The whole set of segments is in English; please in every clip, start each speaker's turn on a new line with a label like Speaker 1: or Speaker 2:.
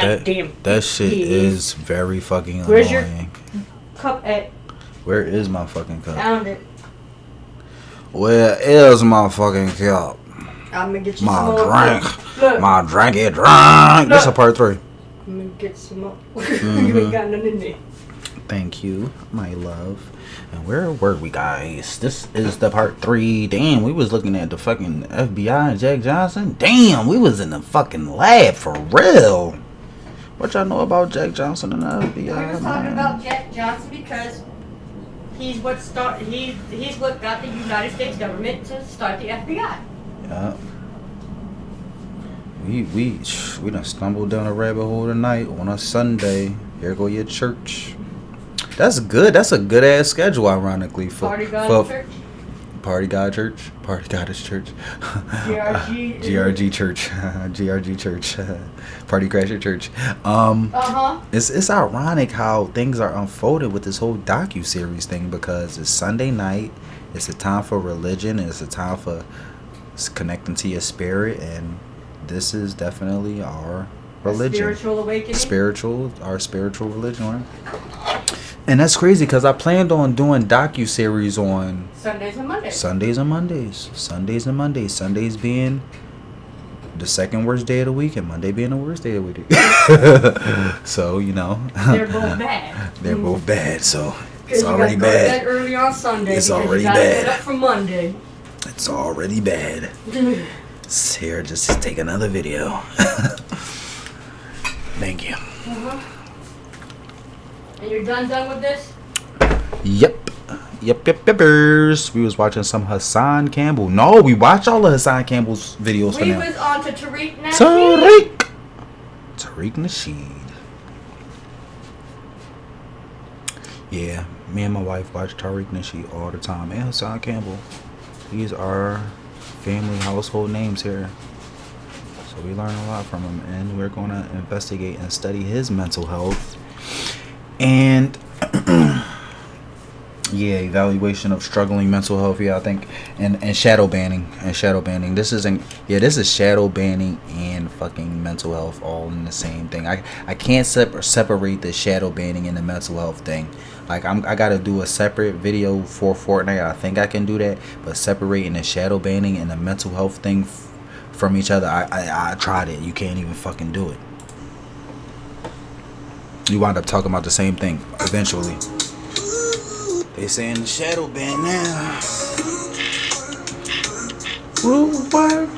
Speaker 1: goddamn.
Speaker 2: That shit is very fucking annoying.
Speaker 1: Where's your cup at?
Speaker 2: Where is my fucking cup?
Speaker 1: Found it.
Speaker 2: Where is my fucking cup?
Speaker 1: I'm gonna get you
Speaker 2: my
Speaker 1: some more.
Speaker 2: drink.
Speaker 1: Look.
Speaker 2: My drinky drink. This is part 3.
Speaker 1: I'm gonna get some more. You ain't got nothing in there.
Speaker 2: Thank you, my love. And where were we, guys? This is the part 3. Damn, we was looking at the fucking FBI and Jack Johnson. Damn, we was in the fucking lab for real. What y'all know about Jack Johnson and the FBI?
Speaker 1: We was talking about Jack Johnson because he's what got the United States government to start the FBI.
Speaker 2: Yeah. We done stumbled down a rabbit hole tonight on a Sunday. Here go your church. That's good. That's a good ass schedule, ironically.
Speaker 1: Party God Church.
Speaker 2: Party God Church. Party Goddess Church.
Speaker 1: GRG.
Speaker 2: GRG Church. GRG Church. Party Crasher Church. It's ironic how things are unfolded with this whole docuseries thing, because it's Sunday night. It's a time for religion. It's a time for connecting to your spirit, and this is definitely our religion.
Speaker 1: Spiritual awakening.
Speaker 2: Our spiritual religion, right? And that's crazy because I planned on doing docuseries on
Speaker 1: Sundays and Mondays.
Speaker 2: Sundays being the second worst day of the week, and Monday being the worst day of the week. So, you know.
Speaker 1: They're both bad.
Speaker 2: They're both bad, so it's already bad.
Speaker 1: You got to go to bed early on Sunday.
Speaker 2: It's already
Speaker 1: you gotta
Speaker 2: bad.
Speaker 1: Get up for Monday.
Speaker 2: It's already bad. Here, just take another video. Thank you.
Speaker 1: And you're done with this?
Speaker 2: Yep. We was watching some Hassan Campbell. No, we watched all of Hassan Campbell's videos for now.
Speaker 1: We was on to Tariq Nasheed.
Speaker 2: Tariq Nasheed. Yeah, me and my wife watch Tariq Nasheed all the time. And Hassan Campbell. These are family household names here. So we learn a lot from him, and we're going to investigate and study his mental health. And yeah, evaluation of struggling mental health. Yeah, I think, and shadow banning. This is shadow banning and fucking mental health all in the same thing. I can't separate the shadow banning and the mental health thing. Like I gotta do a separate video for Fortnite. I think I can do that, but separating the shadow banning and the mental health thing from each other, I tried it. You can't even fucking do it. You wind up talking about the same thing eventually. They saying the shadow ban now. Ooh, what?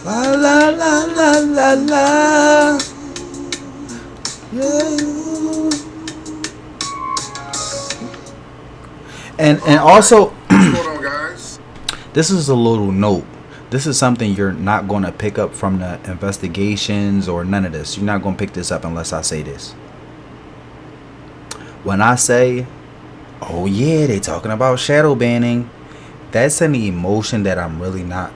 Speaker 2: La la la la la la. Yeah. And also, what's going on, guys? This is a little note. This is something you're not going to pick up from the investigations or none of this. You're not going to pick this up unless I say this. When I say, oh yeah, they talking about shadow banning, that's an emotion that I'm really not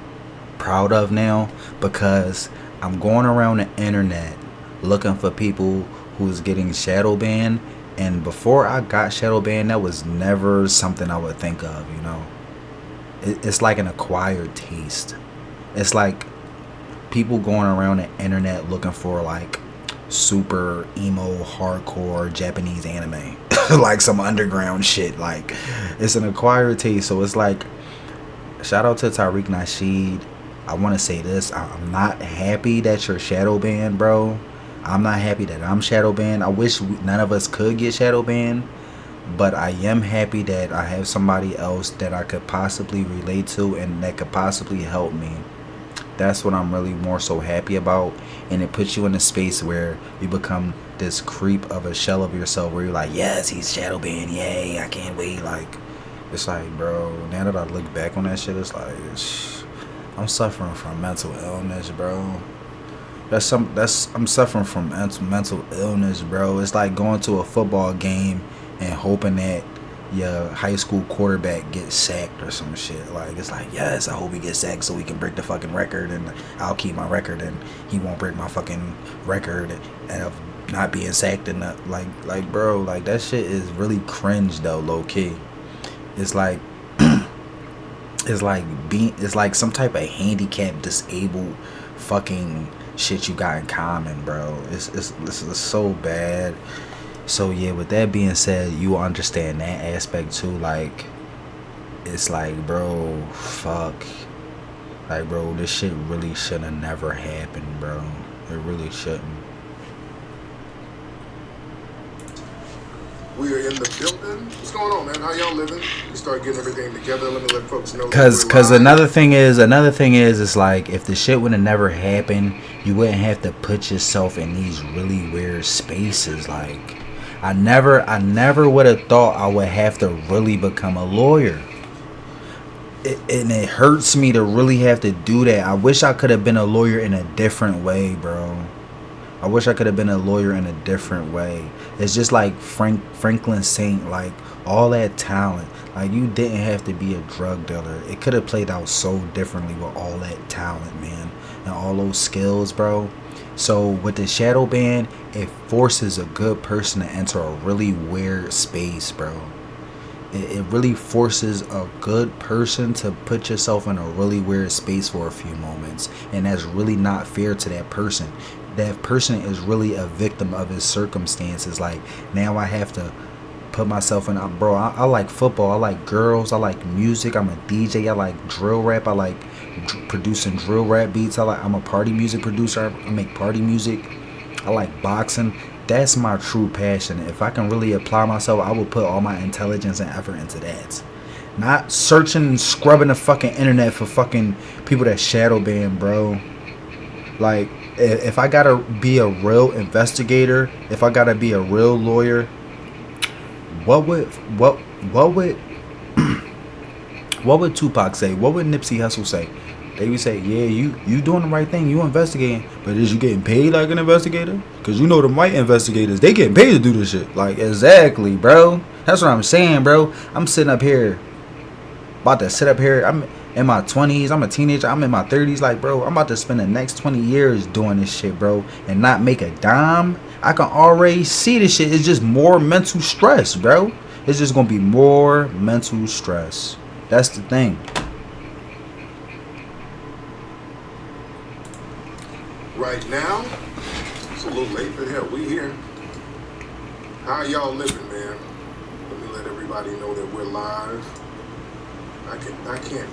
Speaker 2: proud of now, because I'm going around the internet looking for people who's getting shadow banned, and before I got shadow banned, that was never something I would think of, you know. It's like an acquired taste. It's like people going around the internet looking for like super emo hardcore Japanese anime. Like some underground shit. Like, it's an acquired taste. So it's like, shout out to Tariq Nasheed. I want to say this. I'm not happy that you're shadow banned, bro. I'm not happy that I'm shadow banned. I wish none of us could get shadow banned, but I am happy that I have somebody else that I could possibly relate to and that could possibly help me. That's what I'm really more so happy about. And it puts you in a space where you become this creep of a shell of yourself, where you're like, yes, he's shadow banned, yay, I can't wait. Like, it's like, bro, now that I look back on that shit, it's like, I'm suffering from mental illness, bro. I'm suffering from mental illness, bro. It's like going to a football game and hoping that your high school quarterback gets sacked or some shit. Like, it's like, yes, I hope he gets sacked so he can break the fucking record, and I'll keep my record, and he won't break my fucking record of not being sacked. And like bro, like, that shit is really cringe though, low key. It's like it's like some type of handicapped, disabled fucking shit you got in common, bro. It's so bad. So yeah, with that being said, you understand that aspect too. Like, it's like, bro, fuck. Like, bro, this shit really should have never happened, bro. It really shouldn't.
Speaker 3: We are in the building. What's going on, man? How y'all living? We start getting everything together. Let me let folks know.
Speaker 2: Cause another thing is, it's like, if the shit would have never happened, you wouldn't have to put yourself in these really weird spaces. Like, I never would have thought I would have to really become a lawyer. And it hurts me to really have to do that. I wish I could have been a lawyer in a different way, bro. I wish I could have been a lawyer in a different way. It's just like Franklin Saint, like, all that talent. Like, you didn't have to be a drug dealer. It could have played out so differently with all that talent, man. And all those skills, bro. So with the shadow ban, it forces a good person to enter a really weird space, bro. It really forces a good person to put yourself in a really weird space for a few moments. And that's really not fair to that person. That person is really a victim of his circumstances. Like, now I have to put myself in. Bro, I like football. I like girls. I like music. I'm a DJ. I like drill rap. I like producing drill rap beats. I'm a party music producer. I make party music. I like boxing. That's my true passion. If I can really apply myself, I will put all my intelligence and effort into that. Not searching and scrubbing the fucking internet for fucking people that shadow ban, bro. Like, if I gotta be a real investigator, if I gotta be a real lawyer, what would what would Tupac say? What would Nipsey Hussle say? They would say, yeah, you doing the right thing, you investigating, but is you getting paid like an investigator? Because you know the white investigators, they getting paid to do this shit. Like, exactly, bro. That's what I'm saying, bro. I'm sitting up here, about to sit up here. I'm in my 20s. I'm a teenager. I'm in my 30s. Like, bro, I'm about to spend the next 20 years doing this shit, bro, and not make a dime. I can already see this shit. It's just more mental stress, bro. It's just going to be more mental stress. That's the thing.
Speaker 3: Right now, it's a little late, but hell, we here. How y'all living, man? Let me let everybody know that we're live. I can't.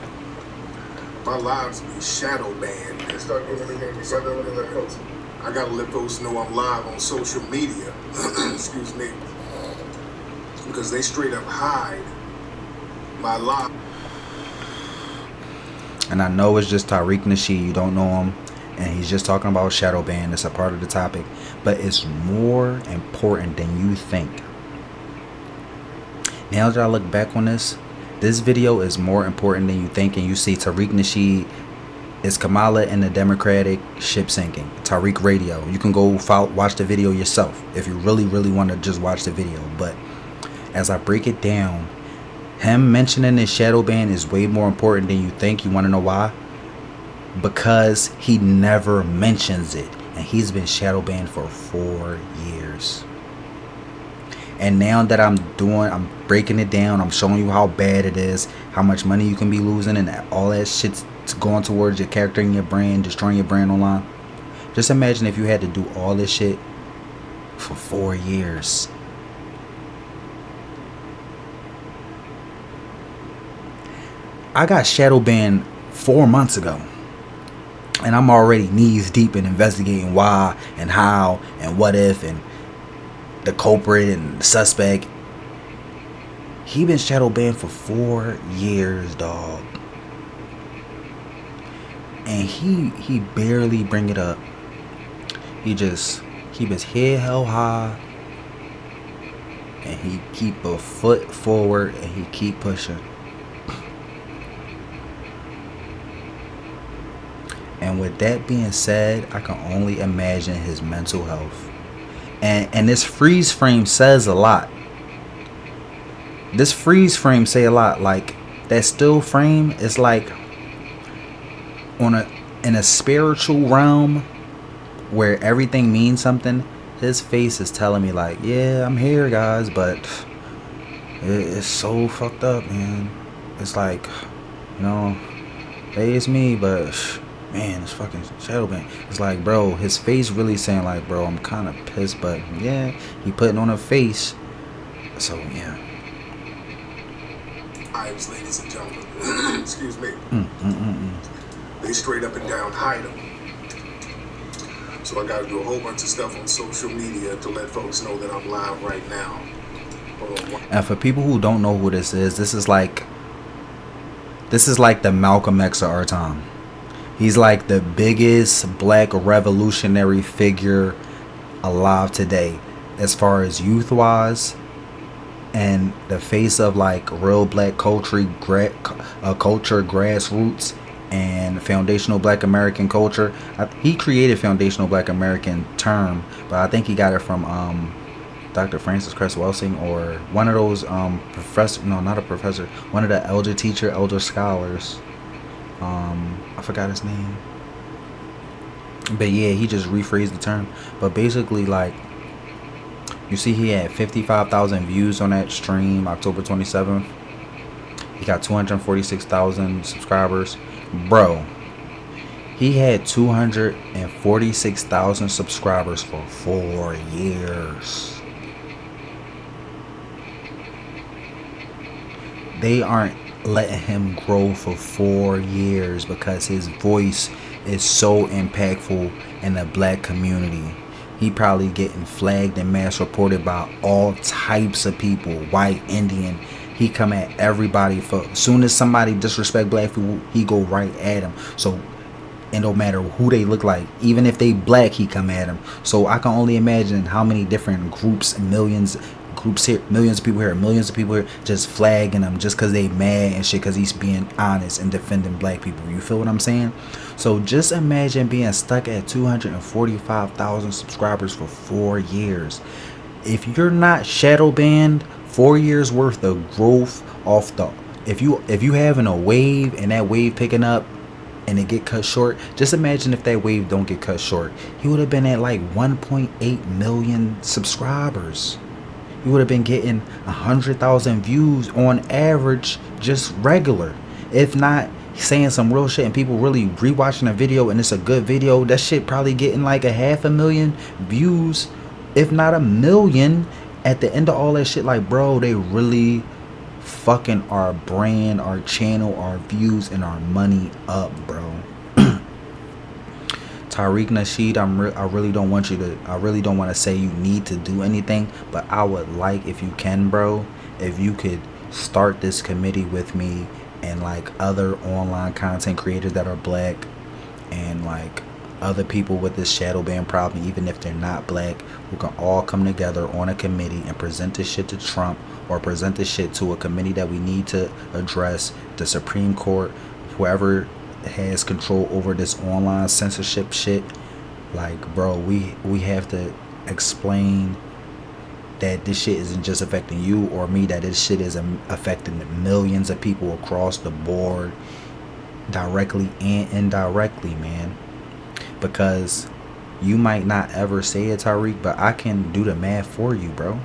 Speaker 3: My lives be shadow banned and start getting everything together. Let me let folks. I gotta let folks know I'm live on social media. Excuse me, because they straight up hide my live.
Speaker 2: And I know it's just Tariq Nasheed. You don't know him. And he's just talking about shadow ban. It's a part of the topic. But it's more important than you think. Now that I look back on this video is more important than you think. And you see Tariq Nasheed is Kamala and the Democratic ship sinking. Tariq Radio. You can go watch the video yourself if you really, really want to just watch the video. But as I break it down, him mentioning the shadow ban is way more important than you think. You want to know why? Because he never mentions it, and he's been shadow banned for 4 years. And now that I'm breaking it down, I'm showing you how bad it is, how much money you can be losing, and all that shit's going towards your character and your brand, destroying your brand online. Just imagine if you had to do all this shit for 4 years. I got shadow banned 4 months ago. And I'm already knees deep in investigating why and how and what if and the culprit and the suspect. He been shadow banned for 4 years, dog. And he barely bring it up. He just keep his head held high. And he keep a foot forward and he keep pushing. And with that being said, I can only imagine his mental health. And this freeze frame says a lot. This freeze frame say a lot. Like, that still frame is like in a spiritual realm where everything means something. His face is telling me like, yeah, I'm here, guys, but it's so fucked up, man. It's like, hey, it's me, but man, it's fucking shadow ban. It's like, bro, his face really saying like, bro, I'm kind of pissed, but yeah, he putting on a face. So yeah.
Speaker 3: Lives, ladies and gentlemen. Excuse me. They straight up and down hide them. So I gotta do a whole bunch of stuff on social media to let folks know that I'm live right now.
Speaker 2: And for people who don't know who this is like the Malcolm X of our time. He's like the biggest black revolutionary figure alive today, as far as youth wise, and the face of like real black culture, grassroots, and foundational black American culture. He created foundational black American term, but I think he got it from Dr. Francis Cress Welsing, or one of those professor, no, not a professor, one of the elder scholars. I forgot his name, but yeah, he just rephrased the term. But basically, like, you see, he had 55,000 views on that stream October 27th. He got 246,000 subscribers. Bro, he had 246,000 subscribers for 4 years. They aren't letting him grow for 4 years because his voice is so impactful in the black community. He probably getting flagged and mass reported by all types of people, white, Indian. He come at everybody. For as soon as somebody disrespect black people, he go right at them. So it don't matter who they look like, even if they black, he come at them. So I can only imagine how many different groups, millions of people here, just flagging him just because they mad and shit, because he's being honest and defending black people. You feel what I'm saying? So just imagine being stuck at 245,000 subscribers for 4 years. If you're not shadow banned, 4 years worth of growth off the, if you having a wave and that wave picking up and it get cut short, just imagine if that wave don't get cut short. He would have been at like 1.8 million subscribers. You would have been getting 100,000 views on average, just regular. If not saying some real shit and people really rewatching a video and it's a good video, that shit probably getting like 500,000 views, if not 1 million at the end of all that shit. Like, bro, they really fucking our brand, our channel, our views, and our money up, bro. Tariq Nasheed, I really don't want to say you need to do anything, but I would like, if you can, bro, if you could start this committee with me and like other online content creators that are black, and like other people with this shadow ban problem, even if they're not black, who can all come together on a committee and present this shit to Trump, or present this shit to a committee that we need to address, the Supreme Court, whoever has control over this online censorship shit. Like, bro, we have to explain that this shit isn't just affecting you or me, that this shit is affecting millions of people across the board, directly and indirectly, man. Because you might not ever say it, Tariq, but I can do the math for you, bro.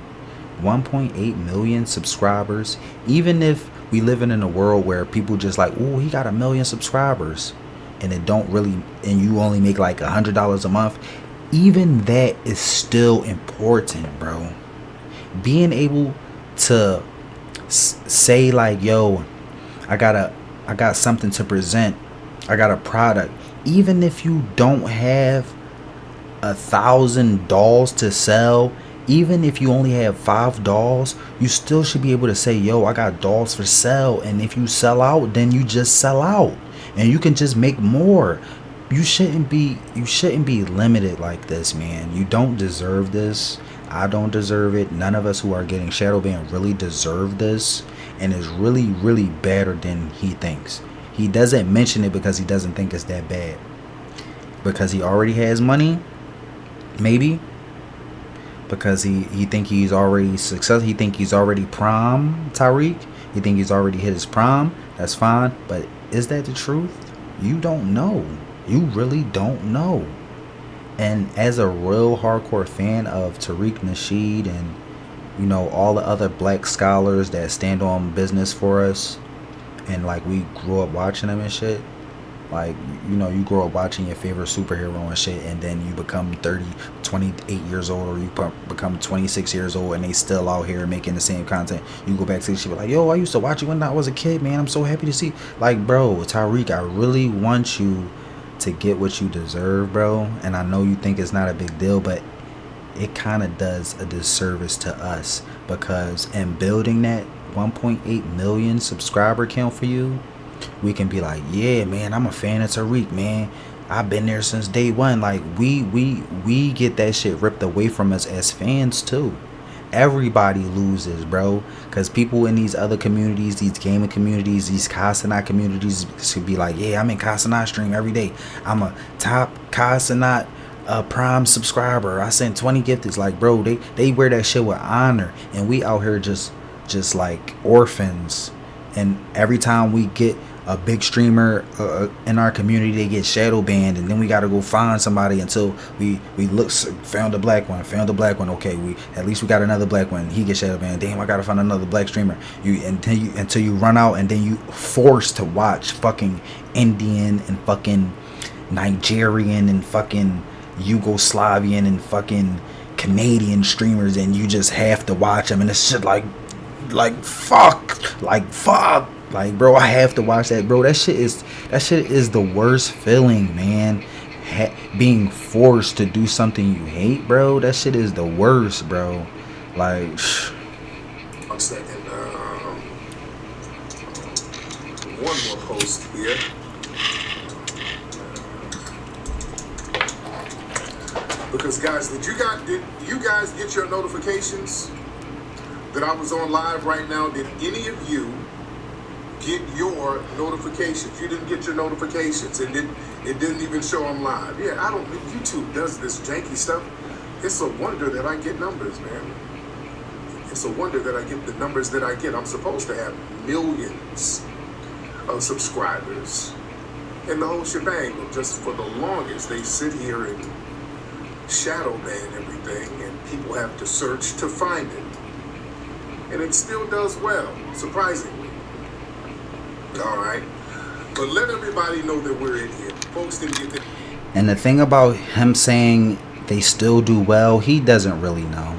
Speaker 2: 1.8 million subscribers. Even if we living in a world where people just like, oh, he got 1 million subscribers, and it don't really, and you only make like $100 a month, even that is still important, bro. Being able to say like, yo, I got something to present, I got a product, even if you don't have 1,000 dolls to sell, even if you only have 5 dolls, you still should be able to say, yo, I got dolls for sale. And if you sell out, then you just sell out and you can just make more. You shouldn't be limited like this, man. You don't deserve this. I don't deserve it. None of us who are getting shadow banned really deserve this. And it's really, really badder than he thinks. He doesn't mention it because he doesn't think it's that bad. Because he already has money? Maybe. Because he think he's already successful. He think he's already prom, Tariq. He think he's already hit his prom. That's fine. But is that the truth? You don't know. You really don't know. And as a real hardcore fan of Tariq Nasheed and, you know, all the other black scholars that stand on business for us, and like we grew up watching them and shit, Like, you know, you grow up watching your favorite superhero and shit, and then you become 30, 28 years old, or you become 26 years old, and they still out here making the same content. You go back to the shit like, yo, I used to watch you when I was a kid, man. I'm so happy to see. Like, bro, Tyreek, I really want you to get what you deserve, bro. And I know you think it's not a big deal, but it kind of does a disservice to us, because in building that 1.8 million subscriber count for you, we can be like, yeah, man, I'm a fan of Tariq, man. I've been there since day one. Like, we get that shit ripped away from us as fans too. Everybody loses, bro, because people in these other communities, these gaming communities, these Casanat communities should be like, yeah, I'm in Casanat stream every day. I'm a top Casanat prime subscriber. I sent 20 gifts. Like, bro, they wear that shit with honor, and we out here just like orphans. And every time we get a big streamer in our community, they get shadow banned, and then we gotta go find somebody until we found a black one. Okay, we at least we got another black one. He gets shadow banned. Damn, I gotta find another black streamer. Until you run out, and then you forced to watch fucking Indian and fucking Nigerian and fucking Yugoslavian and fucking Canadian streamers, and you just have to watch them, and it's shit like fuck, like, bro, I have to watch that, bro. That shit is the worst feeling, man. Being forced to do something you hate, bro. That shit is the worst, bro. Like,
Speaker 3: 1 second. One more post here. Because guys, did you guys get your notifications that I was on live right now? Did any of you get your notifications? You didn't get your notifications, and it didn't even show I'm live. Yeah, I don't. YouTube does this janky stuff. It's a wonder that I get numbers, man. It's a wonder that I get the numbers that I get. I'm supposed to have millions of subscribers and the whole shebang. But just for the longest, they sit here and shadow ban everything, and people have to search to find it. And it still does well, surprisingly. All right. But let everybody know that we're in here. Folks didn't get that.
Speaker 2: And the thing about him saying they still do well, he doesn't really know.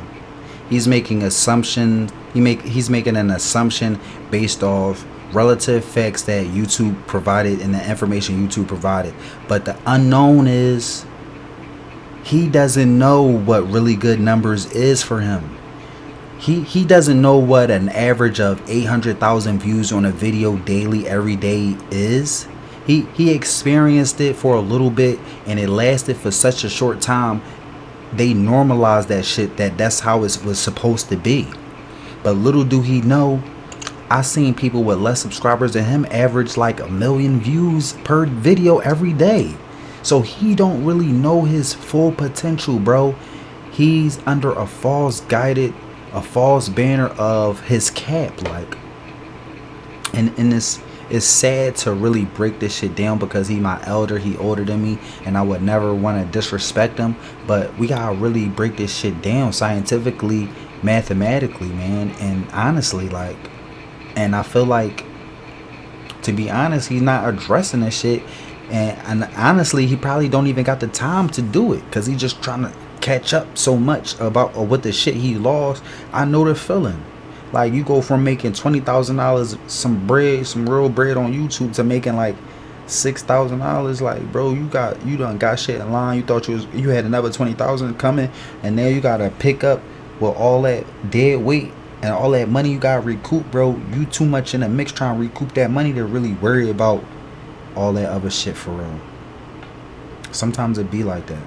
Speaker 2: He's making assumption. He's making an assumption based off relative facts that YouTube provided and the information YouTube provided. But the unknown is he doesn't know what really good numbers is for him. He doesn't know what an average of 800,000 views on a video daily every day is. He experienced it for a little bit, and it lasted for such a short time. They normalized that shit, that's how it was supposed to be. But little do he know, I seen people with less subscribers than him average like 1 million views per video every day. So he don't really know his full potential, bro. He's under a false banner of his cap, like, and it's sad to really break this shit down, because he older than me, and I would never want to disrespect him, but we gotta really break this shit down scientifically, mathematically, man. And honestly, like, and I feel like, to be honest, he's not addressing this shit, and honestly, he probably don't even got the time to do it, because he's just trying to catch up so much about what the shit he lost. I know the feeling. Like, you go from making $20,000 some real bread on YouTube, to making like $6,000. Like, bro, you done got shit in line. You thought you had another 20,000 coming, and now you gotta pick up with all that dead weight and all that money you gotta recoup, bro. You too much in the mix trying to recoup that money to really worry about all that other shit for real. Sometimes it be like that.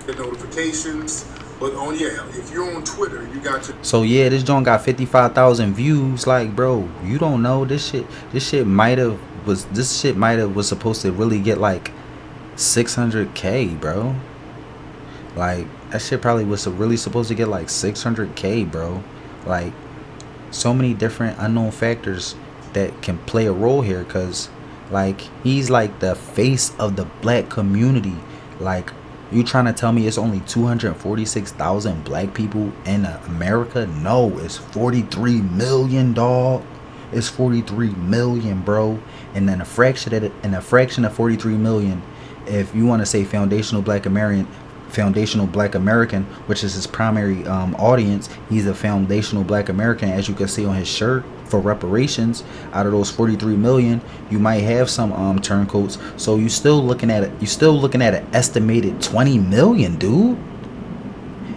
Speaker 3: The notifications, but if you're on Twitter, you got to.
Speaker 2: So yeah, this joint got 55,000 views. Like, bro, you don't know this shit. This shit might have was supposed to really get like 600K, bro. Like, that shit probably was really supposed to get like 600K, bro. Like, so many different unknown factors that can play a role here, because like, he's like the face of the black community. Like, you trying to tell me it's only 246,000 black people in America? No, it's 43 million, dog. It's 43 million, bro. And then a fraction of 43 million, if you want to say foundational black American, which is his primary audience, he's a foundational black American, as you can see on his shirt, for reparations. Out of those 43 million, you might have some turncoats, so you still looking at an estimated 20 million, dude.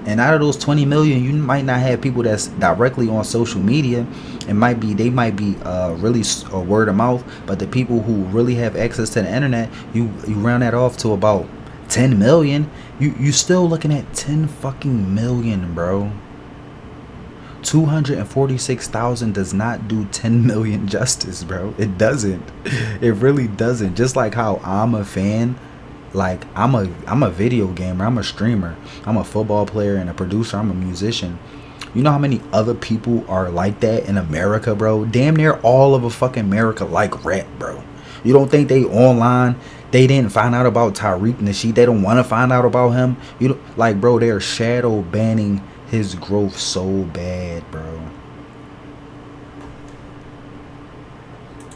Speaker 2: And out of those 20 million, you might not have people that's directly on social media. They might be really a word of mouth, but the people who really have access to the internet, you round that off to about 10 million. You still looking at 10 fucking million, bro. 246,000 does not do 10 million justice, bro. It doesn't. It really doesn't. Just like how I'm a fan, like I'm a video gamer, I'm a streamer, I'm a football player and a producer, I'm a musician. You know how many other people are like that in America, bro? Damn near all of a fucking America like rap, bro. You don't think they online? They didn't find out about Tariq Nasheed. They don't want to find out about him. You know, like, bro, they're shadow banning his growth so bad, bro.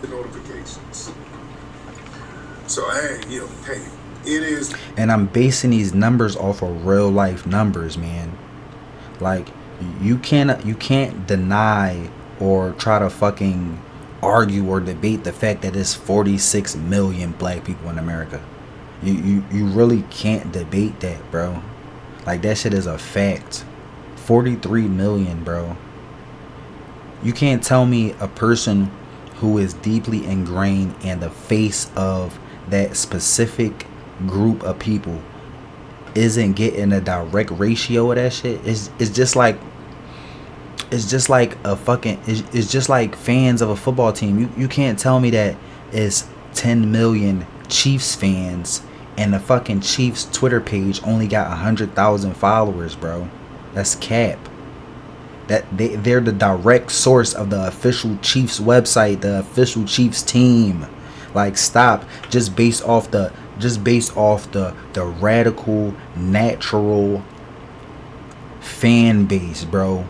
Speaker 3: The notifications. So hey, it is.
Speaker 2: And I'm basing these numbers off of real life numbers, man. Like, you can't deny or try to fucking argue or debate the fact that there's 46 million black people in America. You really can't debate that, bro. Like, that shit is a fact. 43 million, bro. You can't tell me a person who is deeply ingrained in the face of that specific group of people isn't getting a direct ratio of that shit. It's just like fans of a football team. You can't tell me that it's 10 million Chiefs fans and the fucking Chiefs Twitter page only got 100,000 followers, bro. That's cap. That they're the direct source of the official Chiefs website, the official Chiefs team. Like, stop. Just based off the radical natural fan base, bro.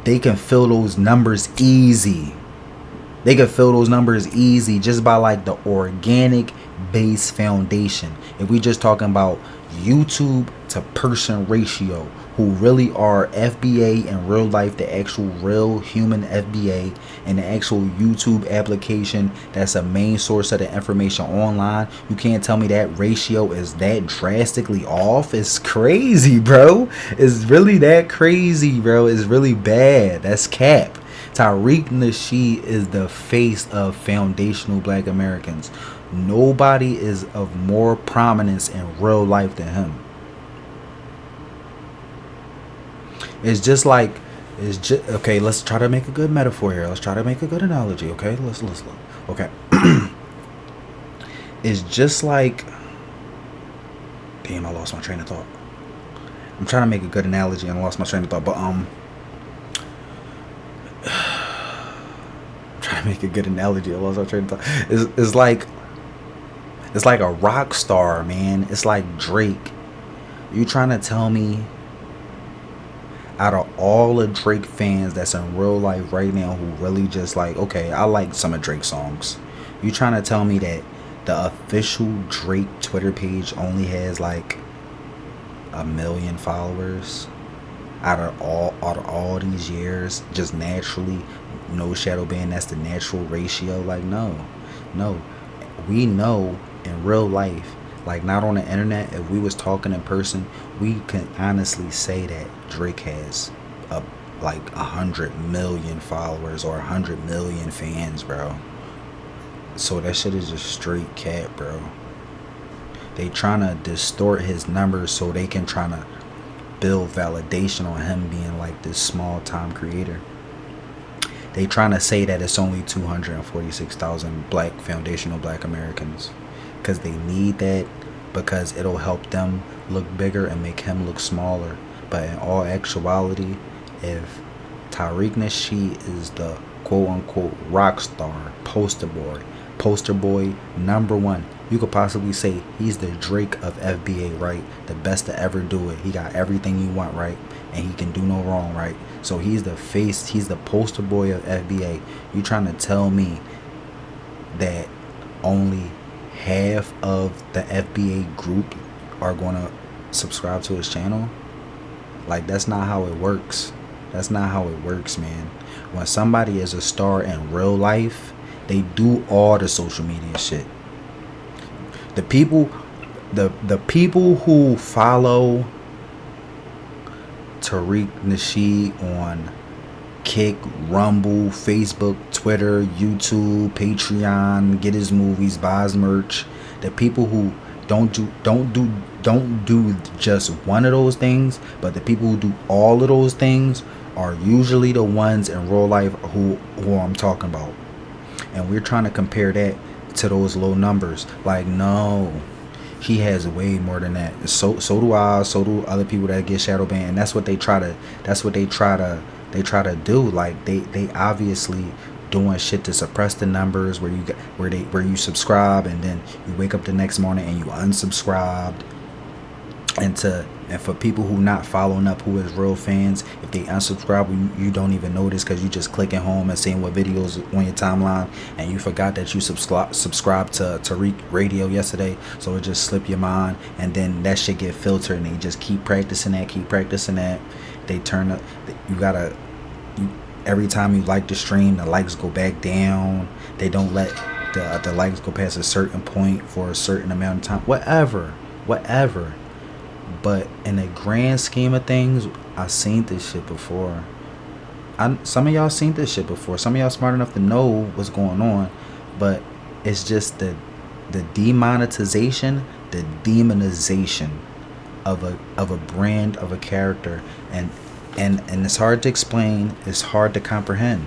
Speaker 2: They can fill those numbers easy. Just by like the organic base foundation. If we just talking about YouTube to person ratio, who really are FBA in real life, the actual real human FBA, and the actual YouTube application that's a main source of the information online, you can't tell me that ratio is that drastically off. It's crazy, bro. It's really that crazy, bro. It's really bad. That's cap. Tariq Nasheed is the face of foundational black Americans. Nobody is of more prominence in real life than him. It's just okay, let's try to make a good metaphor here. Let's try to make a good analogy, okay? Let's look. Okay. It's just like, damn, I lost my train of thought. I'm trying to make a good analogy and I lost my train of thought, but trying to make a good analogy, I lost my train of thought. It's like a rock star, man. It's like Drake. You trying to tell me, out of all the Drake fans that's in real life right now who really just like, okay, I like some of Drake's songs, you trying to tell me that the official Drake Twitter page only has like 1 million followers out of all these years, just naturally, no shadow ban? That's the natural ratio. Like, no, we know in real life, like, not on the internet, if we was talking in person, we can honestly say that Drake has like 100 million followers or 100 million fans, bro. So that shit is just straight cap, bro. They trying to distort his numbers so they can try to build validation on him being like this small time creator. They trying to say that it's only 246,000 black foundational black Americans, because they need that, because it'll help them look bigger and make him look smaller. But in all actuality, if Tariq Nasheed is the quote unquote rock star, poster boy, #1, You could possibly say he's the Drake of FBA, right? The best to ever do it. He got everything you want, right? And he can do no wrong, right? So he's the face, he's the poster boy of FBA. You trying to tell me that only half of the FBA group are going to subscribe to his channel? Like, that's not how it works. That's not how it works, man. When somebody is a star in real life, they do all the social media shit. The people who follow Tariq Nasheed on Kick, Rumble, Facebook, Twitter, YouTube, Patreon, get his movies, buy his merch. The people who don't do just one of those things, but the people who do all of those things are usually the ones in real life who I'm talking about. And we're trying to compare that to those low numbers. Like, no, he has way more than that. So do I. So do other people that get shadow banned. And that's what they try to do. Like, they obviously doing shit to suppress the numbers where you subscribe and then you wake up the next morning and you unsubscribed. And for people who not following up, who is real fans, if they unsubscribe, you don't even notice because you just clicking home and seeing what videos on your timeline, and you forgot that you subscribed to Tariq Radio yesterday, so it just slipped your mind, and then that shit get filtered, and they just keep practicing that. They turn up. Every time you like the stream, the likes go back down. They don't let the likes go past a certain point for a certain amount of time. Whatever. But in the grand scheme of things, I've seen this shit before. Some of y'all seen this shit before. Some of y'all smart enough to know what's going on. But it's just the demonetization, the demonization of a brand, of a character. And it's hard to explain. It's hard to comprehend.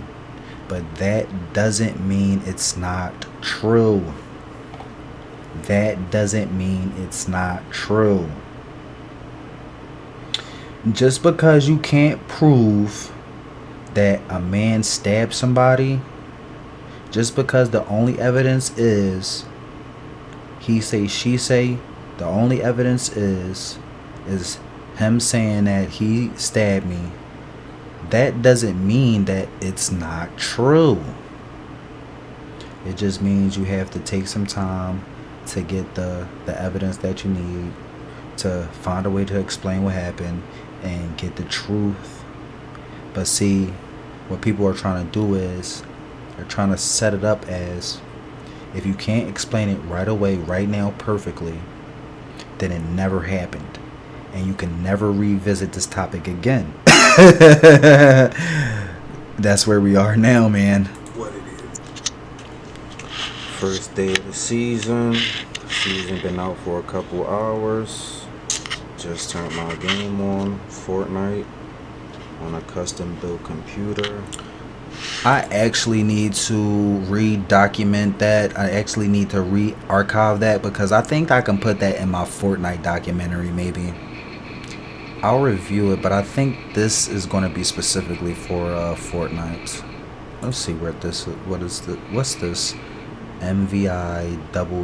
Speaker 2: But that doesn't mean it's not true. That doesn't mean it's not true. Just because you can't prove that a man stabbed somebody, just because the only evidence is he say, she say, the only evidence is him saying that he stabbed me, that doesn't mean that it's not true. It just means you have to take some time to get the evidence that you need to find a way to explain what happened and get the truth. But see, what people are trying to do is they're trying to set it up as, if you can't explain it right away, right now, perfectly, then it never happened and you can never revisit this topic again. That's where we are now, man.
Speaker 3: What it is.
Speaker 2: First day of the season. Season been out for a couple hours. Just turned my game on, Fortnite, on a custom built computer. I actually need to re-document that. I actually need to re-archive that because I think I can put that in my Fortnite documentary maybe. I'll review it, but I think this is going to be specifically for Fortnite. Let's see where this is. What's this? MVI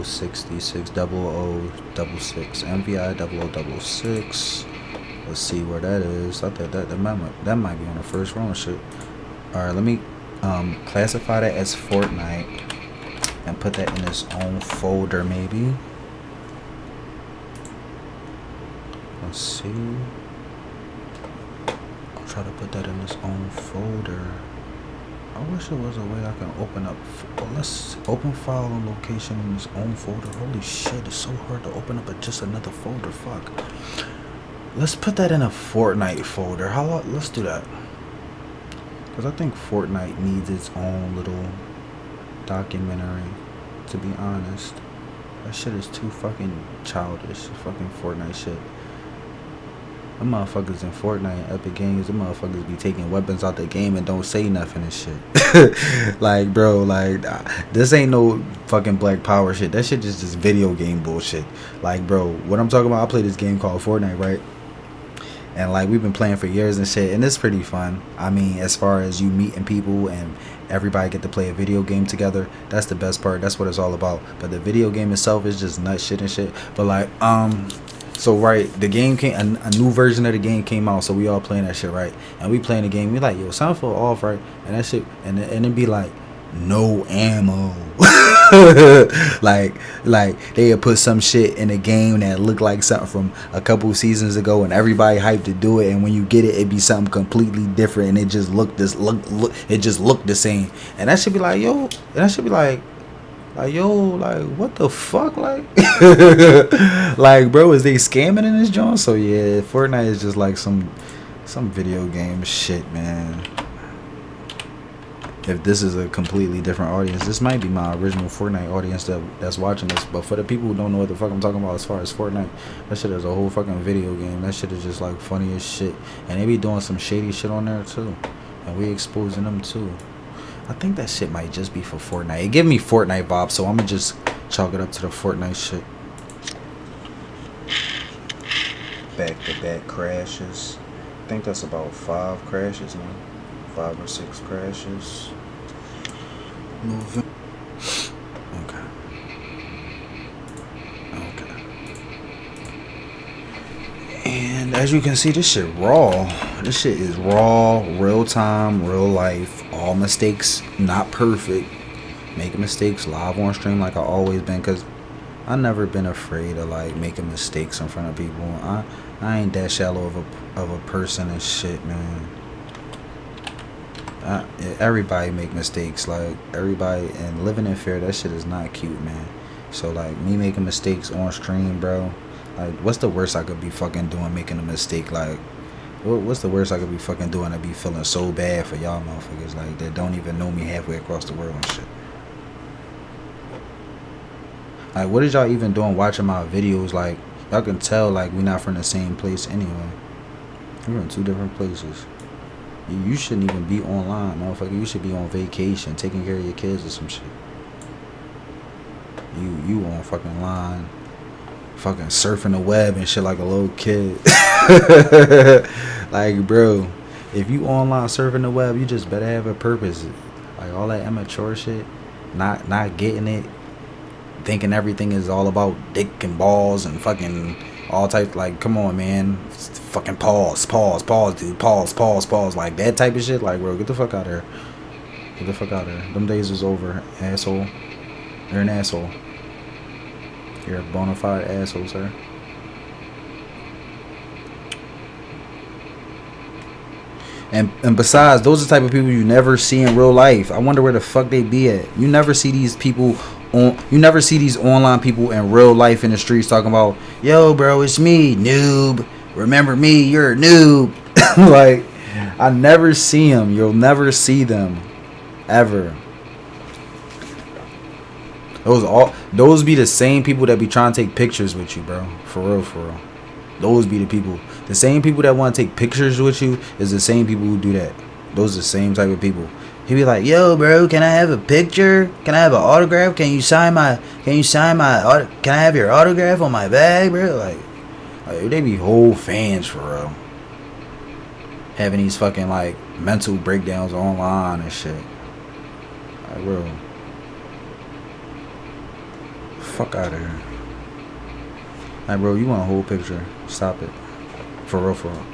Speaker 2: 66 0066 MVI 0066. Let's see where that is. I thought that might be on the first row and shit. Alright, let me classify that as Fortnite and put that in its own folder maybe. Let's see. I'll try to put that in its own folder. I wish there was a way I can open up. Well, let's open file on location in its own folder. Holy shit, it's so hard to open up just another folder. Fuck. Let's put that in a Fortnite folder. Let's do that. Because I think Fortnite needs its own little documentary, to be honest. That shit is too fucking childish. Fucking Fortnite shit. Them motherfuckers in Fortnite, Epic Games, them motherfuckers be taking weapons out the game and don't say nothing and shit. Like, bro, like, this ain't no fucking Black Power shit. That shit is just video game bullshit. Like, bro, what I'm talking about, I play this game called Fortnite, right? And like we've been playing for years and shit, and it's pretty fun. I mean, as far as you meeting people and everybody get to play a video game together, that's the best part. That's what it's all about. But the video game itself is just nut shit and shit. But like so right, the game came, a new version of the game came out, so we all playing that shit, right? And we playing the game, we like, yo, sound feel off, right? And that shit, and it'd be like, no ammo. like they had put some shit in a game that looked like something from a couple seasons ago, and everybody hyped to do it, and when you get it, it'd be something completely different, and it just looked it just looked the same, and that should be like, yo, and that should be like yo, like what the fuck, like like bro, is they scamming in this joint? So yeah, Fortnite is just like some video game shit, man. If this is a completely different audience, this might be my original Fortnite audience that's watching this. But for the people who don't know what the fuck I'm talking about as far as Fortnite, that shit is a whole fucking video game. That shit is just like funny as shit. And they be doing some shady shit on there too. And we exposing them too. I think that shit might just be for Fortnite. It give me Fortnite vibes, so I'm gonna just chalk it up to the Fortnite shit. Back-to-back crashes. I think that's about 5 crashes now. 5 or 6 crashes. Okay. And as you can see, this shit raw. This shit is raw, real time, real life. All mistakes, not perfect. Making mistakes live on stream like I always been, cause I never been afraid of like making mistakes in front of people. I ain't that shallow of a person and shit, man. Everybody make mistakes, like everybody, and living in fear, that shit is not cute, man. So like me making mistakes on stream, bro, like what's the worst I could be fucking doing, making a mistake? Like what's the worst I could be fucking doing? I be feeling so bad for y'all motherfuckers like that don't even know me halfway across the world and shit. Like what is y'all even doing watching my videos? Like y'all can tell like we not from the same place anyway. We're in 2 different places. You shouldn't even be online, motherfucker. You should be on vacation, taking care of your kids or some shit. You on fucking line, fucking surfing the web and shit like a little kid. Like, bro, if you online surfing the web, you just better have a purpose. Like all that immature shit, not getting it, thinking everything is all about dick and balls and fucking all types. Like, come on, man. Fucking pause, dude. Pause. Like that type of shit. Like, bro, get the fuck out of here. Get the fuck out of here. Them days is over, asshole. You're an asshole. You're a bona fide asshole, sir. And besides, those are the type of people you never see in real life. I wonder where the fuck they be at. You never see these people you never see these online people in real life in the streets talking about, yo, bro, it's me, noob. Remember me, you're a noob. Like, I never see them. You'll never see them. Ever. Those be the same people that be trying to take pictures with you, bro. For real. Those be the people. The same people that want to take pictures with you is the same people who do that. Those are the same type of people. He be like, yo, bro, can I have a picture? Can I have an autograph? Can you sign my can I have your autograph on my bag, bro? Like they be whole fans for real. Having these fucking like mental breakdowns online and shit. Like, bro. Fuck out of here. Like, bro, you want a whole picture? Stop it. For real.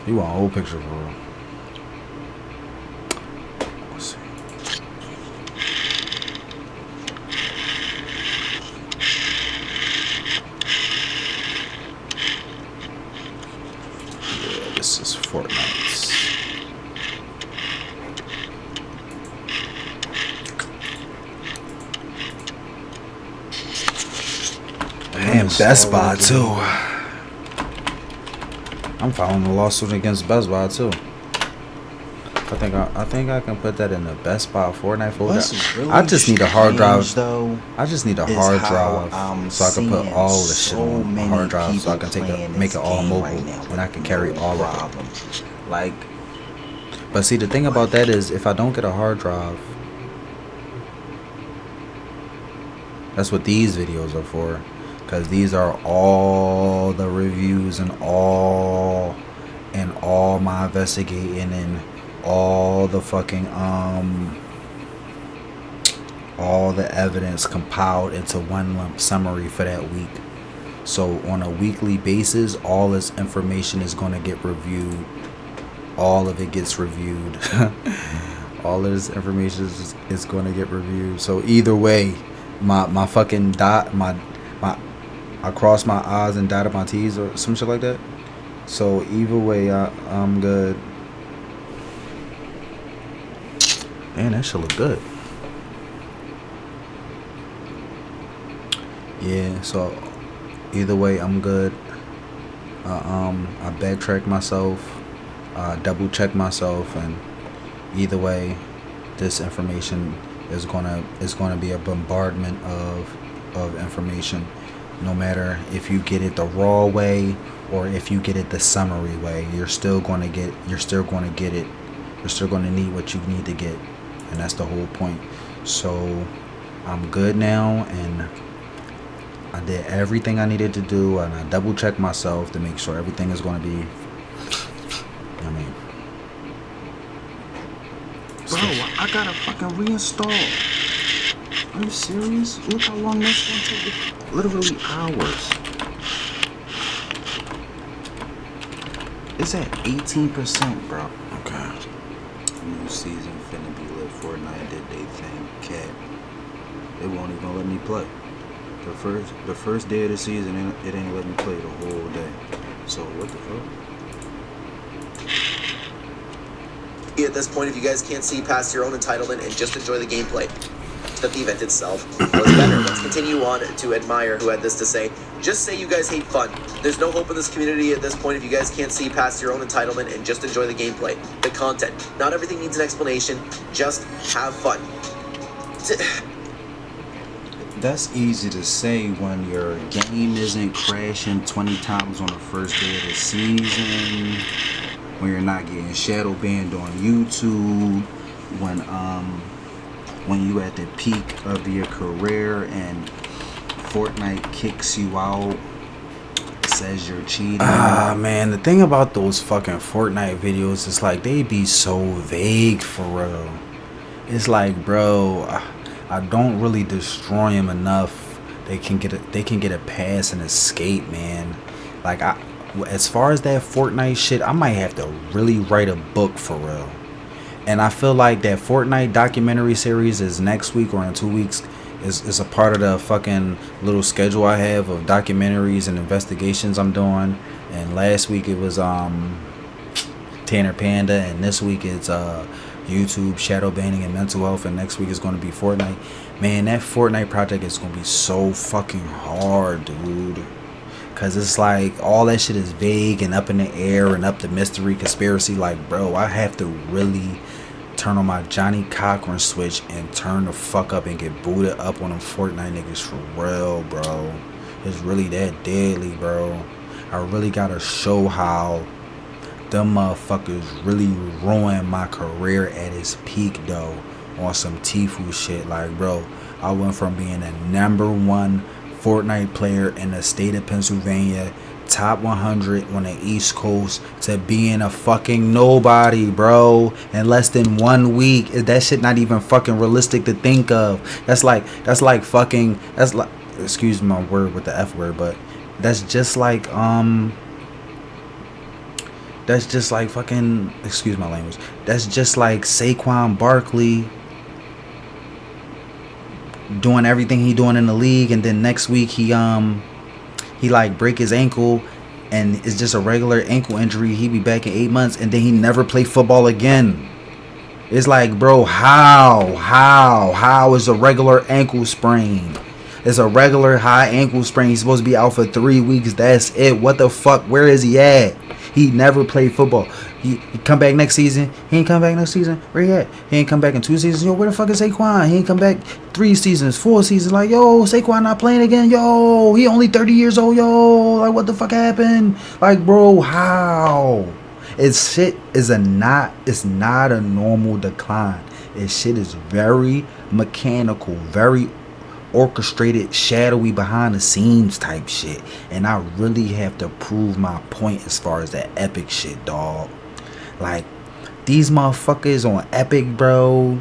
Speaker 2: You want a whole picture for real. Let's see. Yeah, this is Fortnite. And Best Buy too. I'm filing a lawsuit against Best Buy too. I think I can put that in the Best Buy Fortnite folder. Really I just need a hard drive. I just need a hard drive so I can put all the shit on a hard drive so I can make it all mobile and I can carry all of it. Like, but see, the thing about that is if I don't get a hard drive, that's what these videos are for. Because these are all the reviews and all all my investigating and all the fucking all the evidence compiled into one lump summary for that week. So on a weekly basis, all this information is going to get reviewed. All of it gets reviewed. All of this information is going to get reviewed. So either way, my fucking dot my I crossed my I's and dotted my T's or some shit like that. So either way, I'm good. Man, that shit look good. Yeah, so either way, I'm good. I backtrack myself, double check myself, and either way, this information is gonna be a bombardment of information. No matter if you get it the raw way or if you get it the summary way, you're still gonna get it. You're still gonna need what you need to get, and that's the whole point. So I'm good now, and I did everything I needed to do, and I double checked myself to make sure everything is going to be. I mean,
Speaker 4: bro, I gotta fucking reinstall. Are you serious? Look how long that's gonna take. Literally hours. It's at 18%, bro.
Speaker 2: okay.
Speaker 4: New season finna be lit. Fortnite did they thing. Cat. They won't even let me play. The first day of the season, it ain't let me play the whole day. So what the fuck?
Speaker 5: At this point, if you guys can't see past your own entitlement and just enjoy the gameplay, that the event itself was better. Let's continue on to Admire, who had this to say. Just say you guys hate fun. There's no hope in this community at this point if you guys can't see past your own entitlement and just enjoy the gameplay, the content. Not everything needs an explanation. Just have fun.
Speaker 4: That's easy to say when your game isn't crashing 20 times on the first day of the season, when you're not getting shadow banned on YouTube, when you at the peak of your career and Fortnite kicks you out, says you're cheating.
Speaker 2: Man, the thing about those fucking Fortnite videos is like they be so vague for real. It's like, bro, I don't really destroy them enough. They can get a pass and escape, man. Like as far as that Fortnite shit, I might have to really write a book for real. And I feel like that Fortnite documentary series is next week or in 2 weeks. Is a part of the fucking little schedule I have of documentaries and investigations I'm doing. And last week it was Tanner Panda, and this week it's YouTube shadow banning and mental health, and next week is going to be Fortnite. Man, that Fortnite project is going to be so fucking hard, dude. Cause it's like all that shit is vague and up in the air and up to mystery conspiracy. Like, bro, I have to really turn on my Johnny Cochran switch and turn the fuck up and get booted up on them Fortnite niggas for real, bro. It's really that deadly, bro. I really gotta show how them motherfuckers really ruined my career at its peak though, on some Tfue shit. Like, bro, I went from being a #1 Fortnite player in the state of Pennsylvania, top 100 on the East Coast, to being a fucking nobody, bro, in less than 1 week. That shit not even fucking realistic to think of. That's like excuse my word with the F word, but that's just like fucking, excuse my language, that's just like Saquon Barkley doing everything he doing in the league, and then next week he like break his ankle and it's just a regular ankle injury. He be back in 8 months, and then he never play football again. It's like, bro, how is a regular ankle sprain? It's a regular high ankle sprain. He's supposed to be out for 3 weeks. That's it. What the fuck? Where is he at? He never played football. He come back next season. He ain't come back next season. Where he at? He ain't come back in 2 seasons. Yo, where the fuck is Saquon? He ain't come back 3 seasons, 4 seasons. Like, yo, Saquon not playing again. Yo, he only 30 years old. Yo, like, what the fuck happened? Like, bro, how? It's not a normal decline. This shit is very mechanical, very orchestrated, shadowy, behind the scenes type shit. And I really have to prove my point as far as that Epic shit, dog. Like, these motherfuckers on Epic, bro.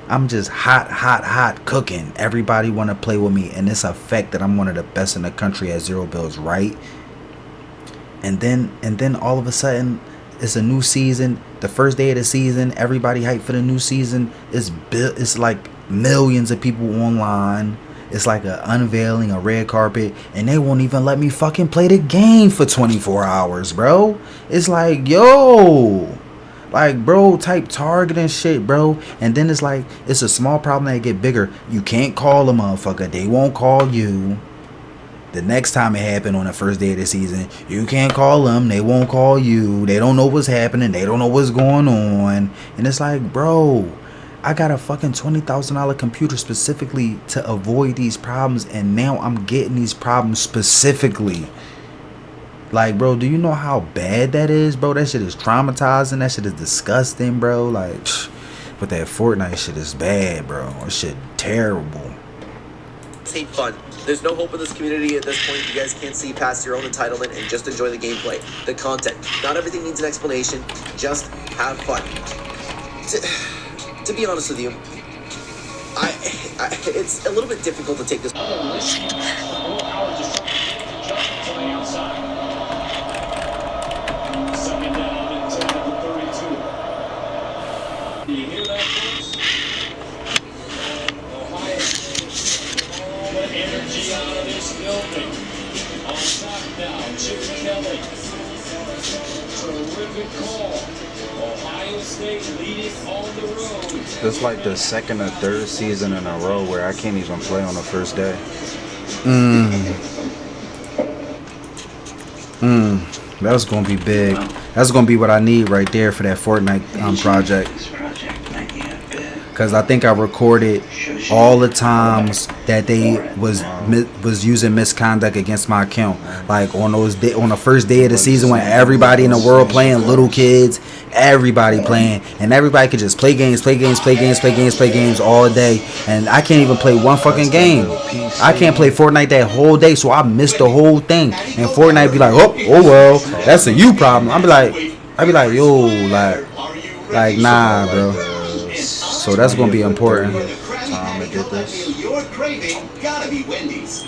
Speaker 2: I'm just hot cooking. Everybody want to play with me, and it's a fact that I'm one of the best in the country at zero bills, right? And then all of a sudden, it's a new season. The first day of the season, everybody hyped for the new season. It's like millions of people online. It's like an unveiling, a red carpet, and they won't even let me fucking play the game for 24 hours, bro. It's like, yo. Like, bro, type Target and shit, bro. And then it's like, it's a small problem that get bigger. You can't call a motherfucker. They won't call you. The next time it happened on the first day of the season, you can't call them. They won't call you. They don't know what's happening. They don't know what's going on. And it's like, bro, I got a fucking $20,000 computer specifically to avoid these problems. And now I'm getting these problems specifically. Like, bro, do you know how bad that is, bro? That shit is traumatizing. That shit is disgusting, bro. Like, but that Fortnite shit is bad, bro. That shit terrible.
Speaker 5: Hate fun. There's no hope in this community at this point. You guys can't see past your own entitlement and just enjoy the gameplay, the content. Not everything needs an explanation. Just have fun. To be honest with you, it's a little bit difficult to take this.
Speaker 4: It's like the second or third season in a row where I can't even play on the first day.
Speaker 2: That's gonna be big. That's gonna be what I need right there for that Fortnite project. Cause I think I recorded all the times that they was using misconduct against my account. Like on the first day of the season when everybody in the world playing, little kids, everybody playing, and everybody could just play games all day, and I can't even play one fucking game. I can't play Fortnite that whole day, so I missed the whole thing. And Fortnite be like, oh well, that's a you problem. I be like, yo, like nah, bro. So that's gonna be important.
Speaker 4: Time to get this.
Speaker 6: Your craving gotta be Wendy's.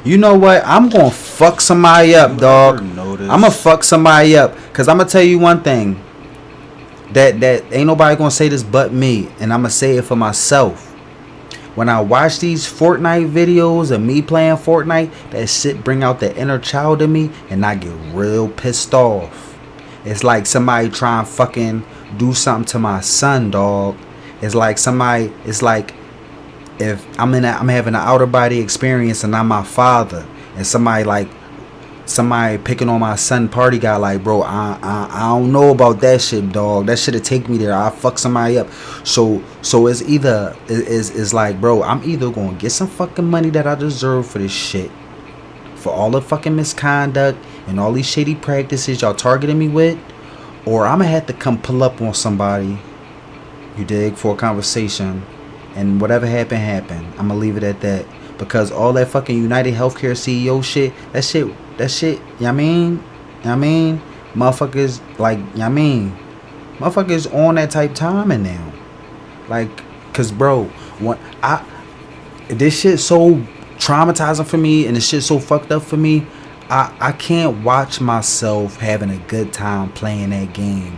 Speaker 2: You know what? I'm gonna fuck somebody up, dog. I'm gonna fuck somebody up. Cause I'm gonna tell you one thing. That ain't nobody gonna say this but me. And I'm gonna say it for myself. When I watch these Fortnite videos of me playing Fortnite, that shit bring out the inner child in me, and I get real pissed off. It's like somebody trying to fucking do something to my son, dog. It's like if I'm having an outer body experience and I'm my father, and somebody picking on my son party guy, like, bro, I don't know about that shit, dog. That shit'll take me there. I'll fuck somebody up. So it's either it's like, bro, I'm either gonna get some fucking money that I deserve for this shit, for all the fucking misconduct and all these shady practices y'all targeting me with, or I'm gonna have to come pull up on somebody, you dig, for a conversation, and whatever happened. I'm gonna leave it at that. Because all that fucking United Healthcare CEO shit, that shit, you know what I mean? Motherfuckers, like, you know what I mean? Motherfuckers on that type timing now. Like, cause bro, this shit so traumatizing for me, and this shit so fucked up for me, I can't watch myself having a good time playing that game.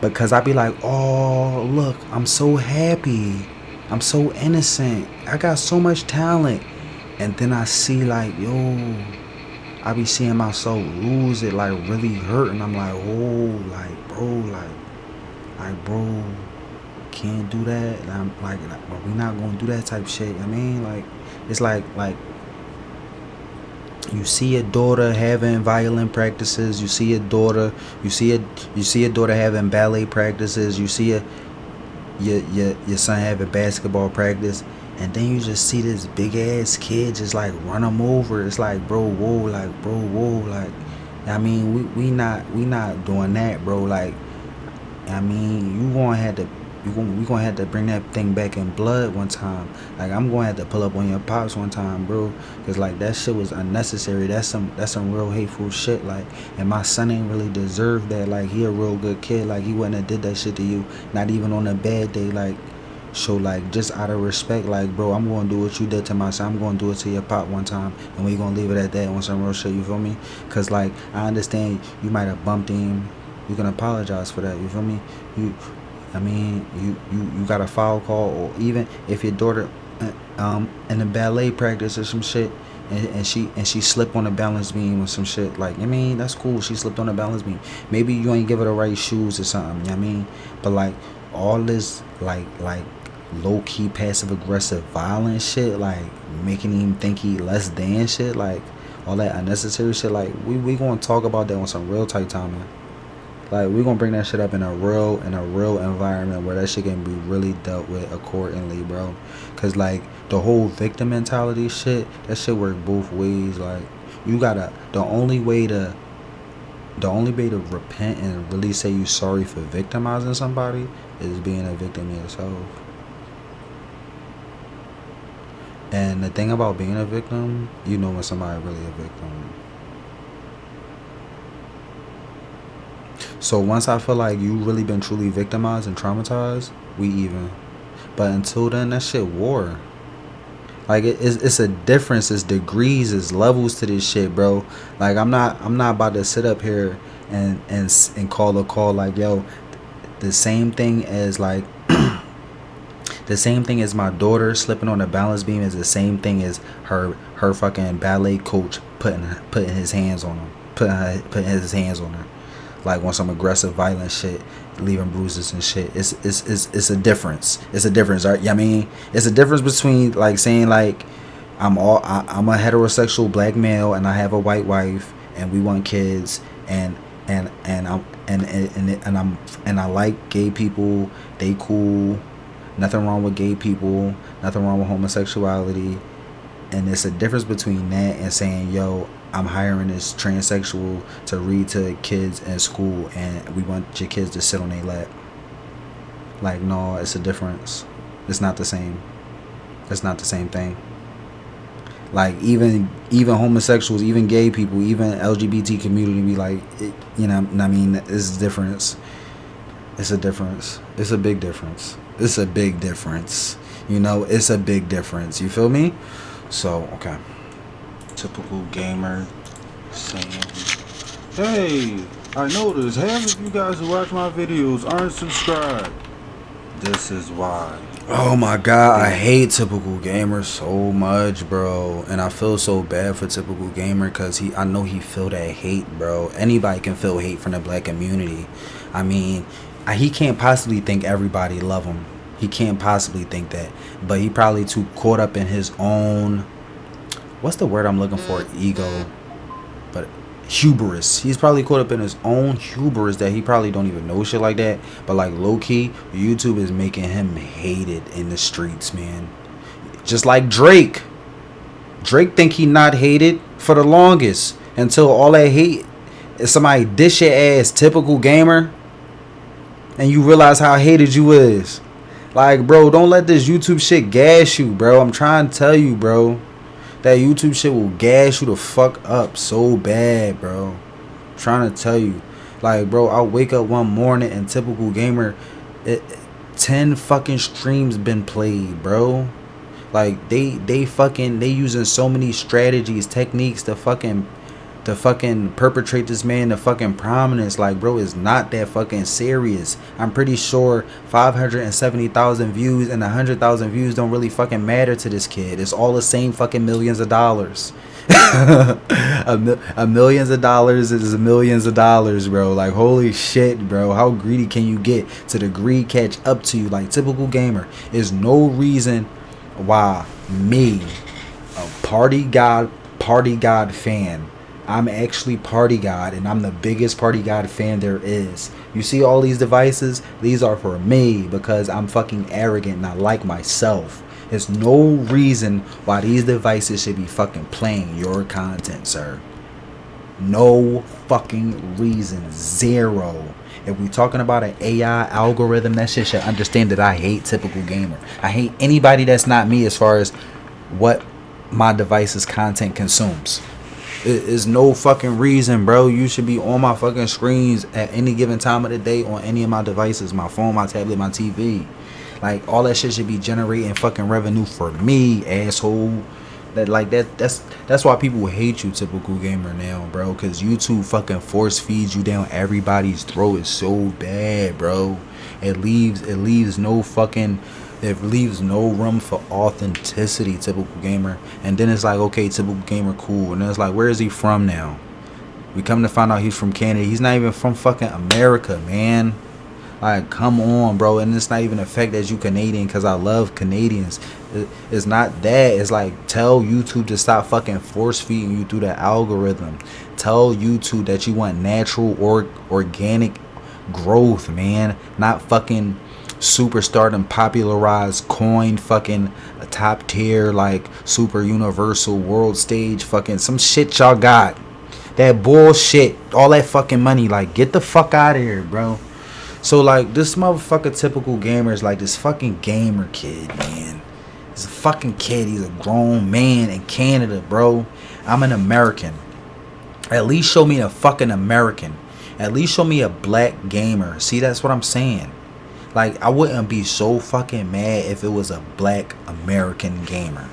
Speaker 2: Because I be like, oh, look, I'm so happy. I'm so innocent. I got so much talent. And then I see like, yo, I be seeing myself lose it, like really hurt. And I'm like, oh, like, bro, can't do that. And I'm like, but we not gonna do that type shit. I mean, like, it's like you see your daughter having violin practices. You see your daughter having ballet practices. You see your son having basketball practice, and then you just see this big ass kid just like run him over. It's like, bro, whoa, like, bro, whoa, like, I mean, we not doing that, bro. Like, I mean, we gonna have to bring that thing back in blood one time. Like, I'm gonna have to pull up on your pops one time, bro, cause like that shit was unnecessary. That's some real hateful shit. Like, and my son ain't really deserved that. Like, he a real good kid. Like, he wouldn't have did that shit to you, not even on a bad day. Like, so like, just out of respect, like, bro, I'm gonna do what you did to my son. I'm gonna do it to your pop one time, and we gonna leave it at that on some real shit. You feel me? Cause like, I understand you might have bumped him. You can apologize for that. You feel me? I mean, you got a foul call, or even if your daughter, in a ballet practice or some shit, and she slipped on a balance beam or some shit. Like, I mean, that's cool. She slipped on a balance beam. Maybe you ain't give her the right shoes or something. You know what I mean? But like, all this like low key passive aggressive violent shit, like making him think he less than shit, like all that unnecessary shit. Like, we gonna talk about that on some real tight timing. Like, we gonna bring that shit up in a real environment where that shit can be really dealt with accordingly, bro. Cause like, the whole victim mentality shit, that shit work both ways. Like, you gotta, the only way to repent and really say you sorry for victimizing somebody is being a victim yourself. And the thing about being a victim, you know when somebody really a victim. So once I feel like you really been truly victimized and traumatized, we even. But until then, that shit war. Like, it's a difference. It's degrees. It's levels to this shit, bro. Like, I'm not about to sit up here and call a call like, yo, the same thing as like the same thing as my daughter slipping on the balance beam is the same thing as her fucking ballet coach putting his hands on him, putting his hands on her. Like, on some aggressive, violent shit, leaving bruises and shit. It's a difference. It's a difference, right? I mean, it's a difference between like saying like I'm a heterosexual black male and I have a white wife and we want kids and I like gay people. They cool. Nothing wrong with gay people. Nothing wrong with homosexuality. And it's a difference between that and saying, yo, I'm hiring this transsexual to read to kids in school and we want your kids to sit on their lap. Like, no, it's a difference. It's not the same. It's not the same thing. Like, even homosexuals, even gay people, even LGBT community be like, you know what I mean? It's a difference. It's a difference. It's a big difference. It's a big difference. You know, it's a big difference. You feel me? So, okay.
Speaker 4: Typical gamer saying, hey, I noticed half of you guys who watch my videos aren't subscribed. This is why.
Speaker 2: Oh my god, I hate typical gamer so much, bro. And I feel so bad for typical gamer because I know he feel that hate, bro. Anybody can feel hate from the black community. I mean, he can't possibly think everybody love him. He can't possibly think that. But he probably too caught up in his own, what's the word I'm looking for? Ego. But hubris. He's probably caught up in his own hubris that he probably don't even know shit like that. But like, low key, YouTube is making him hated in the streets, man. Just like Drake. Drake think he not hated for the longest until all that hate is somebody dish your ass, typical gamer, and you realize how hated you is. Like, bro, don't let this YouTube shit gas you, bro. I'm trying to tell you, bro. That YouTube shit will gas you the fuck up so bad, bro. I'm trying to tell you. Like, bro, I'll wake up one morning and typical gamer, 10 fucking streams been played, bro. Like, they using so many strategies, techniques to fucking perpetrate this man to fucking prominence. Like, bro, it's not that fucking serious. I'm pretty sure 570,000 views and 100,000 views don't really fucking matter to this kid. It's all the same fucking millions of dollars. Millions of dollars is millions of dollars, bro. Like, holy shit, bro. How greedy can you get to the greed catch up to you? Like, typical gamer, is no reason why me, a party god fan, I'm actually Party God, and I'm the biggest Party God fan there is. You see all these devices? These are for me because I'm fucking arrogant and I like myself. There's no reason why these devices should be fucking playing your content, sir. No fucking reason. Zero. If we're talking about an AI algorithm, that shit should understand that I hate typical gamer. I hate anybody that's not me as far as what my device's content consumes. There's no fucking reason, bro. You should be on my fucking screens at any given time of the day on any of my devices. My phone, my tablet, my TV. Like, all that shit should be generating fucking revenue for me, asshole. That's why people hate you, typical gamer, now, bro. Because YouTube fucking force feeds you down everybody's throat. It's so bad, bro. It leaves no room for authenticity, typical gamer. And then it's like, okay, typical gamer, cool. And then it's like, where is he from now? We come to find out he's from Canada. He's not even from fucking America, man. Like, come on, bro. And it's not even the fact that you Canadian, because I love Canadians. It's not that. It's like, tell YouTube to stop fucking force feeding you through the algorithm. Tell YouTube that you want natural or organic growth, man. Not fucking superstardom, popularized, coined, fucking a top tier, like super universal world stage, fucking some shit y'all got. That bullshit, all that fucking money. Like, get the fuck out of here, bro. So, like, this motherfucker typical gamer is like this fucking gamer kid, man. He's a fucking kid. He's a grown man in Canada, bro. I'm an American. At least show me a fucking American. At least show me a black gamer. See, that's what I'm saying. Like, I wouldn't be so fucking mad if it was a black American gamer.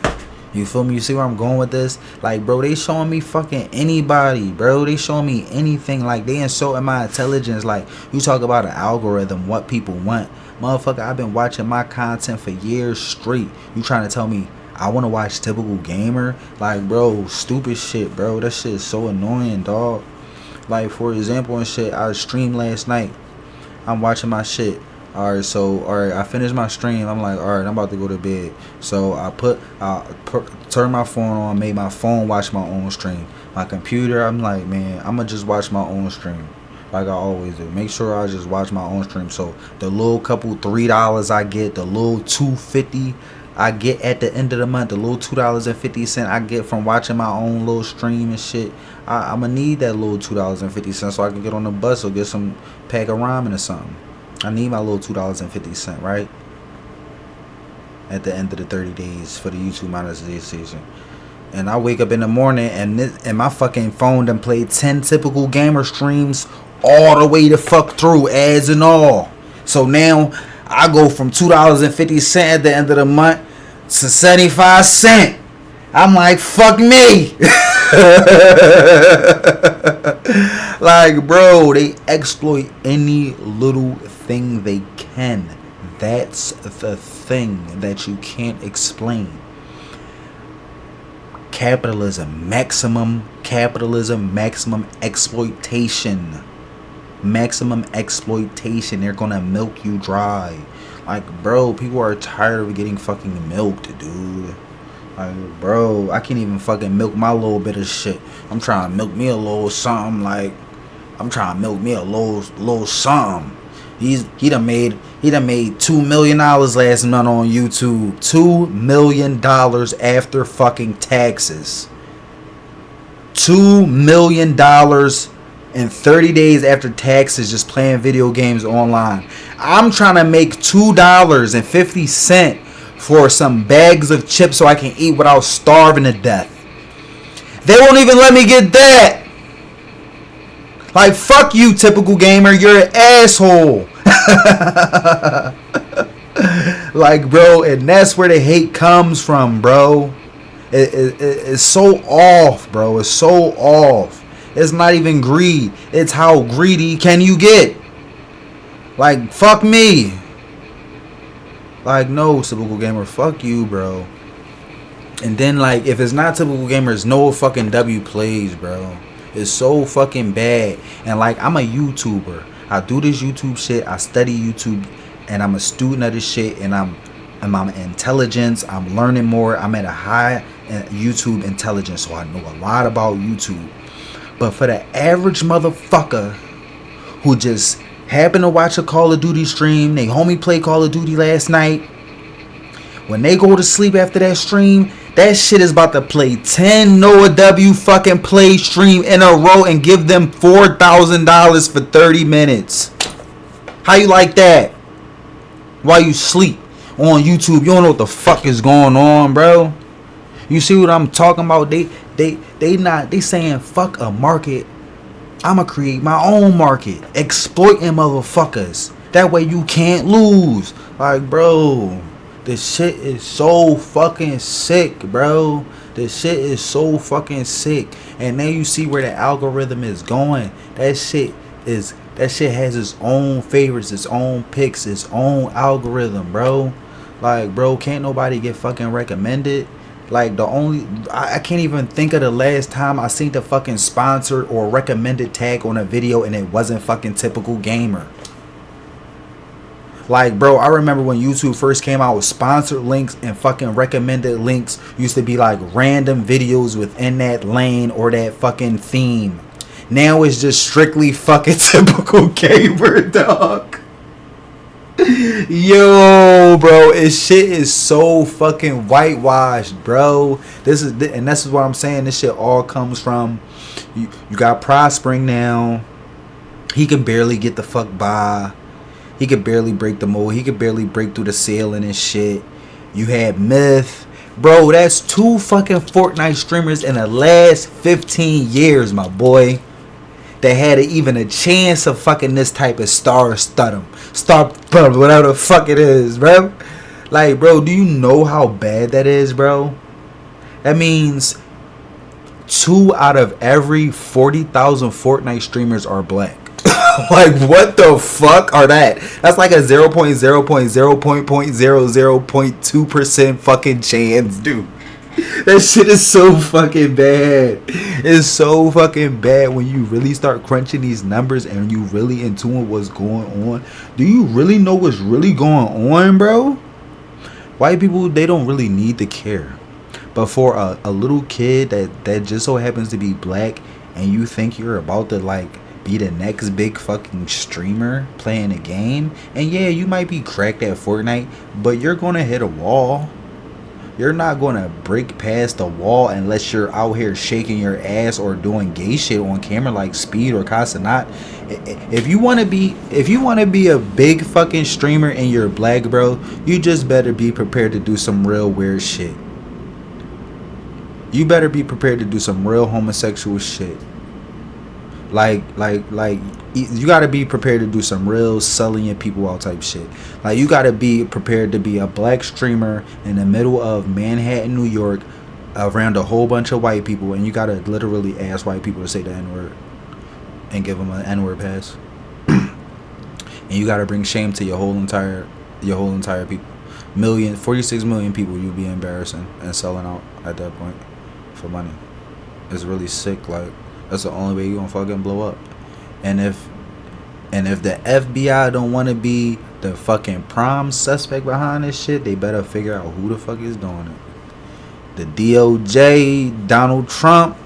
Speaker 2: You feel me? You see where I'm going with this? Like, bro, they showing me fucking anybody, bro. They showing me anything. Like, they insulting my intelligence. Like, you talk about an algorithm, what people want. Motherfucker, I've been watching my content for years straight. You trying to tell me I want to watch typical gamer? Like, bro, stupid shit, bro. That shit is so annoying, dog. Like, for example and shit, I streamed last night. I'm watching my shit. Alright, I finished my stream. I'm like, alright, I'm about to go to bed. So I turned my phone on, made my phone watch my own stream. My computer, I'm like, man, I'm gonna just watch my own stream. Like I always do. Make sure I just watch my own stream. So the little couple $3 I get, the little $2.50 I get at the end of the month, the little $2.50 I get from watching my own little stream and shit. I'm gonna need that little $2.50 so I can get on the bus or get some pack of ramen or something. I need my little $2.50, right? At the end of the 30 days for the YouTube monetization. And I wake up in the morning and my fucking phone done played 10 typical gamer streams all the way the fuck through, ads and all. So now I go from $2.50 at the end of the month to 75 cents. I'm like, fuck me. Like, bro, they exploit any little thing they can. That's the thing that you can't explain. Capitalism, maximum exploitation. Maximum exploitation. They're gonna milk you dry. Like, bro, people are tired of getting fucking milked, dude. Like, bro, I can't even fucking milk my little bit of shit. I'm trying to milk me a little something. Like, I'm trying to milk me a little something. He done made $2 million last month on YouTube. $2 million after fucking taxes. $2 million in 30 days after taxes just playing video games online. I'm trying to make $2.50 for some bags of chips so I can eat without starving to death. They won't even let me get that. Like, fuck you, typical gamer. You're an asshole. Like, bro, and that's where the hate comes from, bro. It's so off, bro. It's so off. It's not even greed. It's how greedy can you get? Like, fuck me. Like, no, typical gamer, fuck you, bro. And then, like, if it's not typical gamers, no fucking W plays, bro. It's so fucking bad. And, like, I'm a YouTuber. I do this YouTube shit. I study YouTube. And I'm a student of this shit. And I'm intelligence. I'm learning more. I'm at a high YouTube intelligence. So I know a lot about YouTube. But for the average motherfucker who just happened to watch a Call of Duty stream, they homie play Call of Duty last night, when they go to sleep after that stream, that shit is about to play 10 Noah W fucking play stream in a row and give them $4,000 for 30 minutes. How you like that? While you sleep on YouTube, you don't know what the fuck is going on, bro. You see what I'm talking about? They saying fuck a market. I'ma create my own market, exploiting motherfuckers. That way you can't lose. Like, bro, this shit is so fucking sick, bro. This shit is so fucking sick. And now you see where the algorithm is going. That shit has its own favorites, its own picks, its own algorithm, bro. Like, bro, can't nobody get fucking recommended. Like, I can't even think of the last time I seen the fucking sponsored or recommended tag on a video and it wasn't fucking typical gamer. Like, bro, I remember when YouTube first came out with sponsored links and fucking recommended links used to be like random videos within that lane or that fucking theme. Now it's just strictly fucking typical gamer, dog. Yo, bro, this shit is so fucking whitewashed, bro. This is what I'm saying. This shit all comes from you got Prospering now. He can barely get the fuck by. He could barely break the mold. He could barely break through the ceiling and shit. You had Myth. Bro, that's 2 fucking Fortnite streamers in the last 15 years, my boy. That had even a chance of fucking this type of star studum. Whatever the fuck it is, bro. Like, bro, do you know how bad that is, bro? That means 2 out of every 40,000 Fortnite streamers are black. Like, what the fuck are that? That's like a 0.0.0.00.2% fucking chance, dude. That shit is so fucking bad. It's so fucking bad when you really start crunching these numbers and you really in tune what's going on. Do you really know what's really going on, bro? White people, they don't really need to care. But for a little kid that just so happens to be black and you think you're about to like be the next big fucking streamer playing a game, and yeah, you might be cracked at Fortnite, but you're gonna hit a wall. You're not gonna break past the wall unless you're out here shaking your ass or doing gay shit on camera like Speed or Casanat. If you wanna be a big fucking streamer and you're black, bro, you just better be prepared to do some real weird shit. You better be prepared to do some real homosexual shit. Like you gotta be prepared to do some real selling your people out type shit. Like, you gotta be prepared to be a black streamer in the middle of Manhattan, New York, around a whole bunch of white people, and you gotta literally ask white people to say the N-word and give them an N-word pass. And you gotta bring shame to your whole entire people. 46 million people you'll be embarrassing and selling out at that point for money. It's really sick. Like, that's the only way you gonna fucking blow up. And if the FBI don't want to be the fucking prime suspect behind this shit, they better figure out who the fuck is doing it. The DOJ, Donald Trump.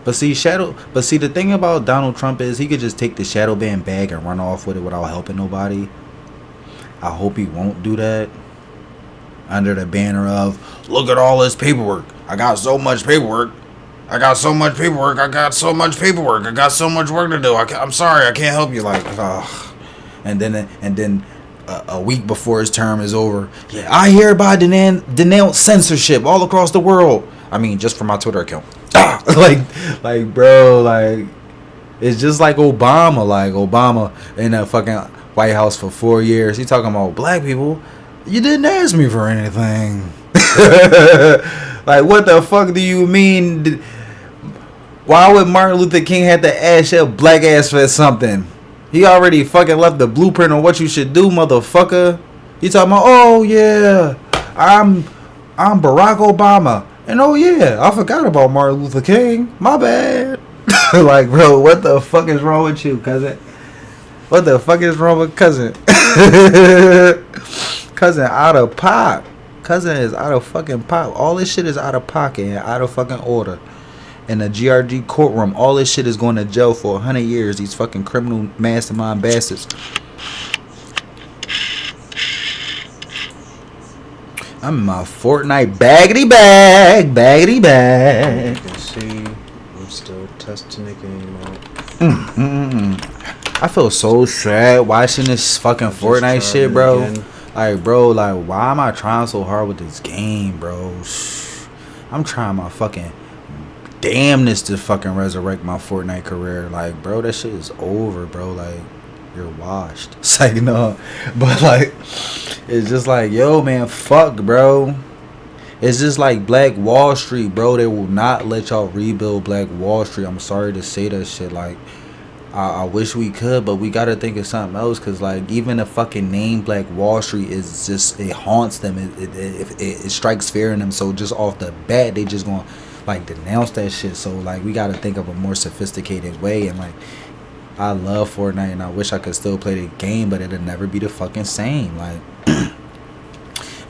Speaker 2: But see, the thing about Donald Trump is he could just take the shadow ban bag and run off with it without helping nobody. I hope he won't do that. Under the banner of, look at all this paperwork. I got so much paperwork. I got so much work to do. I'm sorry, I can't help you. Like, and then a week before his term is over, yeah, I hereby denounce censorship all across the world. I mean, just for my Twitter account. like, bro, like, it's just like Obama. Like, Obama in the fucking White House for 4 years. He talking about black people. You didn't ask me for anything. Like, what the fuck do you mean? Why would Martin Luther King have to ask your black ass for something? He already fucking left the blueprint on what you should do, motherfucker. You talking about, oh yeah, I'm Barack Obama. And oh yeah, I forgot about Martin Luther King. My bad. Like, bro, what the fuck is wrong with you, cousin? What the fuck is wrong with cousin? Cousin out of pop. Cousin is out of fucking pop. All this shit is out of pocket and out of fucking order. In the GRG courtroom, all this shit is going to jail for 100 years. These fucking criminal mastermind bastards. I'm in my Fortnite baggity bag.
Speaker 4: You can see I'm still testing the game out.
Speaker 2: I feel so sad watching this fucking Fortnite shit, bro. Like, bro, like, why am I trying so hard with this game, bro? I'm trying my fucking damnness to fucking resurrect my Fortnite career. Like, bro, that shit is over, bro. Like, you're washed. It's like, no. But, like, it's just like, yo, man, fuck, bro. It's just like Black Wall Street, bro. They will not let y'all rebuild Black Wall Street. I'm sorry to say that shit. Like, I wish we could, but we gotta think of something else. Cause like even the fucking name Black Wall Street is just, it haunts them. It strikes fear in them. So just off the bat, they just gonna like denounce that shit. So like we gotta think of a more sophisticated way. And like I love Fortnite and I wish I could still play the game, but it'll never be the fucking same. Like.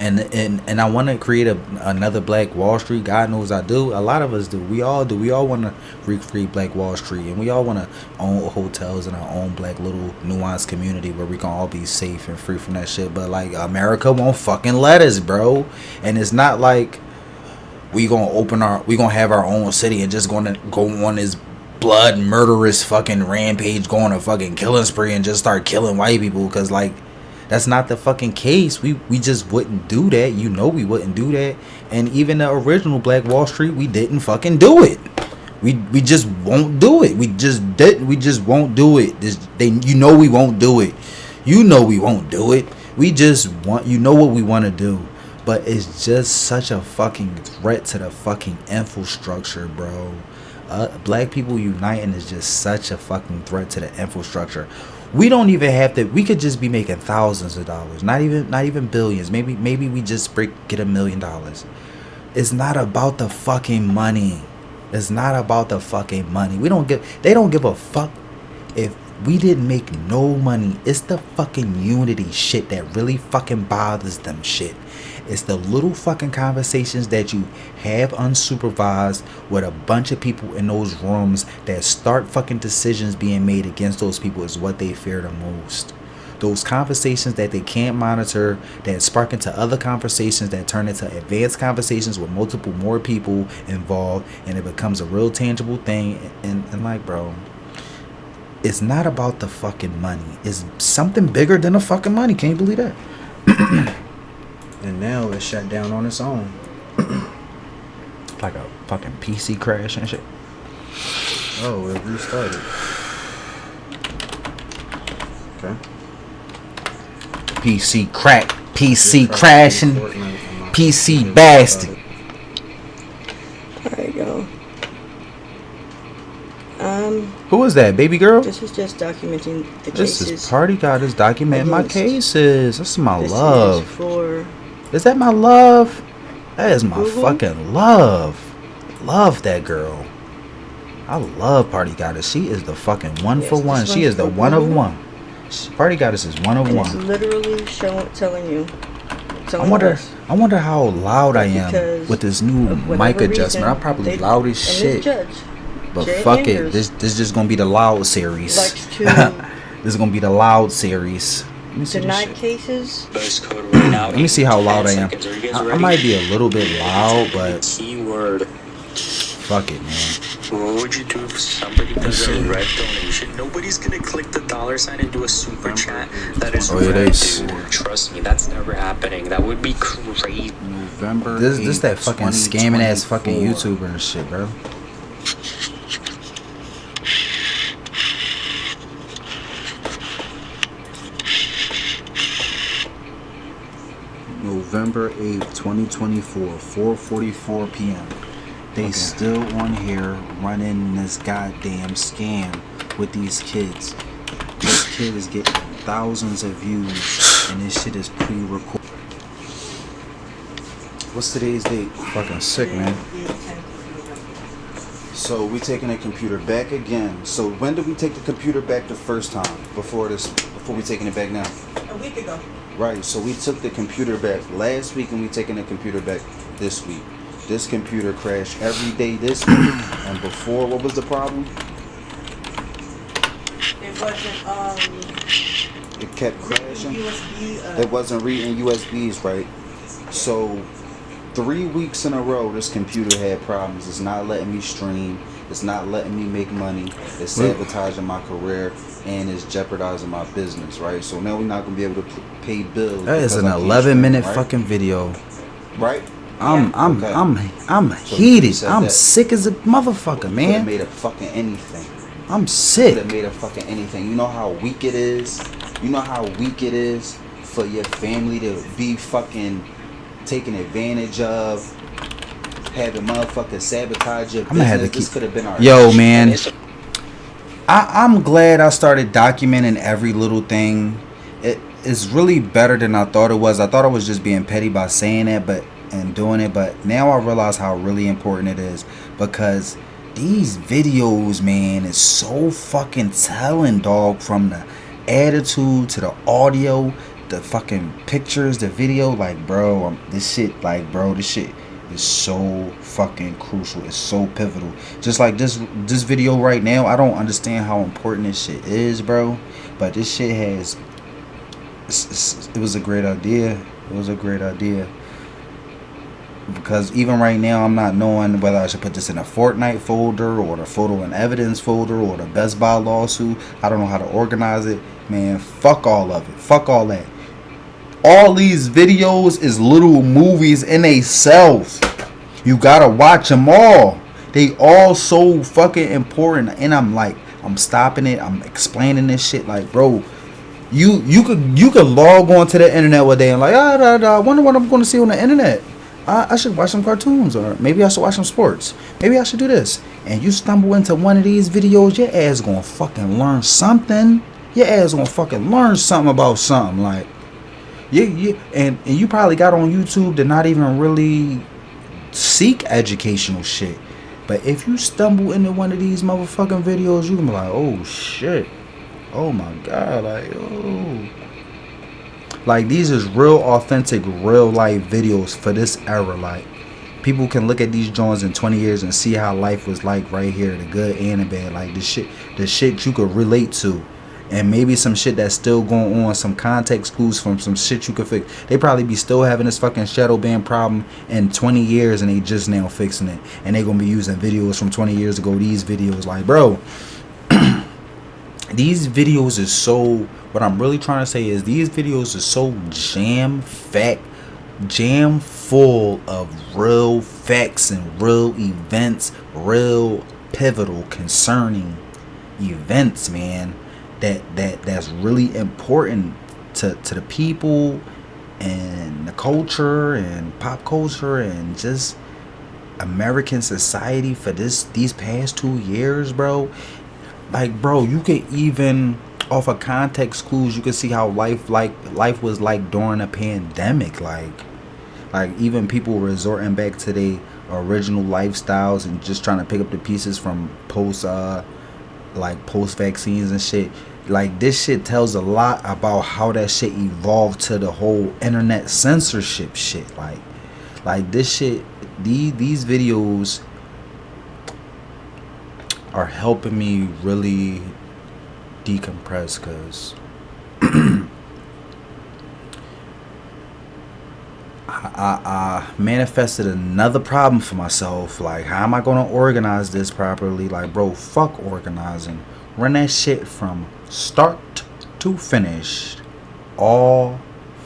Speaker 2: And I want to create another Black Wall Street. God knows I do. A lot of us do. We all do. We all want to recreate Black Wall Street. And we all want to own hotels in our own black little nuanced community where we can all be safe and free from that shit. But like America won't fucking let us, bro. And it's not like we gonna have our own city and just gonna go on this blood murderous fucking rampage, go on a fucking killing spree and just start killing white people. Because like, that's not the fucking case. We just wouldn't do that. You know we wouldn't do that. And even the original Black Wall Street, we didn't fucking do it. We just won't do it. We just didn't. We just won't do it. You know we won't do it. You know we won't do it. We just want, you know what we want to do. But it's just such a fucking threat to the fucking infrastructure, bro. Black people uniting is just such a fucking threat to the infrastructure. We don't even have to. We could just be making thousands of dollars, not even billions. Maybe we just get $1 million. It's not about the fucking money. It's not about the fucking money. They don't give a fuck if we didn't make no money. It's the fucking unity shit that really fucking bothers them shit. It's the little fucking conversations that you have unsupervised with a bunch of people in those rooms that start fucking decisions being made against those people is what they fear the most. Those conversations that they can't monitor, that spark into other conversations that turn into advanced conversations with multiple more people involved, and it becomes a real tangible thing. And like, bro, it's not about the fucking money. It's something bigger than the fucking money. Can you believe that?
Speaker 4: And now it's shut down on its own.
Speaker 2: Like a fucking PC crash and shit.
Speaker 4: Oh, it restarted. Okay.
Speaker 2: PC crack. PC crashing. PC bastard.
Speaker 7: There you go.
Speaker 2: Who is that, baby girl?
Speaker 7: This is just documenting the
Speaker 2: This
Speaker 7: cases.
Speaker 2: is Party Goddess documenting my cases. This is my love.
Speaker 7: Is for
Speaker 2: Is that my love? That is my
Speaker 7: Google?
Speaker 2: fucking love. Love that girl. I love Party Goddess. She is the fucking one for one. She is the one of one. Party Goddess is one of
Speaker 7: and
Speaker 2: one.
Speaker 7: it's literally telling you.
Speaker 2: I wonder how loud I am
Speaker 7: Because
Speaker 2: with this new
Speaker 7: of
Speaker 2: mic
Speaker 7: whatever
Speaker 2: adjustment. I'm
Speaker 7: reason,
Speaker 2: probably
Speaker 7: they-
Speaker 2: loud as
Speaker 7: and
Speaker 2: shit.
Speaker 7: this judge,
Speaker 2: But
Speaker 7: Jay
Speaker 2: fuck it.
Speaker 7: Anders,
Speaker 2: This just gonna be the loud series.
Speaker 7: likes to
Speaker 2: This is gonna be the loud series. Let me see this
Speaker 7: deny
Speaker 2: shit.
Speaker 7: cases.
Speaker 8: Best code right now.
Speaker 2: Let me see how loud I am.
Speaker 8: Seconds. Are you guys
Speaker 2: I
Speaker 8: ready?
Speaker 2: might be a little bit loud, but
Speaker 8: Keyword.
Speaker 2: fuck it, man.
Speaker 8: What would you do if somebody does
Speaker 2: Let's
Speaker 8: a
Speaker 2: see.
Speaker 8: red donation? Nobody's gonna click the $sign and do a super chat. That is
Speaker 2: Oh, yeah,
Speaker 8: red,
Speaker 2: that's-
Speaker 8: dude. Trust me, that's never happening. That would be crazy.
Speaker 4: November.
Speaker 2: This that
Speaker 4: 8th,
Speaker 2: fucking scamming ass fucking
Speaker 4: 2024.
Speaker 2: YouTuber and shit, bro.
Speaker 4: November 8th, 2024, 4:44 p.m. They still on here running this goddamn scam with these kids. This kid is getting thousands of views, and this shit is pre-recorded. What's today's date?
Speaker 2: Fucking sick, man.
Speaker 4: So we taking the computer back again. So when did we take the computer back the first time? Before we taking it back now?
Speaker 7: A week ago.
Speaker 4: Right, so we took the computer back last week and we taking the computer back this week. This computer crashed every day this week. And before, what was the problem?
Speaker 7: It wasn't
Speaker 4: It kept crashing.
Speaker 7: USB.
Speaker 4: It wasn't reading USBs, right?
Speaker 2: So 3 weeks in a row, this computer had problems. It's not letting me stream. It's not letting me make money. It's sabotaging my career, and it's jeopardizing my business. Right. So now we're not gonna be able to pay bills.
Speaker 4: That is
Speaker 2: because
Speaker 4: an
Speaker 2: I can't
Speaker 4: 11-minute
Speaker 2: stream, right?
Speaker 4: fucking video.
Speaker 2: Right.
Speaker 4: I'm
Speaker 2: So
Speaker 4: heated.
Speaker 2: you said
Speaker 4: I'm
Speaker 2: that.
Speaker 4: sick as a motherfucker,
Speaker 2: Could have
Speaker 4: man.
Speaker 2: made a fucking anything.
Speaker 4: I'm
Speaker 2: Could
Speaker 4: sick.
Speaker 2: have made a fucking anything. You know how weak it is. You know how weak it is for your family to be fucking taken advantage of, having motherfuckers sabotage your
Speaker 4: I'm gonna have to
Speaker 2: business. This
Speaker 4: keep.
Speaker 2: could have been our
Speaker 4: Yo, man. I'm glad I started documenting every little thing. It's really better than I thought it was. I thought I was just being petty by saying that, and doing it, but now I realize how really important it is, because these videos, man, is so fucking telling, dog. From the attitude to the audio, the fucking pictures, the video, like, bro, this shit is so fucking crucial. It's so pivotal. Just like this video right now, I don't understand how important this shit is, bro, but this shit has, it was a great idea. It was a great idea. Because even right now, I'm not knowing whether I should put this in a Fortnite folder or the photo and evidence folder or the Best Buy lawsuit. I don't know how to organize it. Man, fuck all of it. Fuck all that. All these videos is little movies in themselves. You gotta watch them all. They all so fucking important. And I'm stopping it. I'm explaining this shit. Like, bro, you could log on to the internet one day and like, I wonder what I'm going to see on the internet. I should watch some cartoons, or maybe I should watch some sports. Maybe I should do this. And you stumble into one of these videos, your ass gonna fucking learn something. Your ass gonna fucking learn something about something. Like, and you probably got on YouTube to not even really seek educational shit. But if you stumble into one of these motherfucking videos, you can be like, oh shit. Oh my god, like, oh. Like, these is real authentic, real life videos for this era. Like, people can look at these joints in 20 years and see how life was like right here, the good and the bad. Like, the shit you could relate to. And maybe some shit that's still going on, some context clues from some shit you could fix. They probably be still having this fucking shadow ban problem in 20 years and they just now fixing it. And they gonna be using videos from 20 years ago. These videos, like, bro, these videos is so, what I'm really trying to say is these videos are so jam full of real facts and real events, real pivotal concerning events, man, that's really important to the people and the culture and pop culture and just American society for these past 2 years, bro. Like, bro, you could even, off of context clues, you could see how life was like during a pandemic. Like even people resorting back to their original lifestyles and just trying to pick up the pieces from post vaccines and shit. Like, this shit tells a lot about how that shit evolved to the whole internet censorship shit. Like this shit, these videos are helping me really decompress, because I manifested another problem for myself. Like, how am I gonna organize this properly? Like, bro, fuck organizing. Run that shit from start to finish, all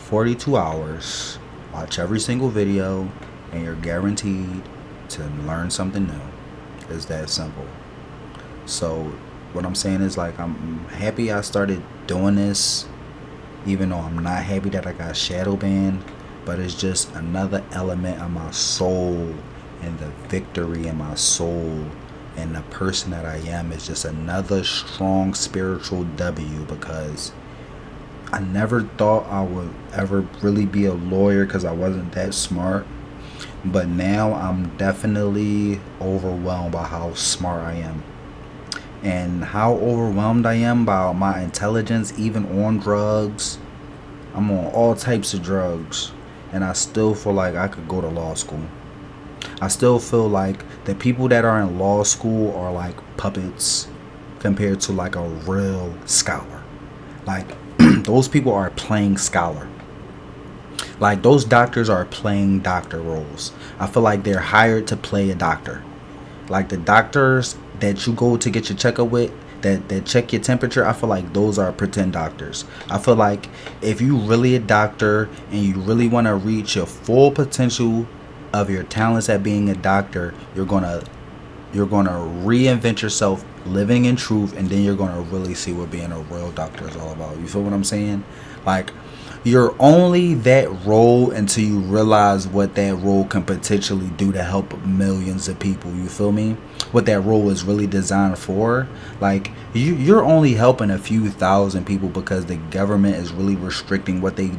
Speaker 4: 42 hours. Watch every single video, and you're guaranteed to learn something new. It's that simple. So what I'm saying is, like, I'm happy I started doing this, even though I'm not happy that I got shadow banned. But it's just another element of my soul, and the victory in my soul, and the person that I am is just another strong spiritual W. Because I never thought I would ever really be a lawyer, because I wasn't that smart. But now I'm definitely overwhelmed by how smart I am, and how overwhelmed I am by my intelligence, even on drugs. I'm on all types of drugs, and I still feel like I could go to law school. I still feel like the people that are in law school are like puppets compared to like a real scholar. Like, those people are playing scholar.
Speaker 2: Like, those doctors are playing doctor roles. I feel like they're hired to play a doctor. Like, the doctors that you go to get your checkup with, that check your temperature, I feel like those are pretend doctors. I feel like if you really a doctor and you really want to reach your full potential of your talents at being a doctor, you're gonna reinvent yourself living in truth, and then you're gonna really see what being a real doctor is all about. You feel what I'm saying? Like, you're only that role until you realize what that role can potentially do to help millions of people. You feel me? What that role is really designed for. Like, you're only helping a few thousand people because the government is really restricting what they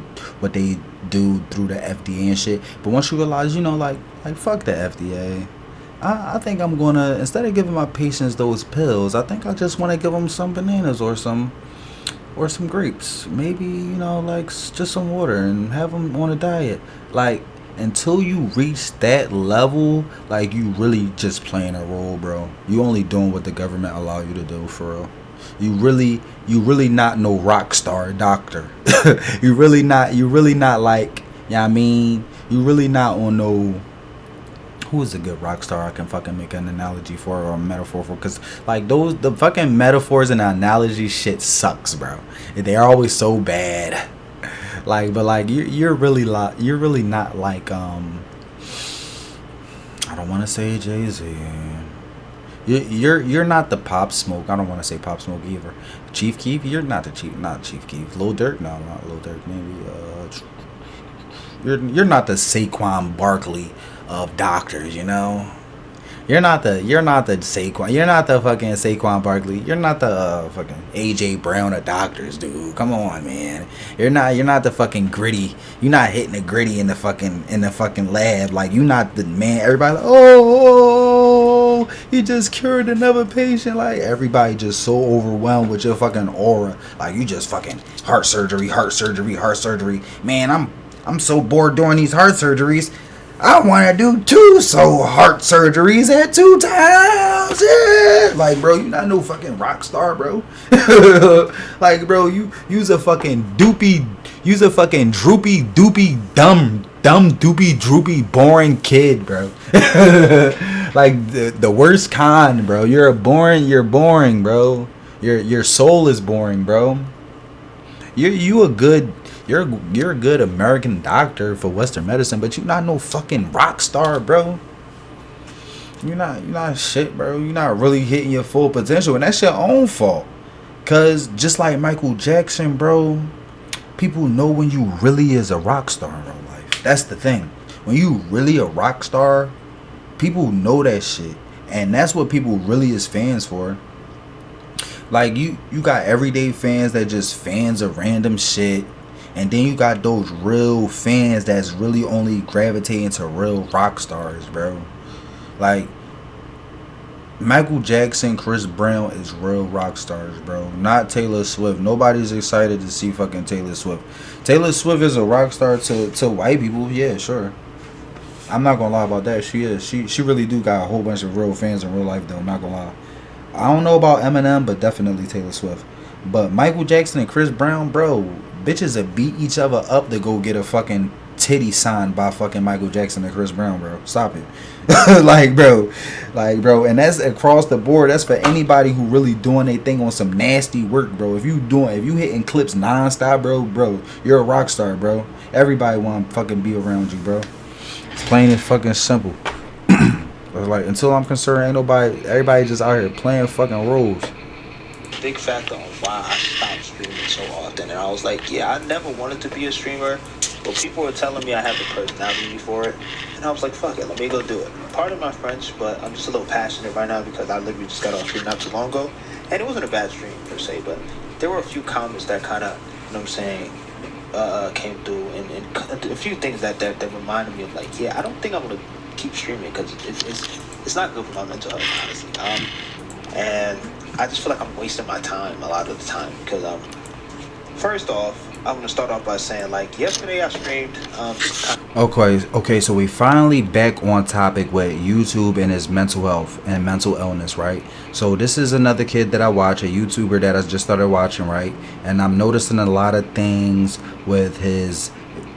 Speaker 2: do through the FDA and shit. But once you realize, like fuck the FDA. I think I'm gonna, instead of giving my patients those pills, I think I just want to give them some bananas or some grapes, maybe, just some water, and have them on a diet. Like, until you reach that level, like, you really just playing a role, bro. You only doing what the government allow you to do, for real. You really not no rock star doctor. you really not like, I mean, you really not on no, who is a good rock star I can fucking make an analogy for or a metaphor for? Because, like, the fucking metaphors and analogy shit sucks, bro. They're always so bad. Like, but like, you're really not like, I don't want to say Jay-Z. You're not the Pop Smoke. I don't want to say Pop Smoke either. Chief Keef, you're not Chief Keef. Lil Durk, no, not Lil Durk. Maybe you're not the Saquon Barkley of doctors, You're not the Saquon. You're not the fucking Saquon Barkley. You're not the fucking AJ Brown of doctors, dude. Come on, man. You're not the fucking gritty. You're not hitting the gritty in the fucking lab. Like, you not the man. Everybody like, oh, you just cured another patient. Like, everybody just so overwhelmed with your fucking aura. Like, you just fucking heart surgery. Man, I'm so bored doing these heart surgeries. I want to do 2 heart surgeries at 2 times. Yeah. Like, bro, you not no fucking rock star, bro. Like, bro, you's a fucking droopy, dumb doopy droopy boring kid, bro. Like, the worst kind, bro. You're boring, bro. Your soul is boring, bro. You're a good American doctor for Western medicine, but you're not no fucking rock star, bro. You're not shit, bro. You're not really hitting your full potential, and that's your own fault. Cause just like Michael Jackson, bro, people know when you really is a rock star in real life. That's the thing. When you really a rock star, people know that shit, and that's what people really is fans for. Like, you got everyday fans that just fans of random shit. And then you got those real fans that's really only gravitating to real rock stars, bro. Like, Michael Jackson, Chris Brown is real rock stars, bro. Not Taylor Swift. Nobody's excited to see fucking Taylor Swift. Taylor Swift is a rock star to white people. Yeah, sure. I'm not gonna lie about that. She is. She really do got a whole bunch of real fans in real life, though. I'm not gonna lie. I don't know about Eminem, but definitely Taylor Swift. But Michael Jackson and Chris Brown, bro, bitches that beat each other up to go get a fucking titty signed by fucking Michael Jackson and Chris Brown, bro. Stop it. like, bro, and that's across the board. That's for anybody who really doing their thing on some nasty work, bro. If you hitting clips nonstop, bro, you're a rock star, bro. Everybody want to fucking be around you, bro. It's plain and fucking simple. Like, until I'm concerned, everybody just out here playing fucking roles.
Speaker 9: Big factor on why I stopped streaming so often, and I was like, yeah, I never wanted to be a streamer, but people were telling me I have the personality for it, and I was like, fuck it, let me go do it. Pardon my French, but I'm just a little passionate right now because I literally just got off stream not too long ago, and it wasn't a bad stream per se, but there were a few comments that kind of, you know what I'm saying, came through, and a few things that reminded me of, like, yeah, I don't think I'm gonna keep streaming because it's not good for my mental health, honestly. And I just feel like I'm wasting my time a lot of the time because first off, I'm gonna start off by saying, like, yesterday I streamed
Speaker 2: Okay, so we finally back on topic with YouTube and his mental health and mental illness, right? So this is another kid that I watch, a YouTuber that I just started watching, right? And I'm noticing a lot of things with his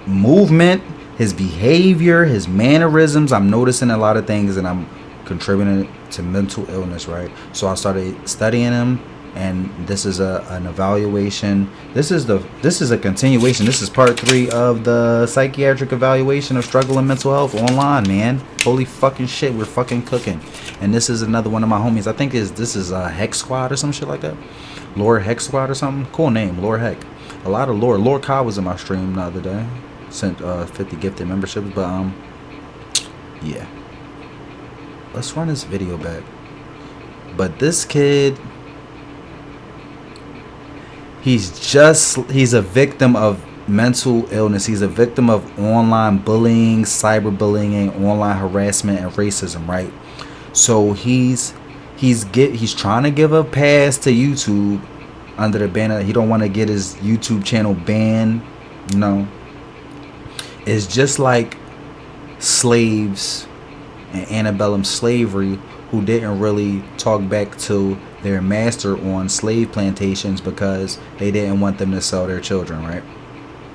Speaker 2: movement, his behavior, his mannerisms. I'm noticing a lot of things, and I'm contributing to mental illness, right? So I started studying him, and this is an evaluation. This is a continuation. This is part 3 of the psychiatric evaluation of struggle and mental health online, man. Holy fucking shit, we're fucking cooking. And this is another one of my homies. I think this is a Hex Squad or some shit like that. Lord Hex Squad or something. Cool name, Lord Heck. A lot of Lord Cobb was in my stream the other day. Sent 50 gifted memberships, but yeah. Let's run this video back. But this kid, he's a victim of mental illness. He's a victim of online bullying, cyberbullying, online harassment, and racism, right? So he's trying to give a pass to YouTube under the banner. He don't want to get his YouTube channel banned. No. It's just like slaves and antebellum slavery who didn't really talk back to their master on slave plantations because they didn't want them to sell their children, right?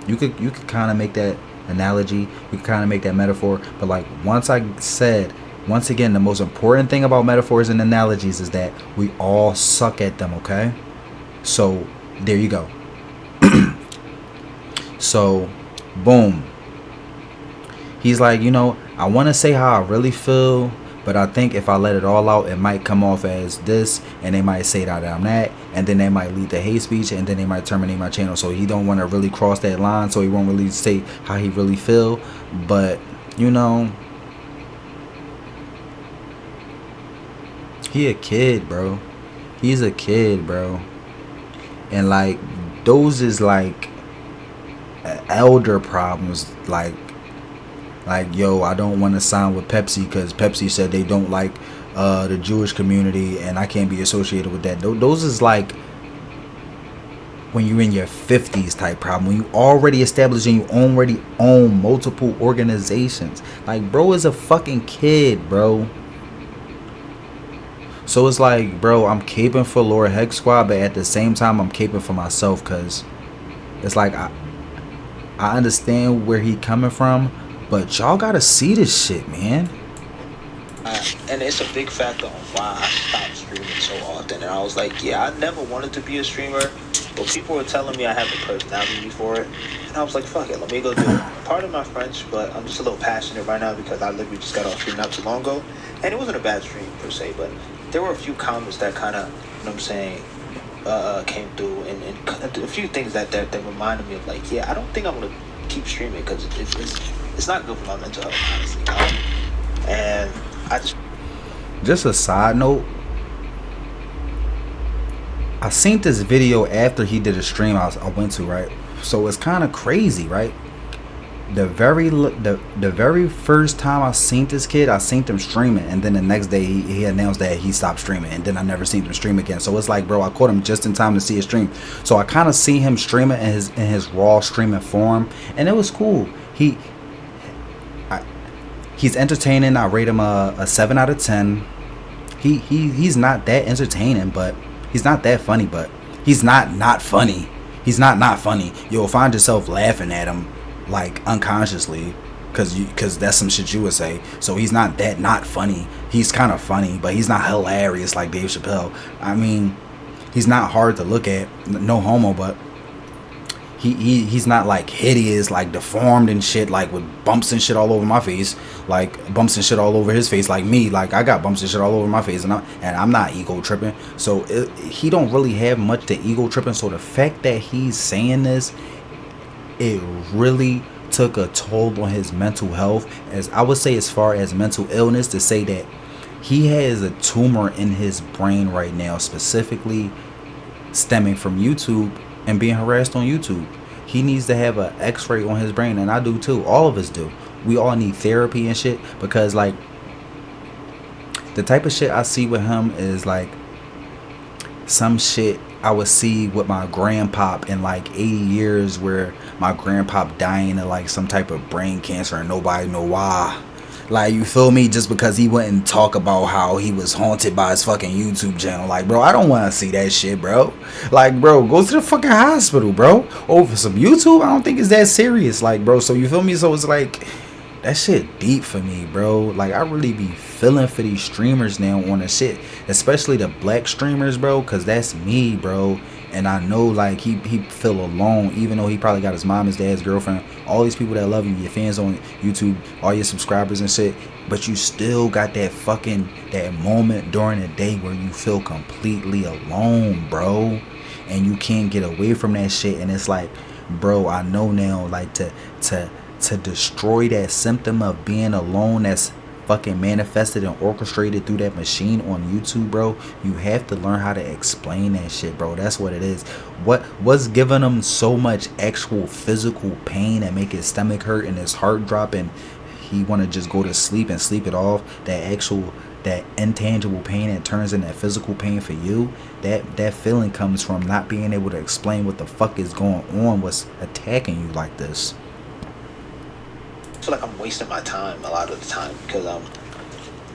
Speaker 2: You could kind of make that analogy, you could kind of make that metaphor, but like once again, the most important thing about metaphors and analogies is that we all suck at them, okay? So there you go. So boom, he's like, I want to say how I really feel, but I think if I let it all out, it might come off as this, and they might say that I'm that, and then they might lead to hate speech, and then they might terminate my channel. So he don't want to really cross that line, so he won't really say how he really feel. But he a kid, bro. He's a kid, bro. And like those is like elder problems, like yo, I don't want to sign with Pepsi because Pepsi said they don't like the Jewish community and I can't be associated with that. Those is like when you're in your 50s type problem, when you already established and you already own multiple organizations. Like, bro is a fucking kid, bro. So it's like, bro, I'm caping for Lord Hex Squad, but at the same time I'm caping for myself, because it's like I understand where he coming from, but y'all gotta see this shit, man.
Speaker 9: And it's a big factor on why I stopped streaming so often. And I was like, yeah, I never wanted to be a streamer, but people were telling me I have the personality for it. And I was like, fuck it, let me go do it. Pardon my French, but I'm just a little passionate right now because I literally just got off stream not too long ago. And it wasn't a bad stream per se, but there were a few comments that kind of, came through, and a few things that reminded me of like, yeah, I don't think I'm going to keep streaming because it's not good for my mental health, honestly. And I
Speaker 2: just a side note, I seen this video after he did a stream I went to, right? So it's kind of crazy, right? The very first time I seen this kid, I seen him streaming, and then the next day he announced that he stopped streaming, and then I never seen him stream again. So it's like, bro, I caught him just in time to see his stream. So I kind of see him streaming in his raw streaming form, and it was cool. He's entertaining. I rate him a 7 out of 10. He's not that entertaining, but he's not that funny, but he's not funny. He's not funny. You'll find yourself laughing at him like unconsciously, because that's some shit you would say. So he's not that not funny. He's kind of funny, but he's not hilarious like Dave Chappelle. I mean, he's not hard to look at, no homo, but he's not like hideous, like deformed and shit, like with bumps and shit all over my face, like bumps and shit all over his face, like me. Like I got bumps and shit all over my face, and I'm not ego tripping. So he don't really have much to ego tripping. So the fact that he's saying this, it really took a toll on his mental health, as I would say, as far as mental illness, to say that he has a tumor in his brain right now, specifically stemming from YouTube and being harassed on YouTube. He needs to have an x-ray on his brain, and I do too. All of us do. We all need therapy and shit, because like the type of shit I see with him is like some shit I would see with my grandpa in like 80 years, where my grandpa dying of like some type of brain cancer and nobody know why. Like, you feel me? Just because he wouldn't talk about how he was haunted by his fucking YouTube channel. Like, bro, I don't want to see that shit, bro. Like, bro, go to the fucking hospital, bro. Over some YouTube, I don't think it's that serious. Like, bro, so you feel me? So it's like, that shit deep for me, bro. Like, I really be feeling for these streamers now on the shit. Especially the black streamers, bro. Because that's me, bro. And I know, like, he feel alone, even though he probably got his mom, his dad's girlfriend, all these people that love you, your fans on YouTube, all your subscribers and shit. But you still got that moment during the day where you feel completely alone, bro. And you can't get away from that shit. And it's like, bro, I know now, like, to destroy that symptom of being alone that's fucking manifested and orchestrated through that machine on YouTube, bro, you have to learn how to explain that shit, bro. That's what it is. What's giving him so much actual physical pain and make his stomach hurt and his heart drop and he want to just go to sleep and sleep it off? That intangible pain that turns into physical pain for you, that feeling comes from not being able to explain what the fuck is going on, what's attacking you like this.
Speaker 9: I feel like I'm wasting my time a lot of the time because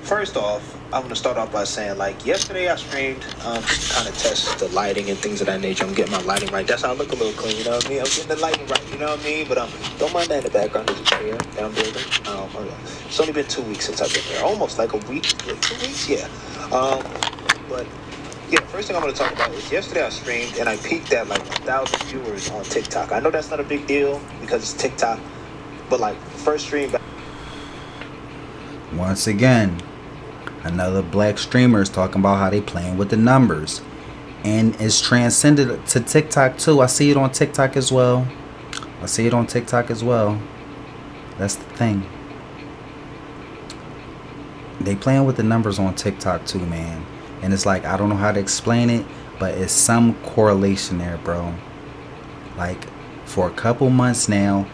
Speaker 9: first off, I'm gonna start off by saying, like, yesterday I streamed just to kind of test the lighting and things of that nature. I'm getting my lighting right. That's how I look a little clean, you know what I mean? I'm getting the lighting right, you know what I mean? But don't mind that in the background. There's a chair that I'm building. It's only been 2 weeks since I've been there, almost like a week, 2 weeks, yeah. But yeah, first thing I'm gonna talk about is yesterday I streamed and I peaked at like 1,000 viewers on TikTok. I know that's not a big deal because it's TikTok. But like first stream back.
Speaker 2: Once again, another black streamer is talking about how they playing with the numbers. And it's transcended to TikTok too. I see it on TikTok as well. That's the thing. They playing with the numbers on TikTok too, man. And it's like, I don't know how to explain it, but it's some correlation there, bro. Like, for a couple months now,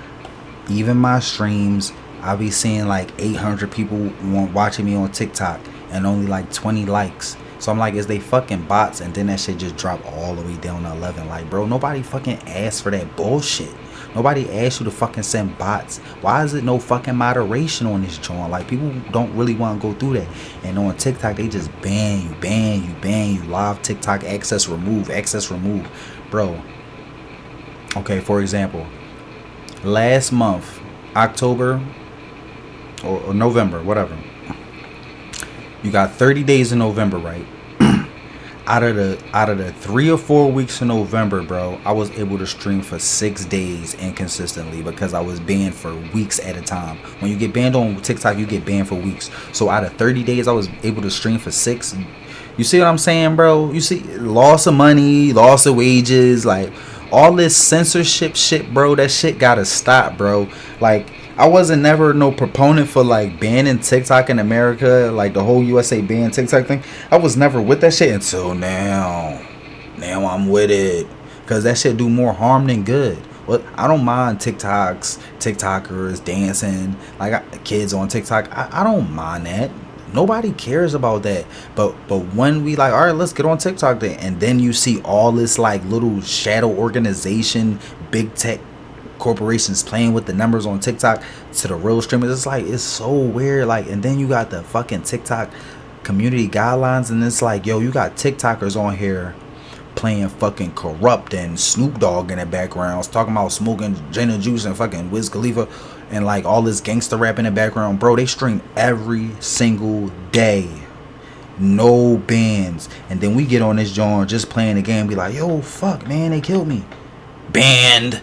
Speaker 2: even my streams, I'll be seeing like 800 people watching me on TikTok and only like 20 likes. So I'm like, is they fucking bots? And then that shit just dropped all the way down to 11. Like, bro, nobody fucking asked for that bullshit. Nobody asked you to fucking send bots. Why is it no fucking moderation on this joint? Like, people don't really want to go through that. And on TikTok, they just ban you. Live TikTok access remove. Bro. Okay, for example, last month, October or November, whatever, you got 30 days in November, right? out of the 3 or 4 weeks in November, bro, I was able to stream for 6 days inconsistently because I was banned for weeks at a time. When you get banned on TikTok, you get banned for weeks. So out of 30 days, I was able to stream for 6. You see what I'm saying, bro? You see, loss of money, loss of wages, like all this censorship shit, bro. That shit gotta stop, bro. Like, I wasn't never no proponent for like banning TikTok in America, like the whole USA ban TikTok thing. I was never with that shit until now. Now I'm with it, cause that shit do more harm than good. Well, I don't mind TikTokers dancing, like kids on TikTok. I don't mind that. Nobody cares about that. But when we like, all right, let's get on TikTok then, and then you see all this like little shadow organization, big tech corporations playing with the numbers on TikTok to the real streamers. It's like, it's so weird. Like, and then you got the fucking TikTok community guidelines, and it's like, yo, you got TikTokers on here playing fucking Corrupt and Snoop Dogg in the background, talking about smoking Jenna Juice and fucking Wiz Khalifa and like all this gangster rap in the background. Bro, they stream every single day, no bans. And then we get on this joint just playing the game, be like, yo, fuck, man, they killed me. Banned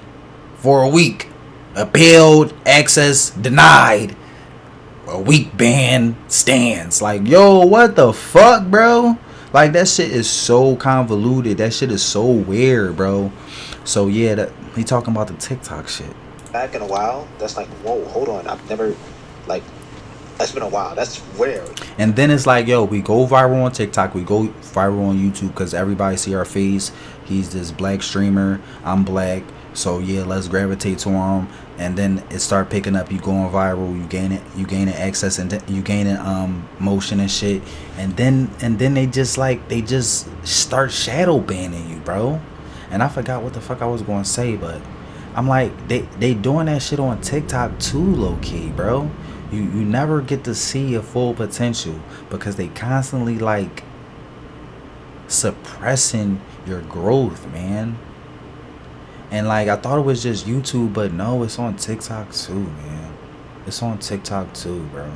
Speaker 2: for a week. Appealed, access denied. A week ban stands. Like, yo, what the fuck, bro? Like, that shit is so convoluted. That shit is so weird, bro. So yeah, he talking about the TikTok shit.
Speaker 9: Back in a while, that's like, whoa, hold on. I've never, like, that's been a while. That's rare.
Speaker 2: And then it's like, yo, we go viral on TikTok. We go viral on YouTube because everybody see our face. He's this black streamer. I'm black. So yeah, let's gravitate to him. And then it start picking up. You going viral. You gaining access, and you gaining motion and shit. And then they just start shadow banning you, bro. And I forgot what the fuck I was going to say, but I'm like, they doing that shit on TikTok too, low key, bro. you never get to see your full potential because they constantly like suppressing your growth, man. And like I thought it was just YouTube, but no, it's on TikTok too, man. It's on TikTok too, bro.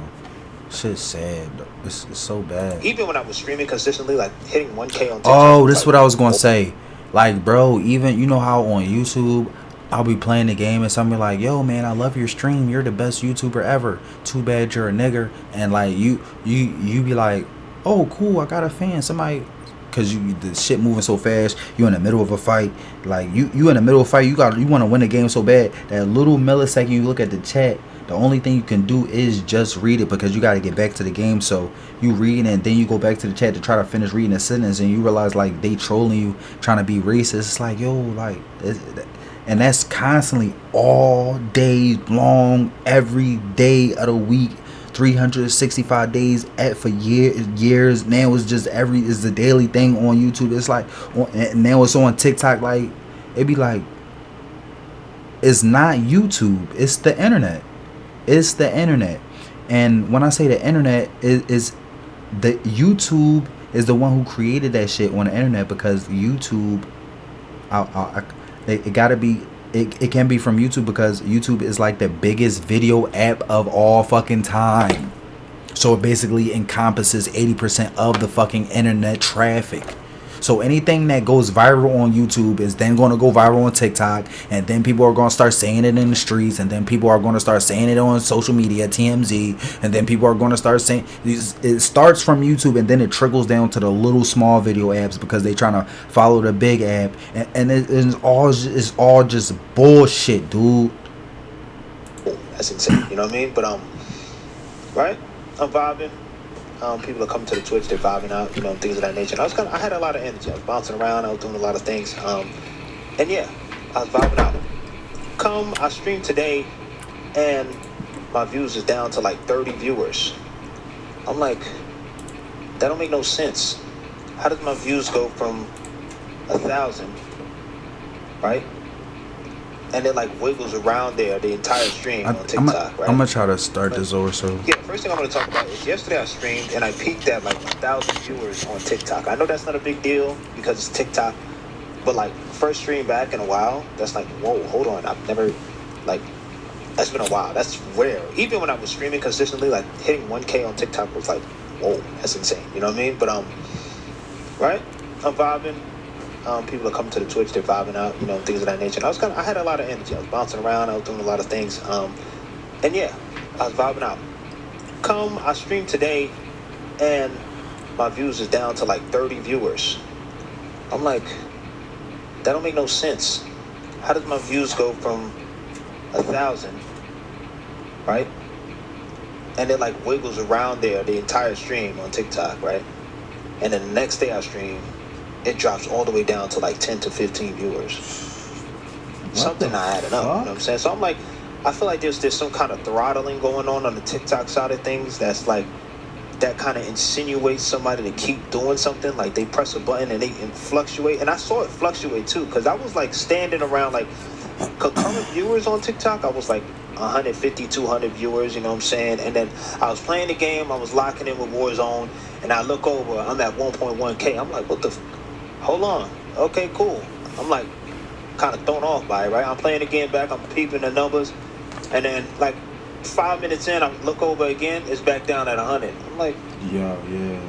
Speaker 2: Shit's sad. It's so bad.
Speaker 9: Even when I was streaming consistently, like hitting 1K on TikTok.
Speaker 2: Oh, this is what I was gonna say. Like, bro, even you know how on YouTube I'll be playing the game and somebody like, yo man, I love your stream, you're the best YouTuber ever. Too bad you're a nigger. And like you be like, oh cool, I got a fan. Somebody, cause the shit moving so fast, you in the middle of a fight. Like you in the middle of a fight, you wanna win the game so bad. That little millisecond you look at the chat, the only thing you can do is just read it because you got to get back to the game. So you read and then you go back to the chat to try to finish reading the sentence and you realize like they trolling you, trying to be racist. It's like, yo, like, and that's constantly all day long, every day of the week, 365 days for years. Now it's just it's the daily thing on YouTube. It's like, and now it's on TikTok. Like, it be like, it's not YouTube, it's the internet. It's the internet. And when I say the internet, is the YouTube is the one who created that shit on the internet, because YouTube, it gotta be, it can be from YouTube because YouTube is like the biggest video app of all fucking time. So it basically encompasses 80% of the fucking internet traffic. So anything that goes viral on YouTube is then going to go viral on TikTok, and then people are going to start saying it in the streets, and then people are going to start saying it on social media, TMZ, and then people are going to start saying, it starts from YouTube and then it trickles down to the little small video apps because they trying to follow the big app, and it's all just bullshit, dude.
Speaker 9: That's insane, you know what I mean? But right, I'm vibing. People are coming to the Twitch, they're vibing out, you know, things of that nature. And I had a lot of energy. I was bouncing around, I was doing a lot of things. And yeah, I was vibing out. I streamed today, and my views is down to like 30 viewers. I'm like, that don't make no sense. How does my views go from 1,000, right? And it like wiggles around there the entire stream on TikTok, right?
Speaker 2: I'm gonna try to start this over. So
Speaker 9: yeah, first thing I'm gonna talk about is yesterday I streamed and I peaked at like 1,000 viewers on TikTok. I know that's not a big deal because it's TikTok, but like first stream back in a while, that's like, whoa, hold on, I've never, like, that's been a while. That's rare. Even when I was streaming consistently, like hitting 1K on TikTok was like, whoa, that's insane. You know what I mean? But right, I'm vibing. People are coming to the Twitch, they're vibing out, you know, things of that nature. And I had a lot of energy. I was bouncing around, I was doing a lot of things. And yeah, I was vibing out. I streamed today, and my views is down to like 30 viewers. I'm like, that don't make no sense. How does my views go from 1,000, right? And it like wiggles around there the entire stream on TikTok, right? And then the next day I stream, it drops all the way down to like 10 to 15 viewers. Something not adding up, you know what I'm saying? So I'm like, I feel like there's some kind of throttling going on the TikTok side of things that's like, that kind of insinuates somebody to keep doing something. Like they press a button and they fluctuate. And I saw it fluctuate too, because I was like standing around like concurrent viewers on TikTok. I was like 150, 200 viewers, you know what I'm saying? And then I was playing the game, I was locking in with Warzone, and I look over, I'm at 1.1K. I'm like, what the hold on, okay, cool. I'm like kind of thrown off by it, right? I'm playing the game back, I'm peeping the numbers, and then like 5 minutes in, I look over again, it's back down at 100. I'm like,
Speaker 2: yeah,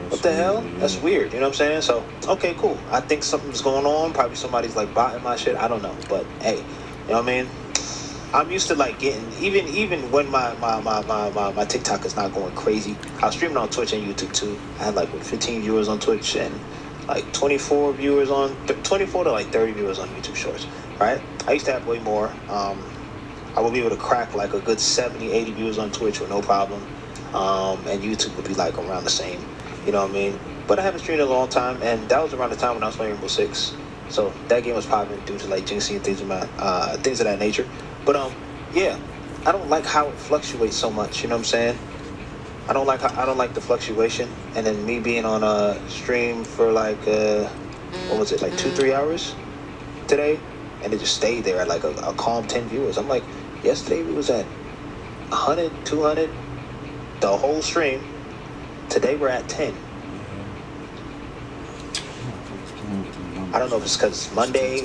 Speaker 9: what the hell? Yeah. That's weird, you know what I'm saying? So, okay, cool. I think something's going on. Probably somebody's like botting my shit. I don't know, but hey, you know what I mean? I'm used to like getting, even when my TikTok is not going crazy. I was streaming on Twitch and YouTube too. I had like 15 viewers on Twitch and like 24 viewers on 24 to like 30 viewers on YouTube Shorts, right? I used to have way more. I would be able to crack like a good 70, 80 viewers on Twitch with no problem. And YouTube would be like around the same, you know what I mean? But I haven't streamed in a long time, and that was around the time when I was playing Rainbow Six. So that game was popping due to like Jinxie and things of that nature. But yeah, I don't like how it fluctuates so much, you know what I'm saying? I don't like the fluctuation, and then me being on a stream for like what was it, like 2-3 hours today, and it just stayed there at like a calm 10 viewers. I'm like, yesterday we was at 100, 200, the whole stream. Today we're at 10. I don't know if it's because it's Monday,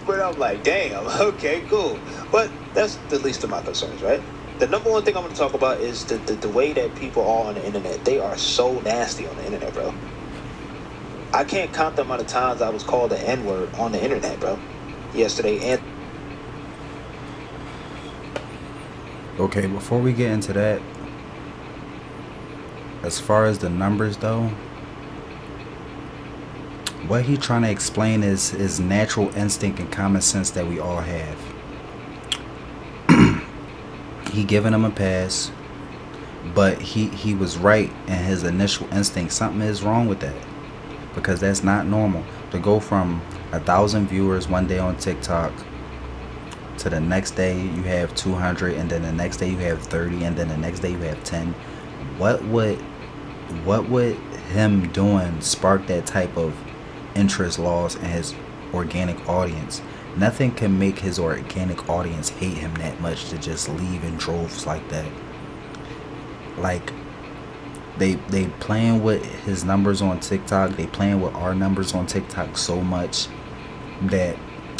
Speaker 9: but I'm like, damn, okay, cool. But that's the least of my concerns, right? The number one thing I'm going to talk about is the way that people are on the internet. They are so nasty on the internet, bro. I can't count the amount of times I was called the N-word on the internet, bro. Yesterday and...
Speaker 2: Okay, before we get into that, as far as the numbers though, what he trying to explain is natural instinct and common sense that we all have. He giving him a pass, but he was right in his initial instinct. Something is wrong with that, because that's not normal to go from 1,000 viewers one day on TikTok to the next day you have 200, and then the next day you have 30, and then the next day you have 10. What would him doing spark that type of interest loss in his organic audience? Nothing can make his organic audience hate him that much to just leave in droves like that. Like, they playing with his numbers on TikTok, they playing with our numbers on TikTok so much that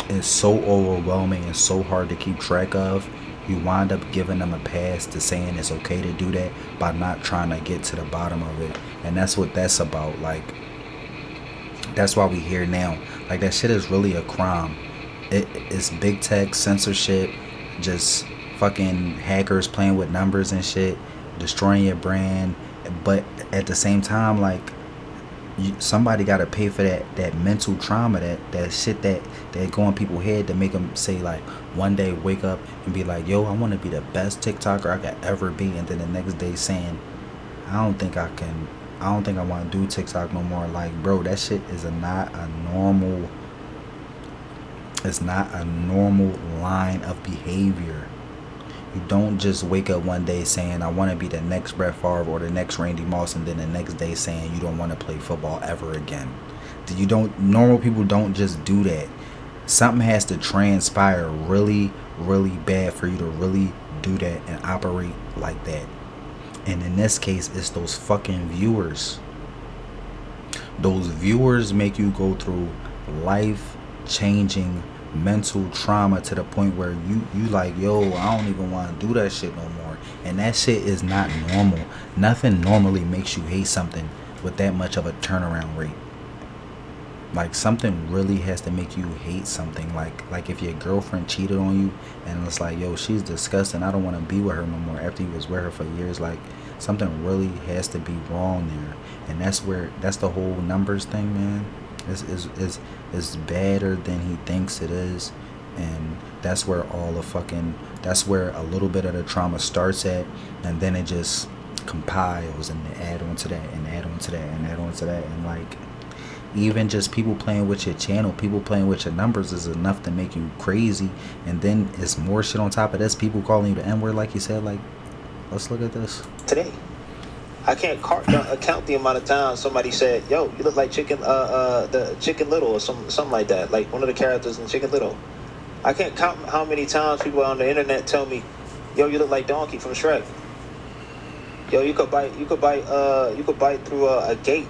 Speaker 2: it's so overwhelming and so hard to keep track of. You wind up giving them a pass to saying it's okay to do that by not trying to get to the bottom of it. And that's what that's about. Like, that's why we here now. Like, that shit is really a crime. It's big tech, censorship, just fucking hackers playing with numbers and shit, destroying your brand. But at the same time, like, somebody got to pay for that mental trauma, that shit that go in people's head to make them say, like, one day wake up and be like, yo, I want to be the best TikToker I could ever be, and then the next day saying, I don't think I want to do TikTok no more. Like, bro, that shit is not a normal line of behavior. You don't just wake up one day saying I want to be the next Brett Favre or the next Randy Moss, and then the next day saying you don't want to play football ever again. Normal people don't just do that. Something has to transpire really, really bad for you to really do that and operate like that. And in this case, it's those fucking viewers. Those viewers make you go through life-changing mental trauma to the point where you like, yo, I don't even want to do that shit no more. And that shit is not normal. Nothing normally makes you hate something with that much of a turnaround rate. Like, something really has to make you hate something. Like if your girlfriend cheated on you and it's like, yo, she's disgusting, I don't want to be with her no more after you was with her for years. Like, something really has to be wrong there. And that's the whole numbers thing, man. Is badder than he thinks it is, and that's where that's where a little bit of the trauma starts at, and then it just compiles and they add on to that and add on to that and add on to that. And like, even just people playing with your channel, people playing with your numbers is enough to make you crazy. And then it's more shit on top of this, people calling you the N-word, like you said. Like, let's look at this
Speaker 9: today. I can't count the amount of times somebody said, yo, you look like the Chicken Little or something like that, like one of the characters in Chicken Little. I can't count how many times people on the internet tell me, yo, you look like Donkey from Shrek. Yo, you could bite through a gate,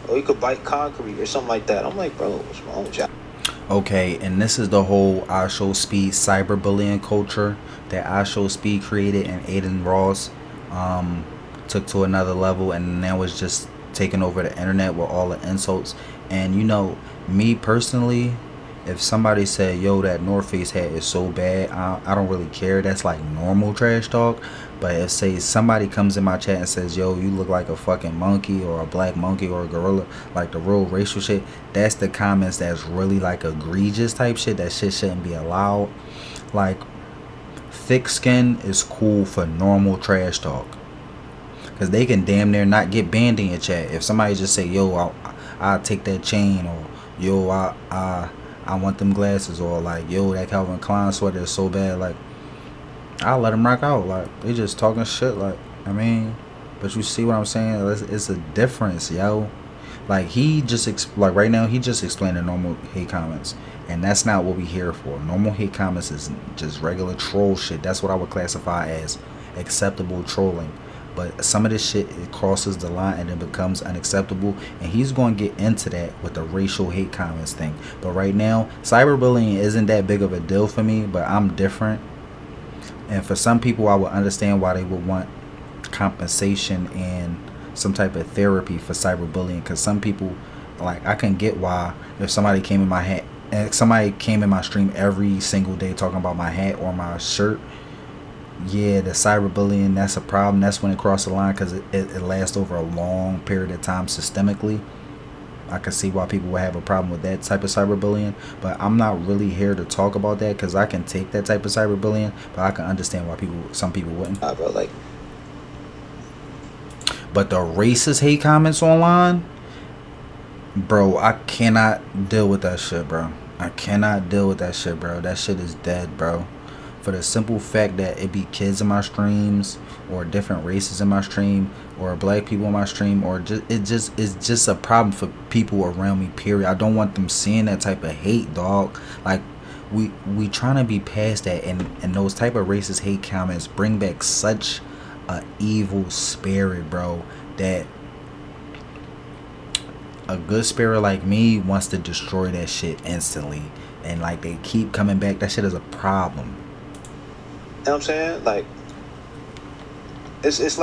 Speaker 9: or you could bite concrete or something like that. I'm like, bro, what's wrong with y'all?
Speaker 2: Okay, and this is the whole I Show Speed cyberbullying culture that I Show Speed created and Aiden Ross took to another level, and now it's just taking over the internet with all the insults. And you know, me personally, if somebody said, yo, that North Face hat is so bad, I don't really care. That's like normal trash talk. But if, say, somebody comes in my chat and says, yo, you look like a fucking monkey or a black monkey or a gorilla, like the real racial shit, that's the comments that's really like egregious type shit. That shit shouldn't be allowed. Like, thick skin is cool for normal trash talk, because they can damn near not get banned in your chat. If somebody just say, yo, I'll take that chain, or yo, I want them glasses, or like, yo, that Calvin Klein sweater is so bad, like, I'll let them rock out. Like, they just talking shit. Like, I mean, but you see what I'm saying? It's a difference, yo. Like, he just like right now he just explained the normal hate comments, and that's not what we here for. Normal hate comments is just regular troll shit. That's what I would classify as acceptable trolling. but some of this shit, it crosses the line and it becomes unacceptable, and he's going to get into that with the racial hate comments thing. But right now, cyberbullying isn't that big of a deal for me, but I'm different. And for some people, I would understand why they would want compensation and some type of therapy for cyberbullying, because some people, like, I can get why if somebody came in my hat, and somebody came in my stream every single day talking about my hat or my shirt, yeah, the cyberbullying, that's a problem. That's when it crossed the line, because it lasts over a long period of time systemically. I can see why people would have a problem with that type of cyberbullying, but I'm not really here to talk about that, because I can take that type of cyberbullying, but I can understand why some people wouldn't.
Speaker 5: Bro, like,
Speaker 2: but the racist hate comments online, bro, I cannot deal with that shit, bro. I cannot deal with that shit, bro. That shit is dead, bro. For the simple fact that it be kids in my streams, or different races in my stream, or black people in my stream, or it's just a problem for people around me, period. I don't want them seeing that type of hate, dog. Like, we trying to be past that, and those type of racist hate comments bring back such a evil spirit, bro, that a good spirit like me wants to destroy that shit instantly, and like they keep coming back. That shit is a problem.
Speaker 9: You know what I'm saying? Like, it's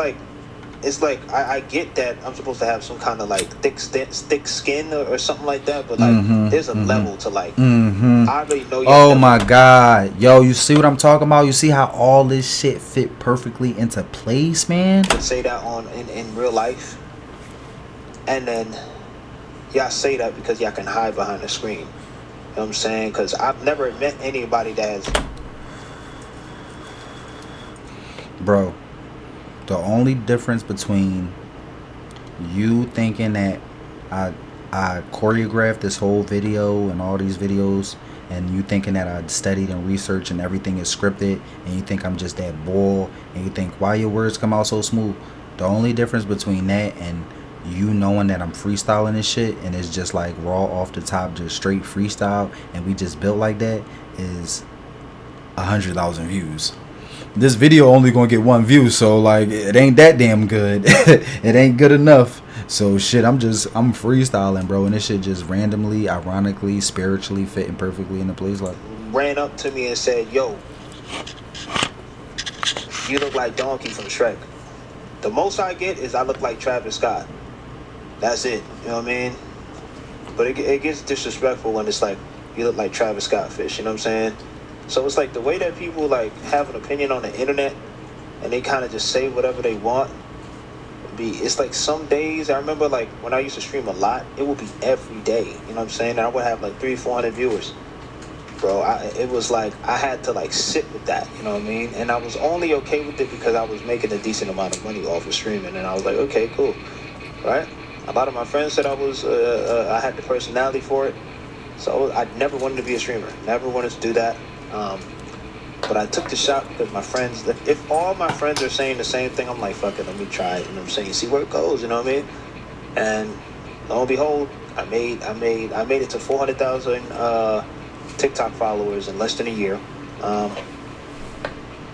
Speaker 9: like I get that I'm supposed to have some kind of like thick skin or something like that, but like there's a level to like I already know.
Speaker 2: Oh my god, yo, you see what I'm talking about? You see how all this shit fit perfectly into place, man?
Speaker 9: To say that in real life, and then y'all say that because y'all can hide behind the screen. You know what I'm saying? Because I've never met anybody that has.
Speaker 2: Bro, the only difference between you thinking that I choreographed this whole video and all these videos, and you thinking that I studied and researched and everything is scripted, and you think I'm just that bull, and you think why your words come out so smooth, the only difference between that and you knowing that I'm freestyling this shit and it's just like raw off the top, just straight freestyle, and we just built like that, is 100,000 views. This video only gonna get 1 view, so like it ain't that damn good. It ain't good enough. So shit, I'm freestyling, bro, and this shit just randomly, ironically, spiritually fitting perfectly into place. Like,
Speaker 9: ran up to me and said, "Yo, you look like Donkey from Shrek." The most I get is I look like Travis Scott. That's it. You know what I mean? But it gets disrespectful when it's like you look like Travis Scott fish. You know what I'm saying? So it's like the way that people like have an opinion on the internet and they kind of just say whatever they want. It's like some days, I remember like when I used to stream a lot, it would be every day. You know what I'm saying? And I would have like 300-400 viewers. Bro, it was like I had to like sit with that. You know what I mean? And I was only okay with it because I was making a decent amount of money off of streaming. And I was like, okay, cool. Right? A lot of my friends said I had the personality for it. So I never wanted to be a streamer. Never wanted to do that. But I took the shot because my friends, if all my friends are saying the same thing, I'm like, fuck it, let me try it. You know what I'm saying? See where it goes, you know what I mean? And lo and behold, I made it to 400,000 TikTok followers in less than a year.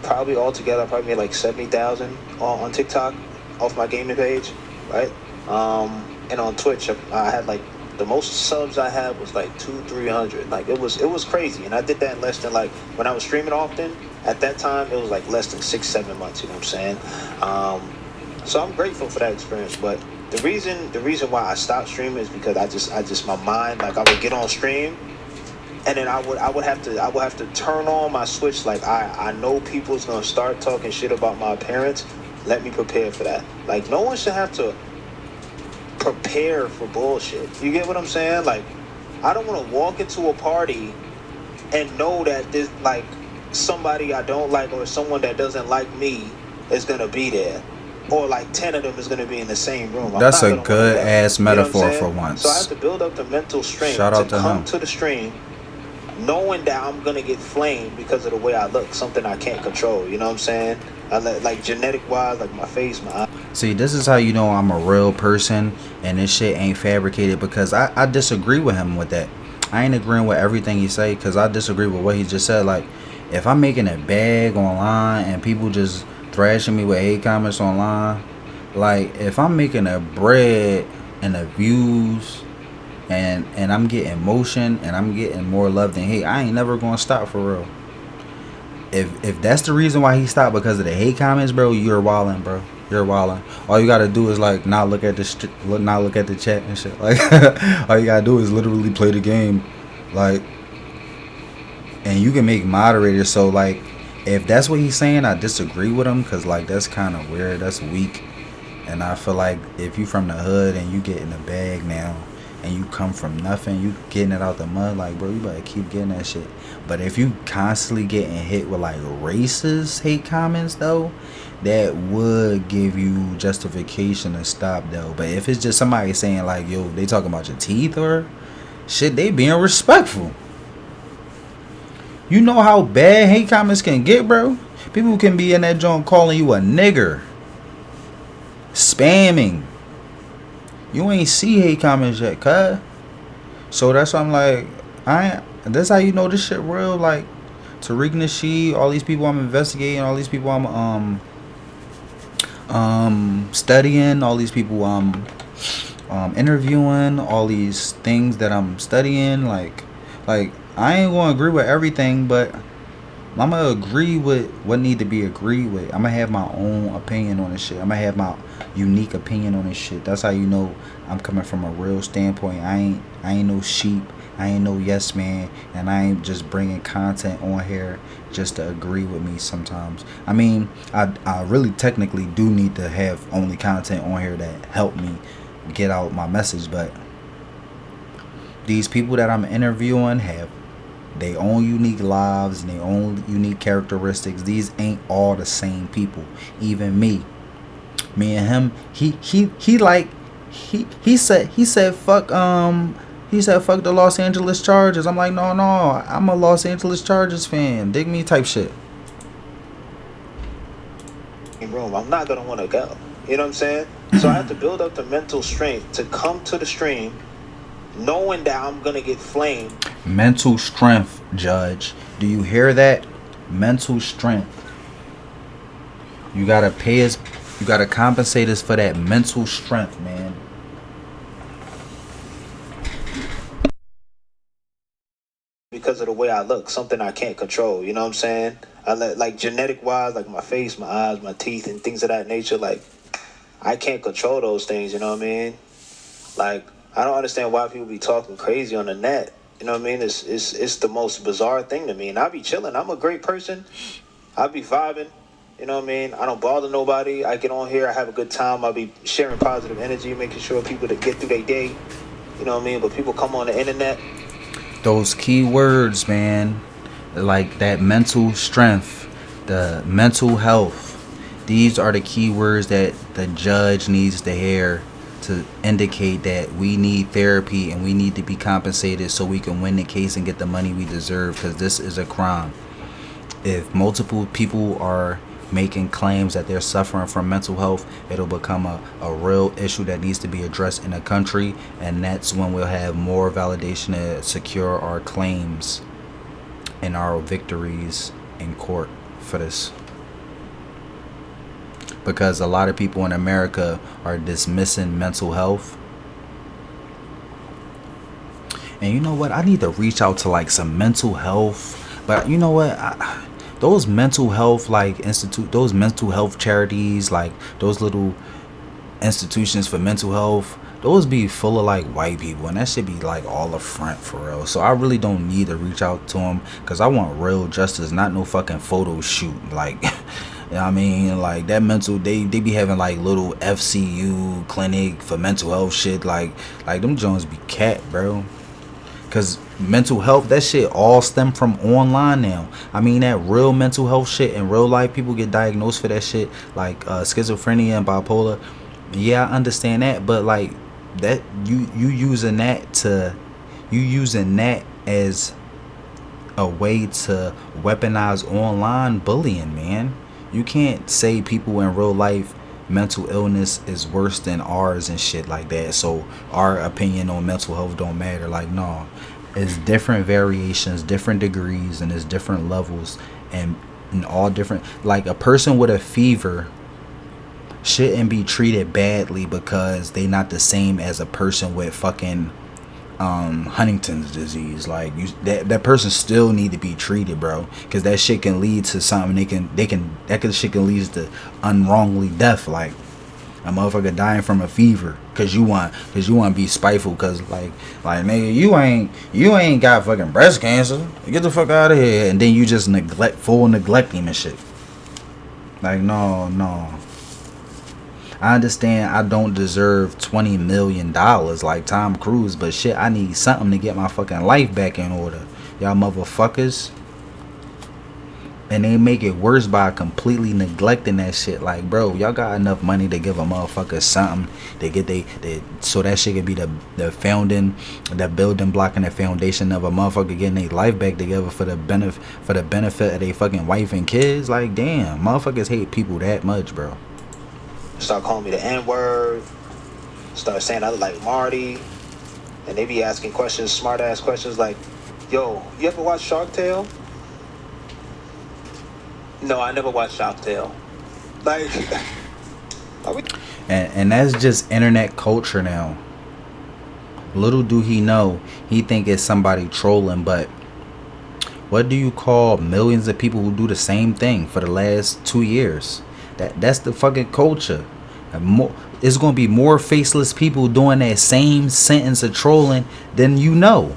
Speaker 9: Probably altogether, I probably made like 70,000 on TikTok off my gaming page, right? And on Twitch, I had like, the most subs I had was like 200-300. Like it was crazy, and I did that in less than like when I was streaming often. At that time, it was like less than 6-7 months. You know what I'm saying? So I'm grateful for that experience. But the reason why I stopped streaming is because I just my mind, like I would get on stream, and then I would have to turn on my switch. Like I know people's gonna start talking shit about my appearance. Let me prepare for that. Like no one should have to prepare for bullshit. You get what I'm saying? Like, I don't want to walk into a party and know that there's like somebody I don't like or someone that doesn't like me is gonna be there, or like 10 of them is gonna be in the same room.
Speaker 2: That's a good ass metaphor for once.
Speaker 9: So I have to build up the mental strength to come to the stream knowing that I'm gonna get flamed because of the way I look, something I can't control. You know what I'm saying? Like genetic wise, like my face, my eye.
Speaker 2: See, this is how you know I'm a real person and this shit ain't fabricated, because I disagree with him with that. I ain't agreeing with everything he say, because I disagree with what he just said. Like, if I'm making a bag online and people just thrashing me with hate comments online, like if I'm making a bread and the views and I'm getting motion and I'm getting more love than hate, I ain't never gonna stop for real. If that's the reason why he stopped, because of the hate comments, bro, you're wildin', bro. You're wildin'. All you gotta do is like not look at the chat and shit. Like all you gotta do is literally play the game, like, and you can make moderators. So like, if that's what he's saying, I disagree with him, cause like that's kind of weird. That's weak. And I feel like if you from the hood and you get in the bag now, and you come from nothing, you getting it out the mud, like, bro, you better keep getting that shit. But if you constantly getting hit with like racist hate comments though, that would give you justification to stop though. But if it's just somebody saying like, yo, they talking about your teeth or shit, they being respectful. You know how bad hate comments can get, bro? People can be in that joint calling you a nigger, spamming. You ain't see hate comments yet, cuz. So that's why I'm like, that's how you know this shit real. Like Tariq Nasheed, all these people I'm investigating, all these people I'm studying, all these people I'm interviewing, all these things that I'm studying. Like I ain't gonna agree with everything, but I'm gonna agree with what need to be agreed with. I'm gonna have my own opinion on this shit. I'm gonna have my unique opinion on this shit. That's how you know I'm coming from a real standpoint. I ain't no sheep. I ain't no yes man, and I ain't just bringing content on here just to agree with me sometimes. I mean, I really technically do need to have only content on here that help me get out my message, but these people that I'm interviewing have their own unique lives and their own unique characteristics. These ain't all the same people. Even me and him, he said fuck the Los Angeles Chargers. I'm like, no, I'm a Los Angeles Chargers fan. Dig me type shit.
Speaker 9: Room, I'm not gonna want to go. You know what I'm saying? So I have to build up the mental strength to come to the stream, knowing that I'm gonna get flamed.
Speaker 2: Mental strength, Judge. Do you hear that? Mental strength. You gotta pay us. You gotta compensate us for that mental strength, man.
Speaker 9: Because of the way I look, something I can't control. You know what I'm saying? Like genetic wise, like my face, my eyes, my teeth, and things of that nature. Like I can't control those things. You know what I mean? Like I don't understand why people be talking crazy on the net. You know what I mean? It's the most bizarre thing to me. And I be chilling. I'm a great person. I be vibing. You know what I mean? I don't bother nobody. I get on here. I have a good time. I be sharing positive energy, making sure people to get through their day. You know what I mean? But people come on the internet.
Speaker 2: Those key words, man, like that mental strength, the mental health. These are the key words that the judge needs to hear to indicate that we need therapy and we need to be compensated so we can win the case and get the money we deserve, because this is a crime. If multiple people are making claims that they're suffering from mental health, it'll become a real issue that needs to be addressed in the country, and that's when we'll have more validation to secure our claims and our victories in court for this. Because a lot of people in America are dismissing mental health. And you know what? I need to reach out to like some mental health. But you know what? Those mental health those mental health charities, like those little institutions for mental health, those be full of like white people, and that should be like all up front for real. So I really don't need to reach out to them, because I want real justice, not no fucking photo shoot. Like, you know what I mean? Like that mental, they be having like little FCU clinic for mental health shit. Like them Jones be cat, bro. Because mental health, that shit all stem from online now. I mean, that real mental health shit in real life, people get diagnosed for that shit, like schizophrenia and bipolar. Yeah, I understand that, but like that, you using that as a way to weaponize online bullying, man. You can't say people in real life mental illness is worse than ours and shit like that, so our opinion on mental health don't matter. Like, no, it's different variations, different degrees, and it's different levels, and in all different, like a person with a fever shouldn't be treated badly because they not the same as a person with fucking Huntington's disease. Like that person still need to be treated, bro, because that shit can lead to something. That shit can lead to unwrongly death. Like a motherfucker dying from a fever because you want to be spiteful because like nigga, you ain't got fucking breast cancer, get the fuck out of here, and then you just neglect him and shit. Like no, I understand I don't deserve $20 million like Tom Cruise, but shit, I need something to get my fucking life back in order, y'all motherfuckers. And they make it worse by completely neglecting that shit. Like, bro, y'all got enough money to give a motherfucker something so that shit could be the building block and the foundation of a motherfucker getting their life back together for the benefit of their fucking wife and kids. Like, damn, motherfuckers hate people that much, bro.
Speaker 9: Start calling me the N-word. Start saying I look like Marty. And they be asking questions, smart ass questions like, yo, you ever watch Shark Tale? No, I never watched Shark Tale. Like,
Speaker 2: and that's just internet culture now. Little do he know, he think it's somebody trolling, but what do you call millions of people who do the same thing for the last 2 years? That's the fucking culture. It's gonna be more faceless people doing that same sentence of trolling than you know.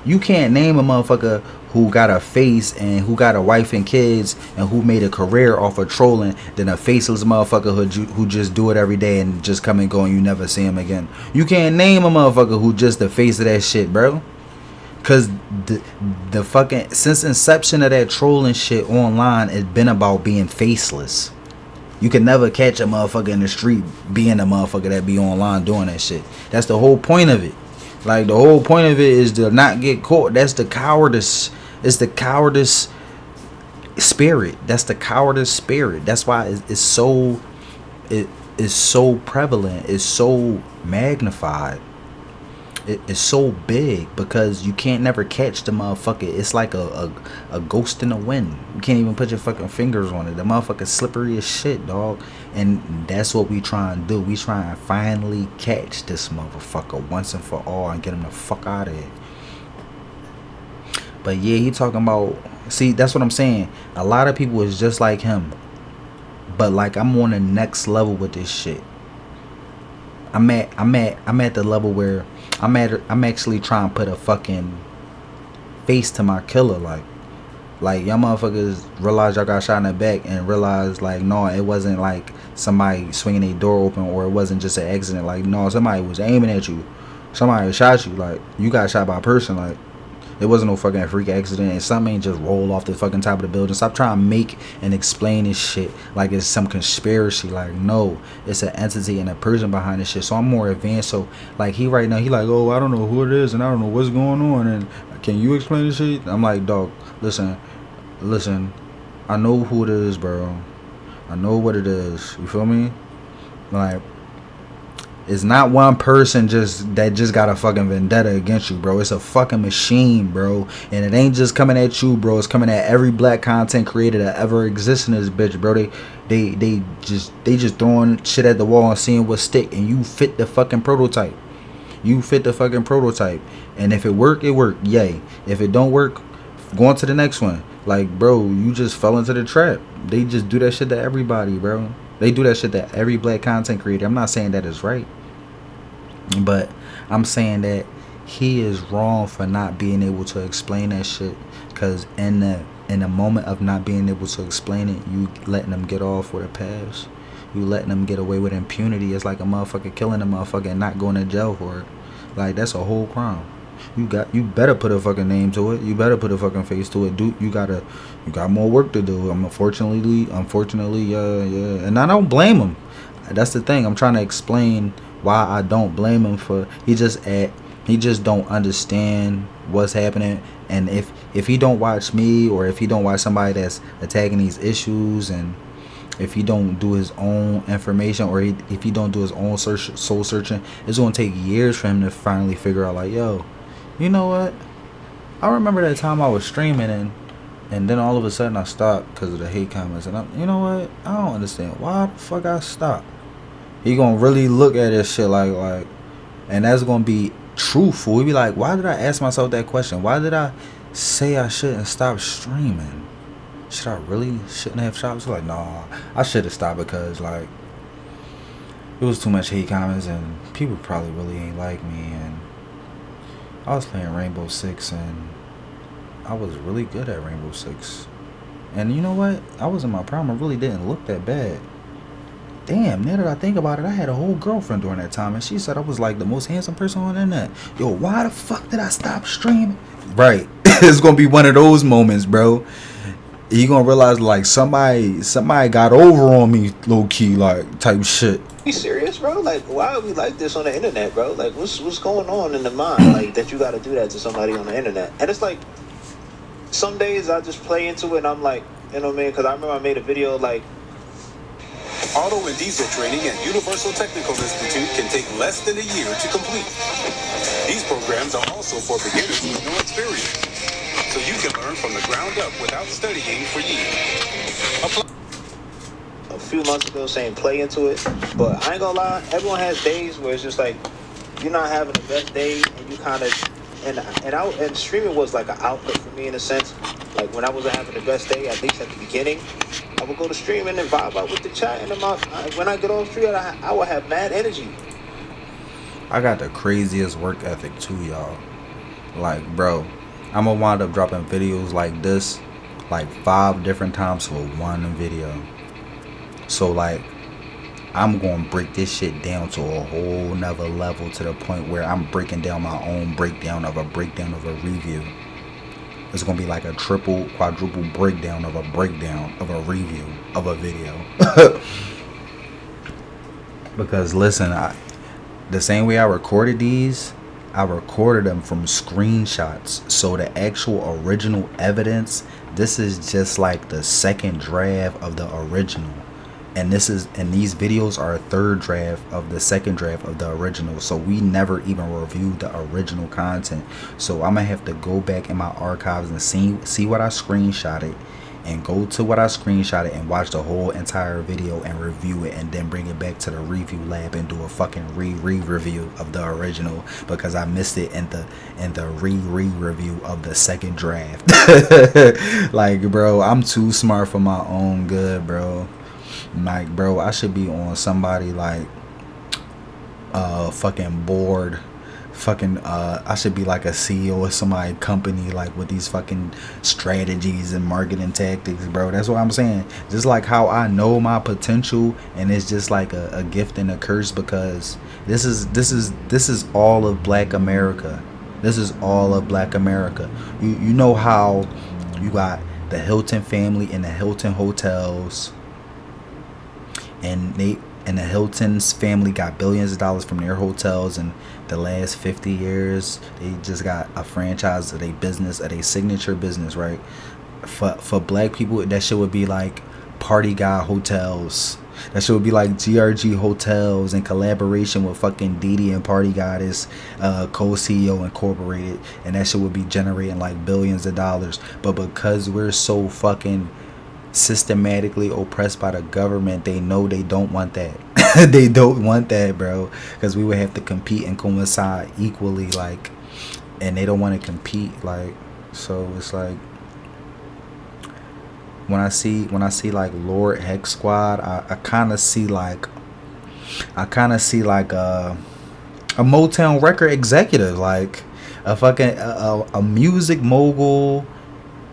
Speaker 2: You can't name a motherfucker who got a face and who got a wife and kids and who made a career off of trolling than a faceless motherfucker who just do it every day and just come and go and you never see him again. You can't name a motherfucker who just the face of that shit, bro. Cause the fucking, since inception of that trolling shit online, it's been about being faceless. You can never catch a motherfucker in the street being a motherfucker that be online doing that shit. That's the whole point of it. Like, the whole point of it is to not get caught. That's the cowardice. It's the cowardice spirit. That's the cowardice spirit. That's why it's so prevalent. It's so magnified. It's so big because you can't never catch the motherfucker. It's like a ghost in the wind. You can't even put your fucking fingers on it. The motherfucker's slippery as shit, dog. And that's what we try and do. We try and finally catch this motherfucker once and for all and get him the fuck out of here. But yeah, he talking about, see, that's what I'm saying. A lot of people is just like him. But like, I'm on the next level with this shit. I'm at the level where I'm actually trying to put a fucking face to my killer. Like y'all motherfuckers realize y'all got shot in the back and realize like, no, it wasn't like somebody swinging a door open, or it wasn't just an accident. Like, no, somebody was aiming at you. Somebody shot you. Like, you got shot by a person. Like, it wasn't no fucking freak accident, and something ain't just roll off the fucking top of the building. Stop trying to make and explain this shit like it's some conspiracy. Like, no, it's an entity and a person behind this shit. So I'm more advanced. So like, he right now, he like, oh, I don't know who it is and I don't know what's going on, and can you explain this shit? I'm like, dog, listen, I know who it is, bro. I know what it is. You feel me? Like, it's not one person that just got a fucking vendetta against you, bro. It's a fucking machine, bro. And it ain't just coming at you, bro. It's coming at every black content creator that ever exists in this bitch, bro. They just throwing shit at the wall and seeing what stick. And you fit the fucking prototype. You fit the fucking prototype. And if it work, it work. Yay. If it don't work, go on to the next one. Like, bro, you just fell into the trap. They just do that shit to everybody, bro. They do that shit to every black content creator. I'm not saying that is right, but I'm saying that he is wrong for not being able to explain that shit. Cause in the moment of not being able to explain it, you letting them get off with a pass. You letting them get away with impunity. It's like a motherfucker killing a motherfucker and not going to jail for it. Like, that's a whole crime. You better put a fucking name to it. You better put a fucking face to it. Dude, you got more work to do. Unfortunately, yeah. And I don't blame him. That's the thing. I'm trying to explain why I don't blame him for he just don't understand what's happening. And if he don't watch me, or if he don't watch somebody that's attacking these issues, and if he don't do his own information, or if he don't do his own soul searching, it's gonna take years for him to finally figure out, like, yo, you know what? I remember that time I was streaming and And then all of a sudden I stopped because of the hate comments. And you know what? I don't understand. Why the fuck I stopped? He gonna really look at this shit like, and that's gonna be truthful. He be like, why did I ask myself that question? Why did I say I shouldn't stop streaming? Should I really shouldn't have stopped? So like, nah, I should have stopped because like it was too much hate comments and people probably really ain't like me. And I was playing Rainbow Six and I was really good at Rainbow Six. And you know what? I was in my prime. I really didn't look that bad. Damn, now that I think about it, I had a whole girlfriend during that time and she said I was like the most handsome person on the internet. Yo, why the fuck did I stop streaming? Right. It's gonna be one of those moments, bro. You gonna realize like somebody got over on me, low key, like type shit.
Speaker 9: You serious, bro? Like, why are we like this on the internet, bro? Like, what's going on in the mind, like that you got to do that to somebody on the internet? And it's like, some days I just play into it and I'm like, you know what I mean? Because I remember I made a video like,
Speaker 10: Auto and diesel training at Universal Technical Institute can take less than a year to complete. These programs are also for beginners with no experience, so you can learn from the ground up without studying for years.
Speaker 9: a few months ago saying play into it, but I ain't gonna lie, everyone has days where it's just like you're not having the best day and you kind of and streaming was like an outlet for me in a sense. Like when I wasn't having the best day, at least at the beginning, I would go to streaming and vibe out with the chat, and when I get on stream, I would have mad energy.
Speaker 2: I got the craziest work ethic too, y'all. Like, bro, I'm gonna wind up dropping videos like this like 5 different times for one video. So like, I'm gonna break this shit down to a whole nother level, to the point where I'm breaking down my own breakdown of a review. It's gonna be like a triple, quadruple breakdown of a review of a video. Because listen, the same way I recorded these, I recorded them from screenshots. So the actual original evidence, this is just like the second draft of the original. And these videos are a third draft of the second draft of the original. So we never even reviewed the original content. So I'm gonna have to go back in my archives and see what I screenshotted, and go to what I screenshotted and watch the whole entire video and review it, and then bring it back to the review lab and do a fucking re-review of the original, because I missed it in the re-review of the second draft. Like, bro, I'm too smart for my own good, bro. Like, bro, I should be on somebody like fucking board. I should be like a CEO of somebody company, like with these fucking strategies and marketing tactics, bro. That's what I'm saying. Just like how I know my potential, and it's just like a gift and a curse, because this is all of Black America. This is all of Black America. You know how you got the Hilton family and the Hilton hotels, and the Hilton's family got billions of dollars from their hotels, and the last 50 years they just got a franchise of their business, of their signature business, right? For Black people, that shit would be like Party Guy Hotels. That shit would be like GRG Hotels in collaboration with fucking Didi and Party Guy, this co-CEO incorporated, and that shit would be generating like billions of dollars. But because we're so fucking systematically oppressed by the government, they know they don't want that. They don't want that, bro, because we would have to compete and coincide equally, like, and they don't want to compete, like. So it's like, when I see like Lord Hex Squad, I kind of see like a Motown record executive, like a fucking a music mogul.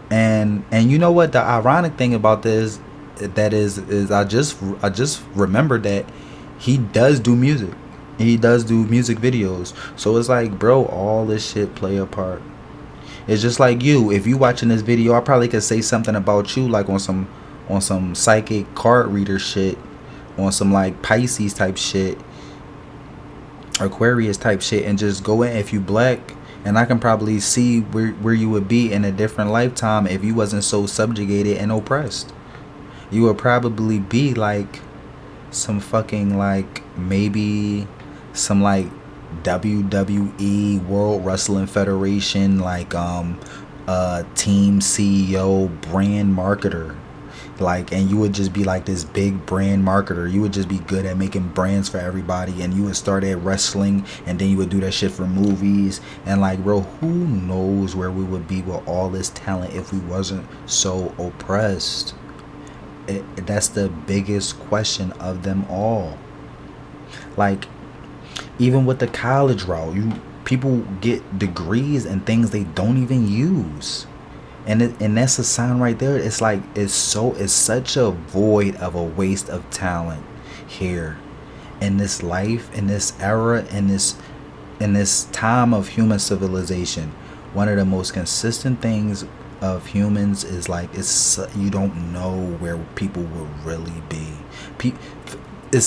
Speaker 2: And you know what the ironic thing about this is I just remembered that he does do music. He does do music videos. So it's like, bro, all this shit play a part. It's just like you. If you watching this video, I probably could say something about you, like on some psychic card reader shit, on some like Pisces type shit, Aquarius type shit, and just go in if you Black. And I can probably see where you would be in a different lifetime if you wasn't so subjugated and oppressed. You would probably be like some fucking, like, maybe some like WWE World Wrestling Federation, like team CEO, brand marketer. Like, and you would just be like this big brand marketer. You would just be good at making brands for everybody, and you would start at wrestling, and then you would do that shit for movies. And like, bro, who knows where we would be with all this talent if we wasn't so oppressed? That's the biggest question of them all. Like, even with the college route, people get degrees and things they don't even use. And that's a sign right there. It's like it's such a void of a waste of talent here in this life, in this era, in this time of human civilization. One of the most consistent things of humans is like you don't know where people will really be. The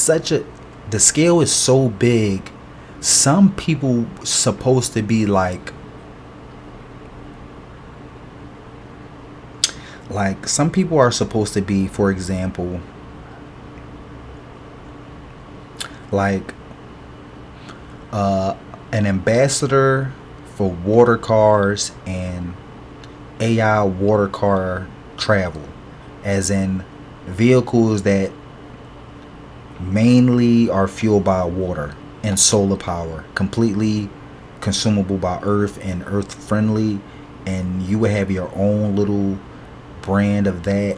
Speaker 2: scale is so big. Some people supposed to be like some people are supposed to be, for example, like an ambassador for water cars and AI water car travel, as in vehicles that mainly are fueled by water and solar power, completely consumable by earth and earth friendly, and you would have your own little brand of that,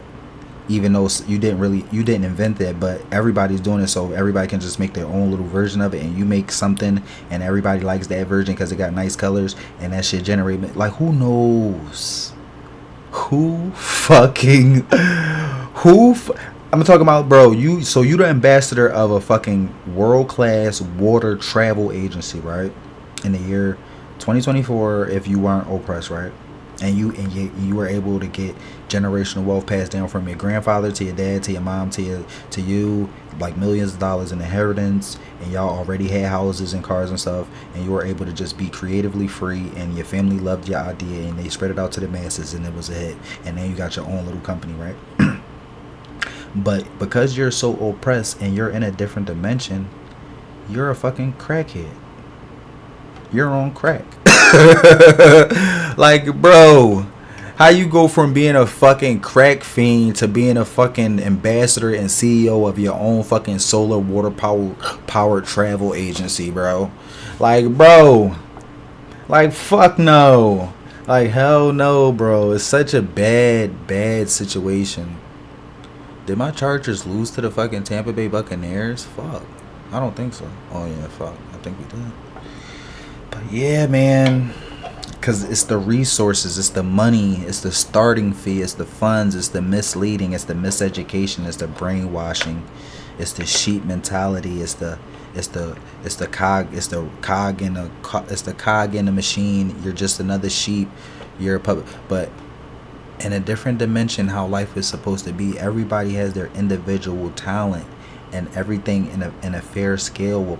Speaker 2: even though you didn't invent that, but everybody's doing it, so everybody can just make their own little version of it, and you make something and everybody likes that version because it got nice colors, and that shit generate, like, who knows? I'm talking about, bro, you the ambassador of a fucking world-class water travel agency, right? In the year 2024, if you weren't oppressed, right? And you were able to get generational wealth passed down from your grandfather to your dad to your mom to you, like millions of dollars in inheritance, and y'all already had houses and cars and stuff, and you were able to just be creatively free, and your family loved your idea, and they spread it out to the masses, and it was a hit, and then you got your own little company, right? But because you're so oppressed and you're in a different dimension, you're a fucking crackhead. You're on crack. Like, bro, how you go from being a fucking crack fiend to being a fucking ambassador and CEO of your own fucking solar water powered travel agency, bro? Like, bro, like, fuck no. Like, hell no, bro. It's such a bad situation. Did my Chargers lose to the fucking Tampa Bay Buccaneers? Fuck. I don't think so. Oh, yeah, fuck. I think we did. But yeah, man. Because it's the resources, it's the money, it's the starting fee, it's the funds, it's the misleading, it's the miseducation, it's the brainwashing, it's the sheep mentality, it's the cog in the machine. You're just another sheep. You're a puppet. But in a different dimension, how life is supposed to be, everybody has their individual talent, and everything in a fair scale will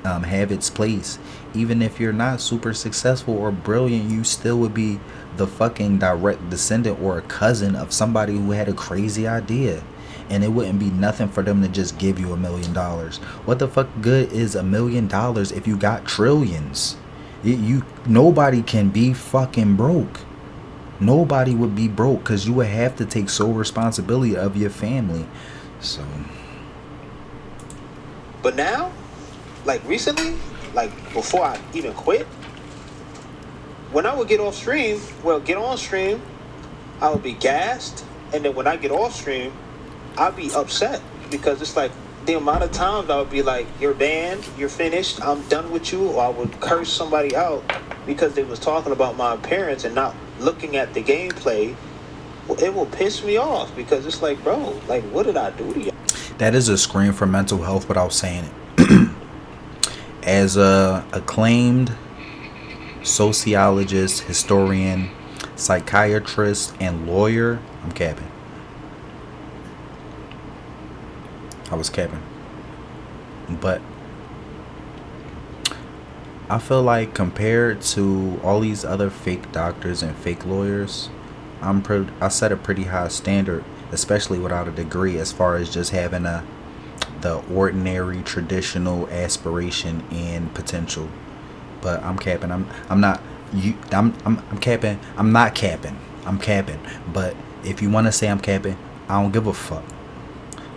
Speaker 2: have its place. Even if you're not super successful or brilliant, you still would be the fucking direct descendant or a cousin of somebody who had a crazy idea, and it wouldn't be nothing for them to just give you $1 million. What the fuck good is $1 million if you got trillions? Nobody can be fucking broke. Nobody would be broke, because you would have to take sole responsibility of your family. So,
Speaker 9: but now, like recently, like before I even quit, when I would get on stream, I would be gassed, and then when I get off stream, I'd be upset, because it's like the amount of times I would be like, "You're banned, you're finished, I'm done with you," or I would curse somebody out because they was talking about my appearance and not looking at the gameplay. Well, it will piss me off, because it's like, bro, like, what did I do to you?
Speaker 2: That is a scream for mental health without saying it. As a acclaimed sociologist, historian, psychiatrist, and lawyer, I'm capping. I was capping. But I feel like compared to all these other fake doctors and fake lawyers, I set a pretty high standard, especially without a degree, as far as just having the ordinary traditional aspiration and potential. But I'm capping. I'm not I'm capping. I'm not capping. I'm capping. But if you want to say I'm capping, I don't give a fuck.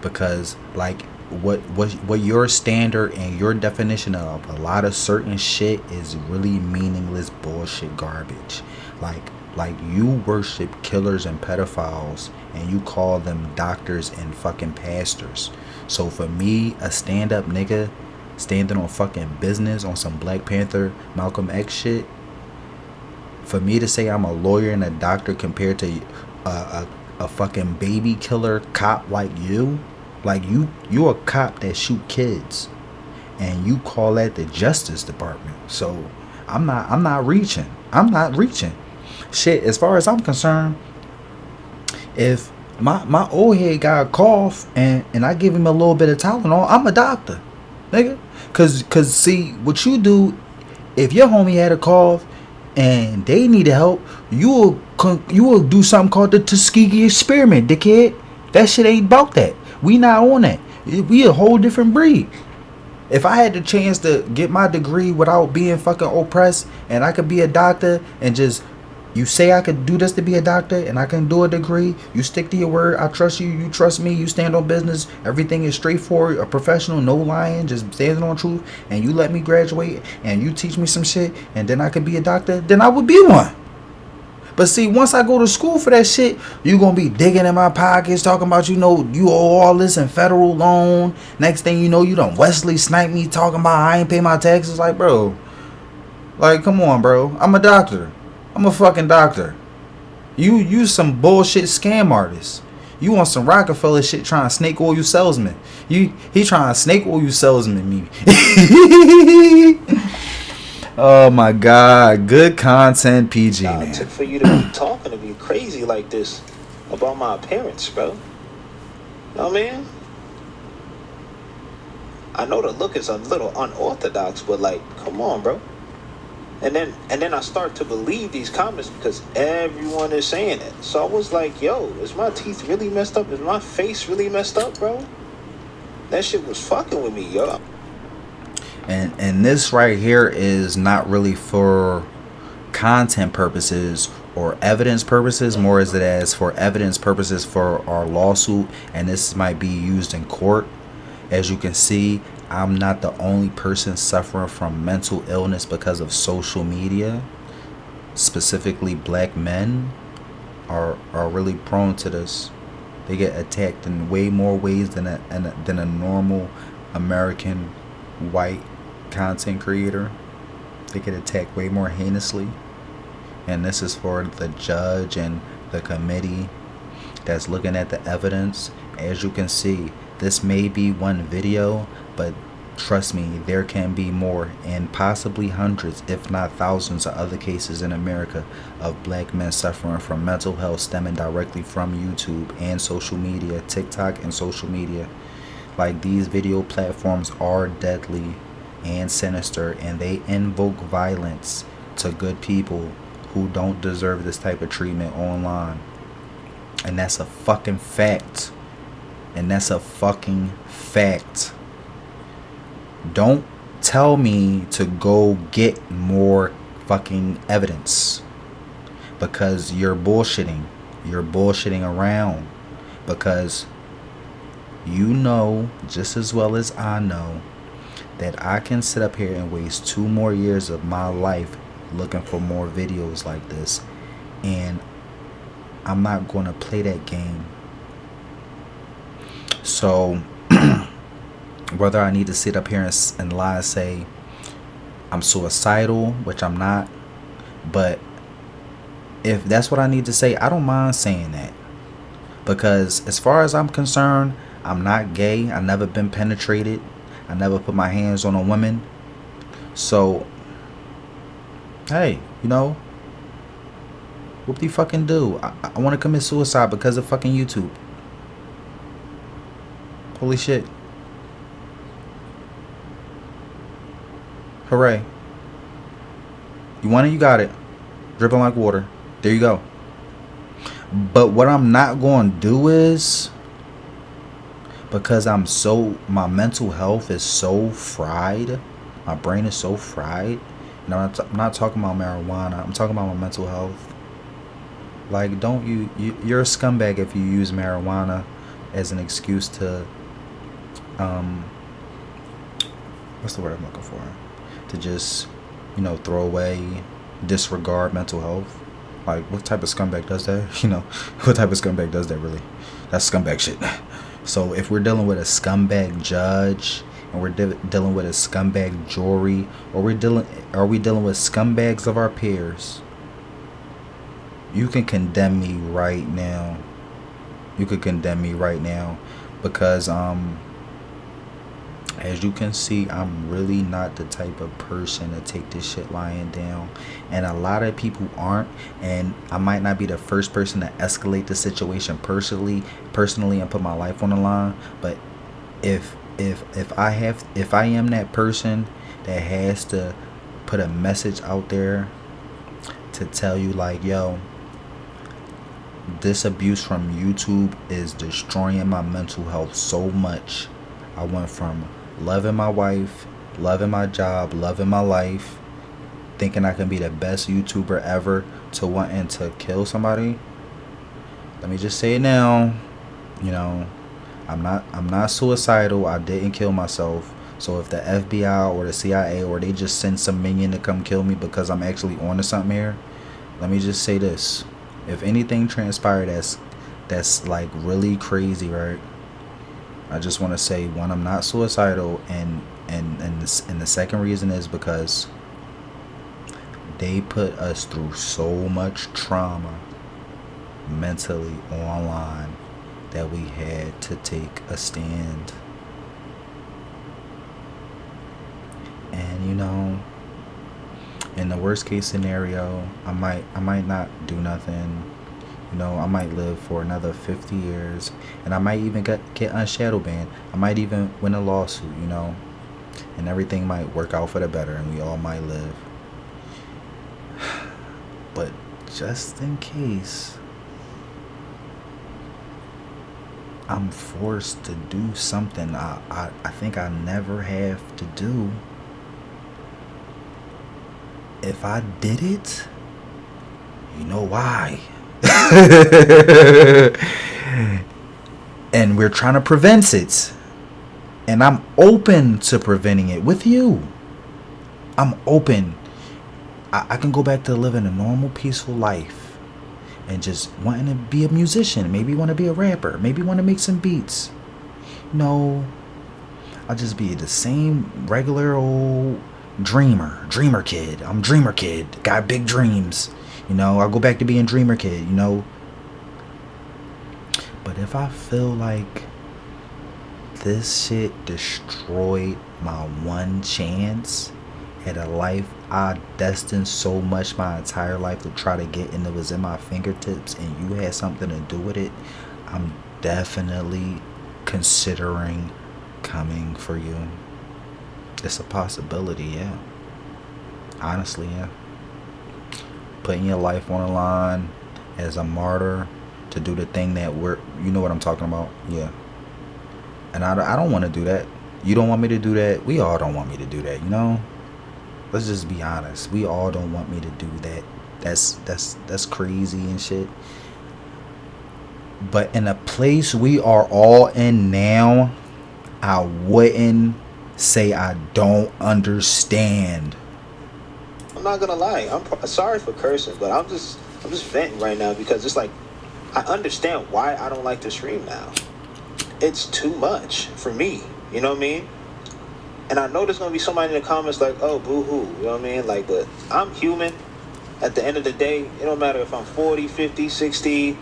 Speaker 2: Because like what your standard and your definition of a lot of certain shit is really meaningless bullshit garbage. Like you worship killers and pedophiles and you call them doctors and fucking pastors. So for me, a stand-up nigga standing on fucking business on some Black Panther Malcolm X shit, for me to say I'm a lawyer and a doctor compared to a fucking baby killer cop like you, like you a cop that shoot kids and you call that the Justice Department. So I'm not reaching. Shit, as far as I'm concerned, if my old head got a cough and I give him a little bit of Tylenol, I'm a doctor, nigga. Cause see what you do, if your homie had a cough and they needed help, you will do something called the Tuskegee experiment, dickhead. That shit ain't about that. We not on that. We a whole different breed. If I had the chance to get my degree without being fucking oppressed and I could be a doctor and just, you say I could do this to be a doctor and I can do a degree, you stick to your word, I trust you, you trust me, you stand on business, everything is straightforward, a professional, no lying, just standing on truth, and you let me graduate and you teach me some shit and then I could be a doctor, then I would be one. But see, once I go to school for that shit, you gonna be digging in my pockets, talking about, you owe all this in federal loan. Next thing you know, you done Wesley snipe me talking about I ain't pay my taxes. Like, bro, like, come on, bro. I'm a doctor. I'm a fucking doctor. You some bullshit scam artist. You want some Rockefeller shit trying to snake oil you salesman. He trying to snake oil you salesman me. Oh my God, good content, PG.
Speaker 9: Nah, it took for you to be talking to me crazy like this about my appearance, bro. You know what I mean? I know the look is a little unorthodox, but like, come on, bro. And then I start to believe these comments because everyone is saying it. So I was like, yo, is my teeth really messed up? Is my face really messed up, bro? That shit was fucking with me, yo.
Speaker 2: And this right here is not really for content purposes or evidence purposes, more as it as for evidence purposes for our lawsuit, and this might be used in court. As you can see, I'm not the only person suffering from mental illness because of social media. Specifically, black men are really prone to this. They get attacked in way more ways than a normal American white content creator. They get attacked way more heinously. And this is for the judge and the committee that's looking at the evidence. As you can see, this may be one video, but trust me, there can be more, and possibly hundreds, if not thousands, of other cases in America of black men suffering from mental health stemming directly from YouTube and social media, TikTok and social media. Like, these video platforms are deadly and sinister, and they invoke violence to good people who don't deserve this type of treatment online. And that's a fucking fact. And that's a fucking fact. Don't tell me to go get more fucking evidence, because you're bullshitting. You're bullshitting around, because you know just as well as I know that I can sit up here and waste 2 more years of my life looking for more videos like this, and I'm not going to play that game. So whether I need to sit up here and lie and say I'm suicidal, which I'm not, but if that's what I need to say, I don't mind saying that, because as far as I'm concerned, I'm not gay. I've never been penetrated. I never put my hands on a woman. So hey, what do you fucking do? I want to commit suicide because of fucking YouTube. Holy shit. Hooray. You want it, you got it. Dripping like water. There you go. But what I'm not going to do is, because my mental health is so fried, my brain is so fried, And I'm not talking about marijuana. I'm talking about my mental health. Like, you're a scumbag if you use marijuana as an excuse to, what's the word I'm looking for? To just, throw away, disregard mental health. Like, what type of scumbag does that? What type of scumbag does that, really? That's scumbag shit. So if we're dealing with a scumbag judge, and we're dealing with a scumbag jury, or are we dealing with scumbags of our peers? You can condemn me right now. You could condemn me right now, because as you can see, I'm really not the type of person to take this shit lying down, and a lot of people aren't. And I might not be the first person to escalate the situation personally, and put my life on the line. But if I am that person that has to put a message out there to tell you, like, yo, this abuse from YouTube is destroying my mental health so much. I went from loving my wife, loving my job, loving my life, thinking I can be the best YouTuber ever, to wanting to kill somebody. Let me just say it now. I'm not suicidal. I didn't kill myself. So if the FBI or the CIA, or they just send some minion to come kill me because I'm actually onto something here, let me just say this. If anything transpired that's like really crazy, right? I just want to say, one, I'm not suicidal, and the second reason is because they put us through so much trauma mentally online that we had to take a stand. And in the worst case scenario, I might not do nothing. I might live for another 50 years, and I might even get unshadow banned. I might even win a lawsuit, and everything might work out for the better, and we all might live. But just in case I'm forced to do something I think I never have to do, if I did it, you know why. And we're trying to prevent it, and I'm open to preventing it with you. I'm open. I can go back to living a normal, peaceful life, and just wanting to be a musician, maybe want to be a rapper, maybe want to make some beats. I'll just be the same regular old dreamer kid. I'm dreamer kid, got big dreams. I'll go back to being dreamer kid, But if I feel like this shit destroyed my one chance at a life I destined so much my entire life to try to get, and it was in my fingertips, and you had something to do with it, I'm definitely considering coming for you. It's a possibility, yeah. Honestly, yeah. Putting your life on the line as a martyr to do the thing that you know what I'm talking about, yeah. And I don't want to do that. You don't want me to do that. We all don't want me to do that, Let's just be honest. We all don't want me to do that. That's crazy and shit. But in a place we are all in now, I wouldn't say I don't understand.
Speaker 9: I'm not gonna lie. I'm sorry for cursing, but I'm just venting right now, because it's like, I understand why I don't like to stream now. It's too much for me. You know what I mean? And I know there's gonna be somebody in the comments like, oh, boo-hoo. You know what I mean? Like, but I'm human. At the end of the day, it don't matter if I'm 40, 50, 60.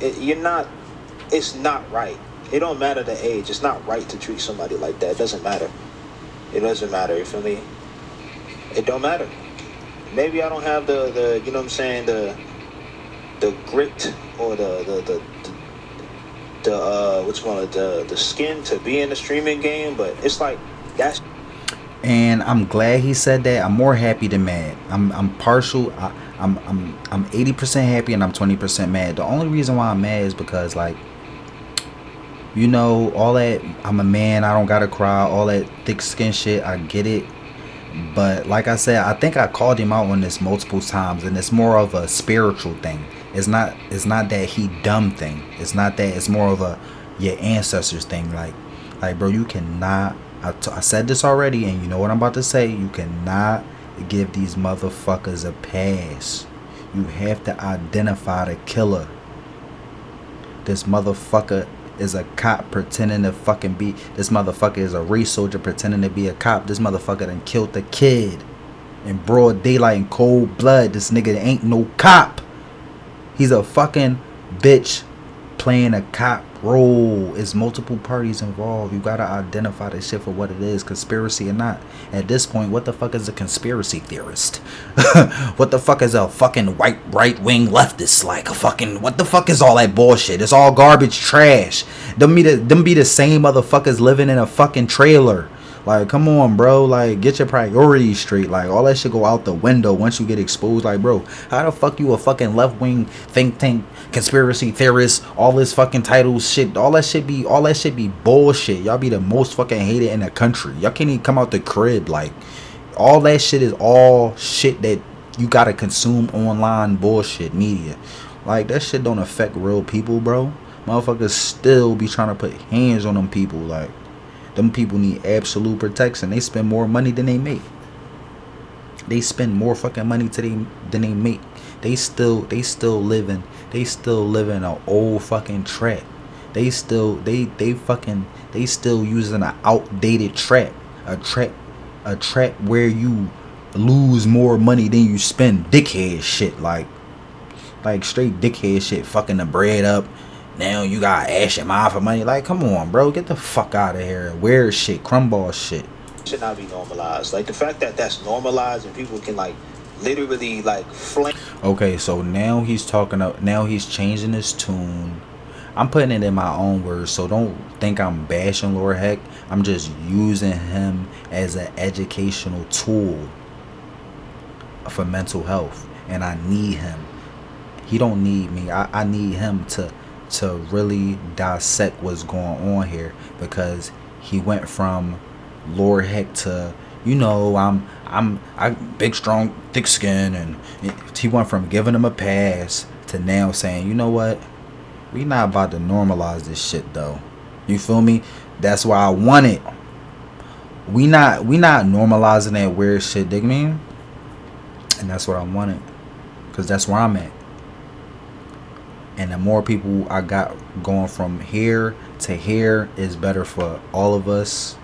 Speaker 9: It's not right. It don't matter the age. It's not right to treat somebody like that. It doesn't matter. It doesn't matter. You feel me? It don't matter. Maybe I don't have the you know what I'm saying, the grit or the skin to be in the streaming game, but it's like that's.
Speaker 2: And I'm glad he said that. I'm more happy than mad. I'm partial. I'm 80% happy and I'm 20% mad. The only reason why I'm mad is because, like, all that, I'm a man, I don't gotta cry, all that thick skin shit, I get it. But like I said, I think I called him out on this multiple times, and it's more of a spiritual thing. It's not that he dumb thing. It's not that. It's more of a your ancestors thing. Like bro, you cannot. I said this already, and you know what I'm about to say. You cannot give these motherfuckers a pass. You have to identify the killer. This motherfucker is a cop pretending to fucking be. This motherfucker is a race soldier pretending to be a cop. This motherfucker done killed the kid in broad daylight in cold blood. This nigga ain't no cop. He's a fucking bitch playing a cop role. It's multiple parties involved. You gotta identify this shit for what it is, conspiracy or not. At this point, what the fuck is a conspiracy theorist? What the fuck is a fucking white right-wing leftist? Like a fucking, what the fuck is all that bullshit? It's all garbage trash. Them be the same motherfuckers living in a fucking trailer. Like, come on, bro. Like, get your priorities straight. Like, all that shit go out the window once you get exposed. Like, bro, how the fuck you a fucking left-wing think tank conspiracy theorist? All this fucking titles shit. All that shit be bullshit. Y'all be the most fucking hated in the country. Y'all can't even come out the crib. Like, all that shit is all shit that you gotta consume online bullshit media. Like, that shit don't affect real people, bro. Motherfuckers still be trying to put hands on them people. Like, them people need absolute protection. They spend more money than they make. They spend more fucking money than they make. They still living an old fucking trap. They still using an outdated trap. A trap where you lose more money than you spend. Dickhead shit. Like straight dickhead shit. Fucking the bread up. Now you got ash your mind for money. Like, come on, bro. Get the fuck out of here. Weird shit. Crumball shit.
Speaker 9: Should not be normalized. Like, the fact that that's normalized and people can, like, literally, like, flame.
Speaker 2: Okay, so now he's now he's changing his tune. I'm putting it in my own words, so don't think I'm bashing Lord Heck. I'm just using him as an educational tool for mental health. And I need him. He don't need me. I need him to really dissect what's going on here, because he went from Lord Heck to, you know, I big strong thick skin, and he went from giving him a pass to now saying, you know what, we not about to normalize this shit though. You feel me? That's why I want it. We not normalizing that weird shit, dig me? And that's what I wanted, because that's where I'm at. And the more people I got going from here to here is better for all of us,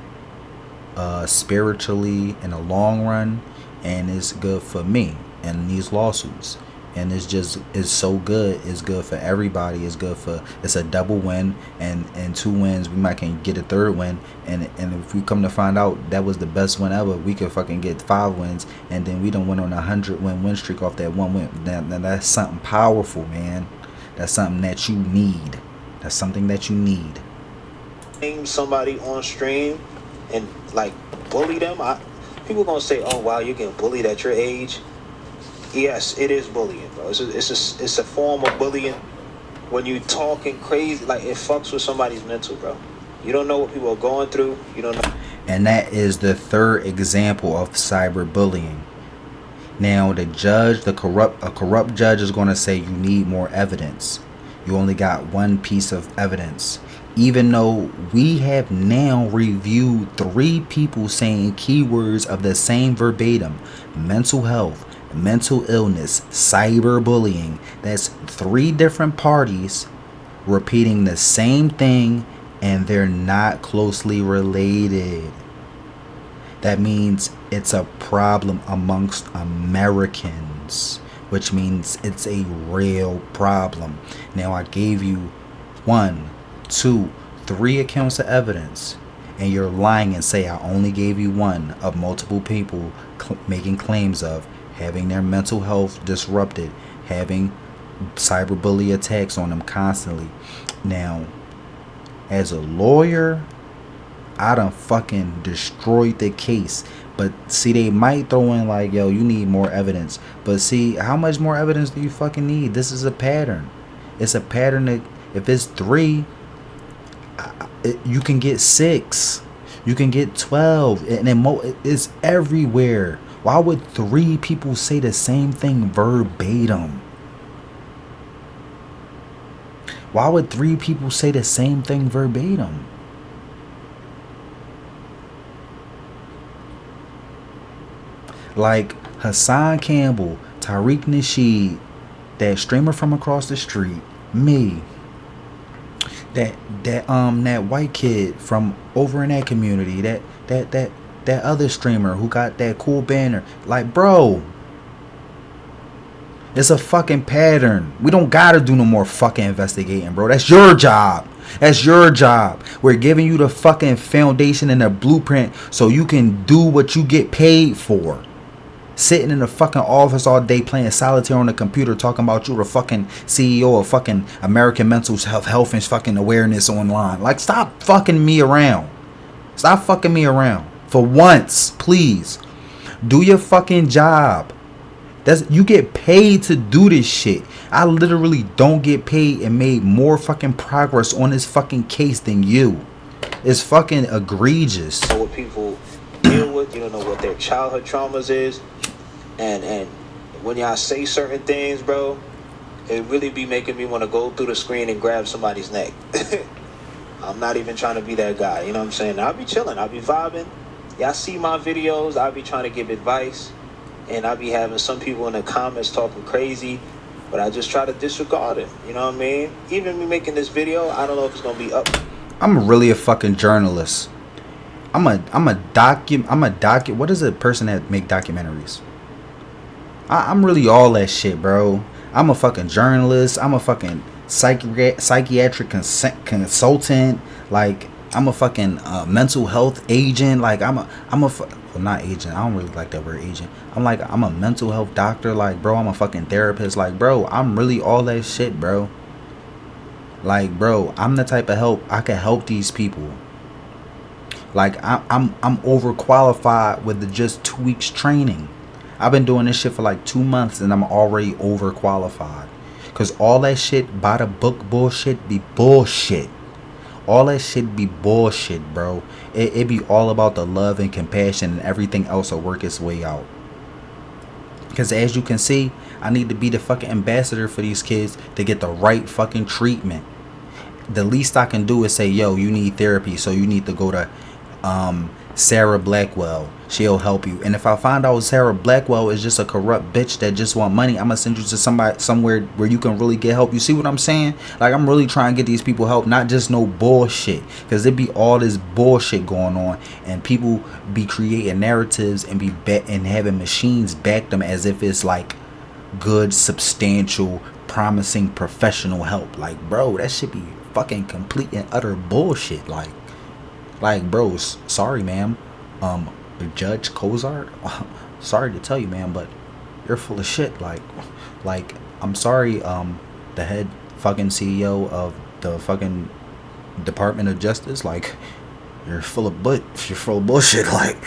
Speaker 2: spiritually in the long run, and it's good for me and these lawsuits. And it's so good. It's good for everybody. It's a double win, and 2 wins. We might can get a 3rd win, and if we come to find out that was the best win ever, we could fucking get 5 wins, and then we don't win on a 100-win streak off that 1 win. Now that's something powerful, man. That's something that you need. That's something that you need.
Speaker 9: Name somebody on stream and, like, bully them. People gonna say, oh wow, you're getting bullied at your age. Yes, it is bullying, bro. It's a form of bullying. When you talking crazy, like, it fucks with somebody's mental, bro. You don't know what people are going through. You don't know.
Speaker 2: And that is the 3rd example of cyberbullying. Now the judge, a corrupt judge is going to say you need more evidence. You only got 1 piece of evidence. Even though we have now reviewed 3 people saying keywords of the same verbatim: mental health, mental illness, cyberbullying. That's 3 different parties repeating the same thing, and they're not closely related. That means it's a problem amongst Americans, which means it's a real problem. Now I gave you 1, 2, 3 accounts of evidence, and you're lying and say I only gave you 1 of multiple people making claims of having their mental health disrupted, having cyberbully attacks on them constantly. Now, as a lawyer, I done fucking destroyed the case. But see, they might throw in like, yo, you need more evidence. But see, how much more evidence do you fucking need? This is a pattern. It's a pattern that if it's 3, you can get 6. You can get 12, and it's everywhere. Why would 3 people say the same thing verbatim? Why would 3 people say the same thing verbatim? Like Hassan Campbell, Tariq Nasheed, that streamer from across the street, me, that white kid from over in that community, that other streamer who got that cool banner. Like, bro, it's a fucking pattern. We don't gotta do no more fucking investigating, bro. That's your job. That's your job. We're giving you the fucking foundation and the blueprint so you can do what you get paid for. Sitting in the fucking office all day playing solitaire on the computer talking about you the fucking CEO of fucking American Mental Health and fucking Awareness Online. Like, stop fucking me around. Stop fucking me around. For once, please. Do your fucking job. You get paid to do this shit. I literally don't get paid and made more fucking progress on this fucking case than you. It's fucking egregious.
Speaker 9: What people deal with, you don't know what their childhood traumas is. And when y'all say certain things, bro, it really be making me want to go through the screen and grab somebody's neck. I'm not even trying to be that guy, you know what I'm saying? I'll be chilling, I'll be vibing. Y'all see my videos, I'll be trying to give advice. And I'll be having some people in the comments talking crazy, but I just try to disregard it, you know what I mean? Even me making this video, I don't know if it's going to be up.
Speaker 2: I'm really a fucking journalist. What is a person that make documentaries? I'm really all that shit, bro. I'm a fucking journalist. I'm a fucking psychiatric consultant. Like, I'm a fucking mental health agent. Like, well, not agent. I don't really like that word agent. I'm a mental health doctor. Like, bro, I'm a fucking therapist. Like, bro, I'm really all that shit, bro. Like, bro, I'm the type of help. I can help these people. Like, I'm overqualified with the just 2 weeks training. I've been doing this shit for like 2 months and I'm already overqualified. Cause all that shit by the book bullshit be bullshit. All that shit be bullshit, bro. It be all about the love and compassion, and everything else will work its way out. Cause as you can see, I need to be the fucking ambassador for these kids to get the right fucking treatment. The least I can do is say, yo, you need therapy, so you need to go to Sarah Blackwell. She'll help you. And if I find out Sarah Blackwell is just a corrupt bitch that just want money, I'm gonna send you to somewhere where you can really get help. You see what I'm saying? Like, I'm really trying to get these people help, not just no bullshit. Because there be all this bullshit going on, and people be creating narratives and and having machines back them as if it's like good, substantial, promising professional help. Like, bro, that should be fucking complete and utter bullshit. Like, bro, sorry, ma'am. Judge Cozart, sorry to tell you, man, but you're full of shit. Like, I'm sorry, the head fucking CEO of the fucking Department of Justice, like, you're full of bullshit. Like,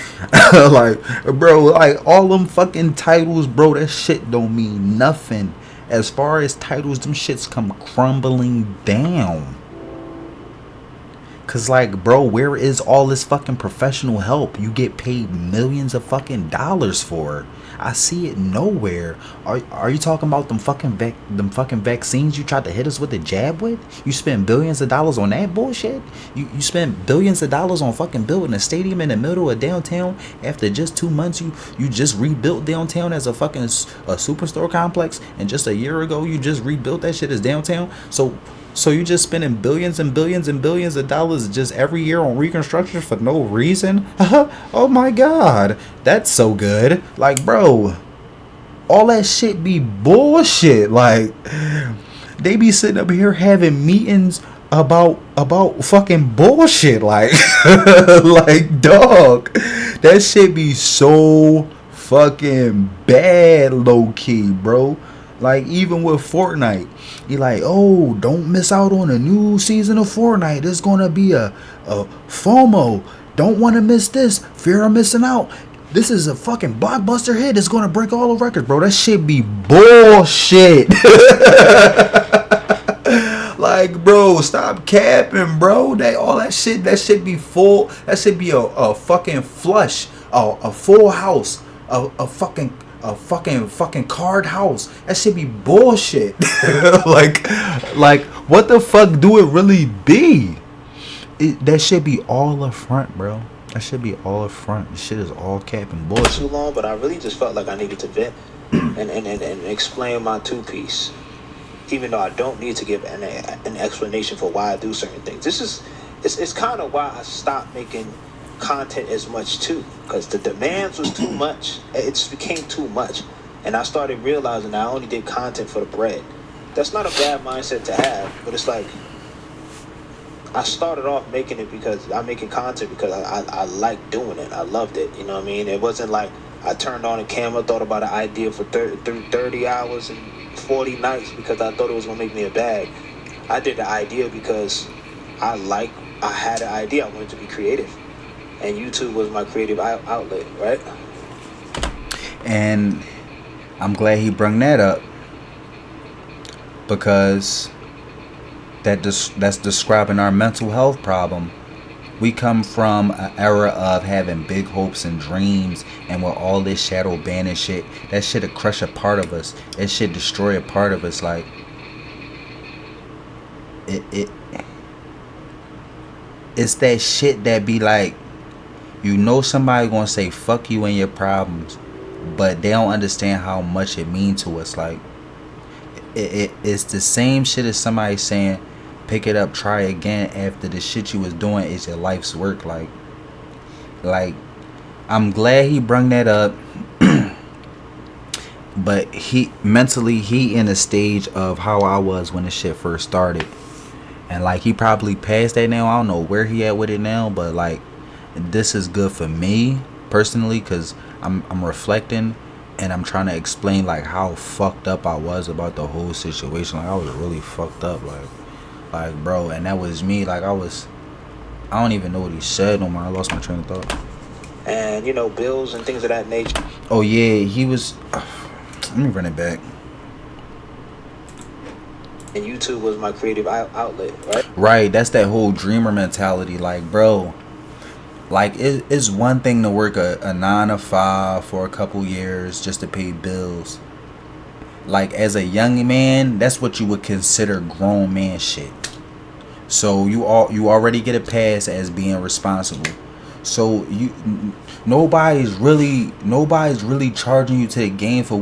Speaker 2: bro, like, all them fucking titles, bro, that shit don't mean nothing. As far as titles, them shits come crumbling down. Cause, like, bro, where is all this fucking professional help you get paid millions of fucking dollars for? I see it nowhere. Are you talking about them fucking vaccines you tried to hit us with the jab with? You spend billions of dollars on that bullshit? You spend billions of dollars on fucking building a stadium in the middle of downtown after just 2 months you just rebuilt downtown as a fucking superstore complex, and just a year ago you just rebuilt that shit as downtown? So you just spending billions and billions and billions of dollars just every year on reconstruction for no reason? Oh my god, that's so good. Like, bro, all that shit be bullshit. Like, they be sitting up here having meetings about fucking bullshit. Like, like, dog, that shit be so fucking bad, low key, bro. Like, even with Fortnite, you like, oh, don't miss out on a new season of Fortnite. There's gonna be a FOMO. Don't want to miss this. Fear of missing out. This is a fucking blockbuster hit. It's gonna break all the records, bro. That shit be bullshit. Like, bro, stop capping, bro. That shit be full. That should be a fucking flush, a full house, a fucking card house. That should be bullshit. like what the fuck do it really be? That should be all up front, bro. That should be all up front. This shit is all cap and bullshit.
Speaker 9: Too long, but I really just felt like I needed to vent and explain my two-piece. Even though I don't need to give an explanation for why I do certain things. It's kind of why I stopped making content as much too, because the demands was too much. It just became too much, and I started realizing I only did content for the bread. That's not a bad mindset to have, but it's like I started off making it because I'm making content because I like doing it. I loved it. You know what I mean? It wasn't like I turned on a camera, thought about an idea for 30 hours and 40 nights because I thought it was gonna make me a bag. I did the idea because I had an idea. I wanted to be creative, and YouTube was my creative outlet, right?
Speaker 2: And I'm glad he brung that up, because that's describing our mental health problem. We come from an era of having big hopes and dreams, and with all this shadow banning shit, that shit'll crush a part of us. That shit destroy a part of us. Like it's that shit that be like, you know, somebody gonna say fuck you and your problems, but they don't understand how much it means to us. Like it's the same shit as somebody saying, pick it up, try again after the shit you was doing is your life's work. Like I'm glad he brung that up. But he in a stage of how I was when the shit first started, and like he probably passed that now. I don't know where he at with it now, but like this is good for me personally, because I'm reflecting and I'm trying to explain like how fucked up I was about the whole situation. Like I was really fucked up, like bro, and that was me. Like I don't even know what he said no more. I lost my train of thought.
Speaker 9: And you know, bills and things of that nature.
Speaker 2: Oh yeah, he was. Let me run it back.
Speaker 9: And YouTube was my creative outlet, right?
Speaker 2: Right, that's that whole dreamer mentality. Like, bro, like it's one thing to work a 9 to 5 for a couple years just to pay bills. Like as a young man, that's what you would consider grown man shit. So you already get a pass as being responsible. So nobody's really charging you to the game for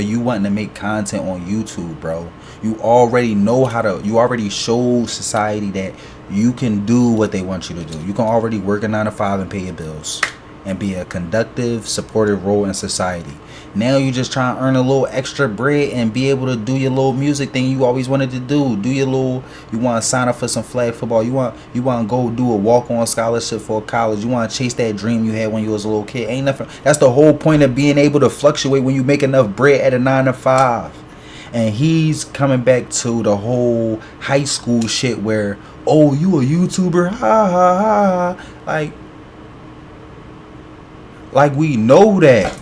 Speaker 2: you wanting to make content on YouTube, bro. You already show society that you can do what they want you to do. You can already work a 9 to 5 and pay your bills and be a conductive, supportive role in society. Now you just trying to earn a little extra bread and be able to do your little music thing you always wanted to do. You want to sign up for some flag football. You want to go do a walk-on scholarship for college. You want to chase that dream you had when you was a little kid. Ain't nothing. That's the whole point of being able to fluctuate when you make enough bread at a 9 to 5. And he's coming back to the whole high school shit where, oh, you a YouTuber, ha ha ha. Like we know that.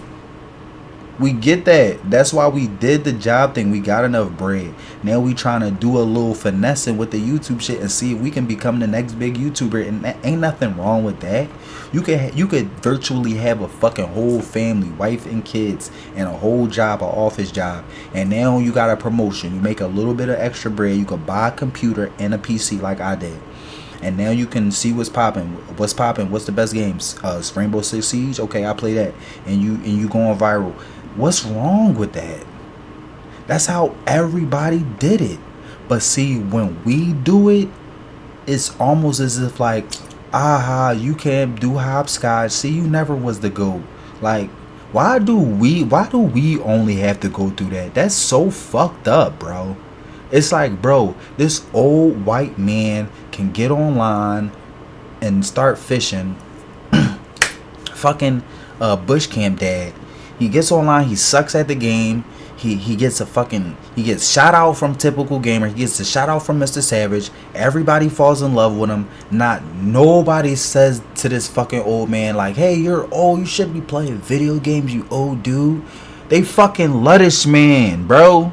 Speaker 2: We get that. That's why we did the job thing. We got enough bread. Now we trying to do a little finessing with the YouTube shit and see if we can become the next big YouTuber. And ain't nothing wrong with that. You could virtually have a fucking whole family, wife and kids, and a whole job, an office job. And now you got a promotion. You make a little bit of extra bread. You could buy a computer and a PC like I did. And now you can see what's popping. What's the best games? Rainbow Six Siege. Okay, I play that. And you going viral. What's wrong with that? That's how everybody did it. But see, when we do it, it's almost as if like, aha, you can't do hopscotch. See, you never was the GOAT. Like, why do we only have to go through that? That's so fucked up, bro. It's like, bro, this old white man can get online and start fishing. Fucking bush camp dad. He gets online, he sucks at the game. He gets shot out from Typical Gamer. He gets a shout out from Mr. Savage. Everybody falls in love with him. Nobody says to this fucking old man like, hey, you're old, you shouldn't be playing video games, you old dude. They fucking love this man, bro.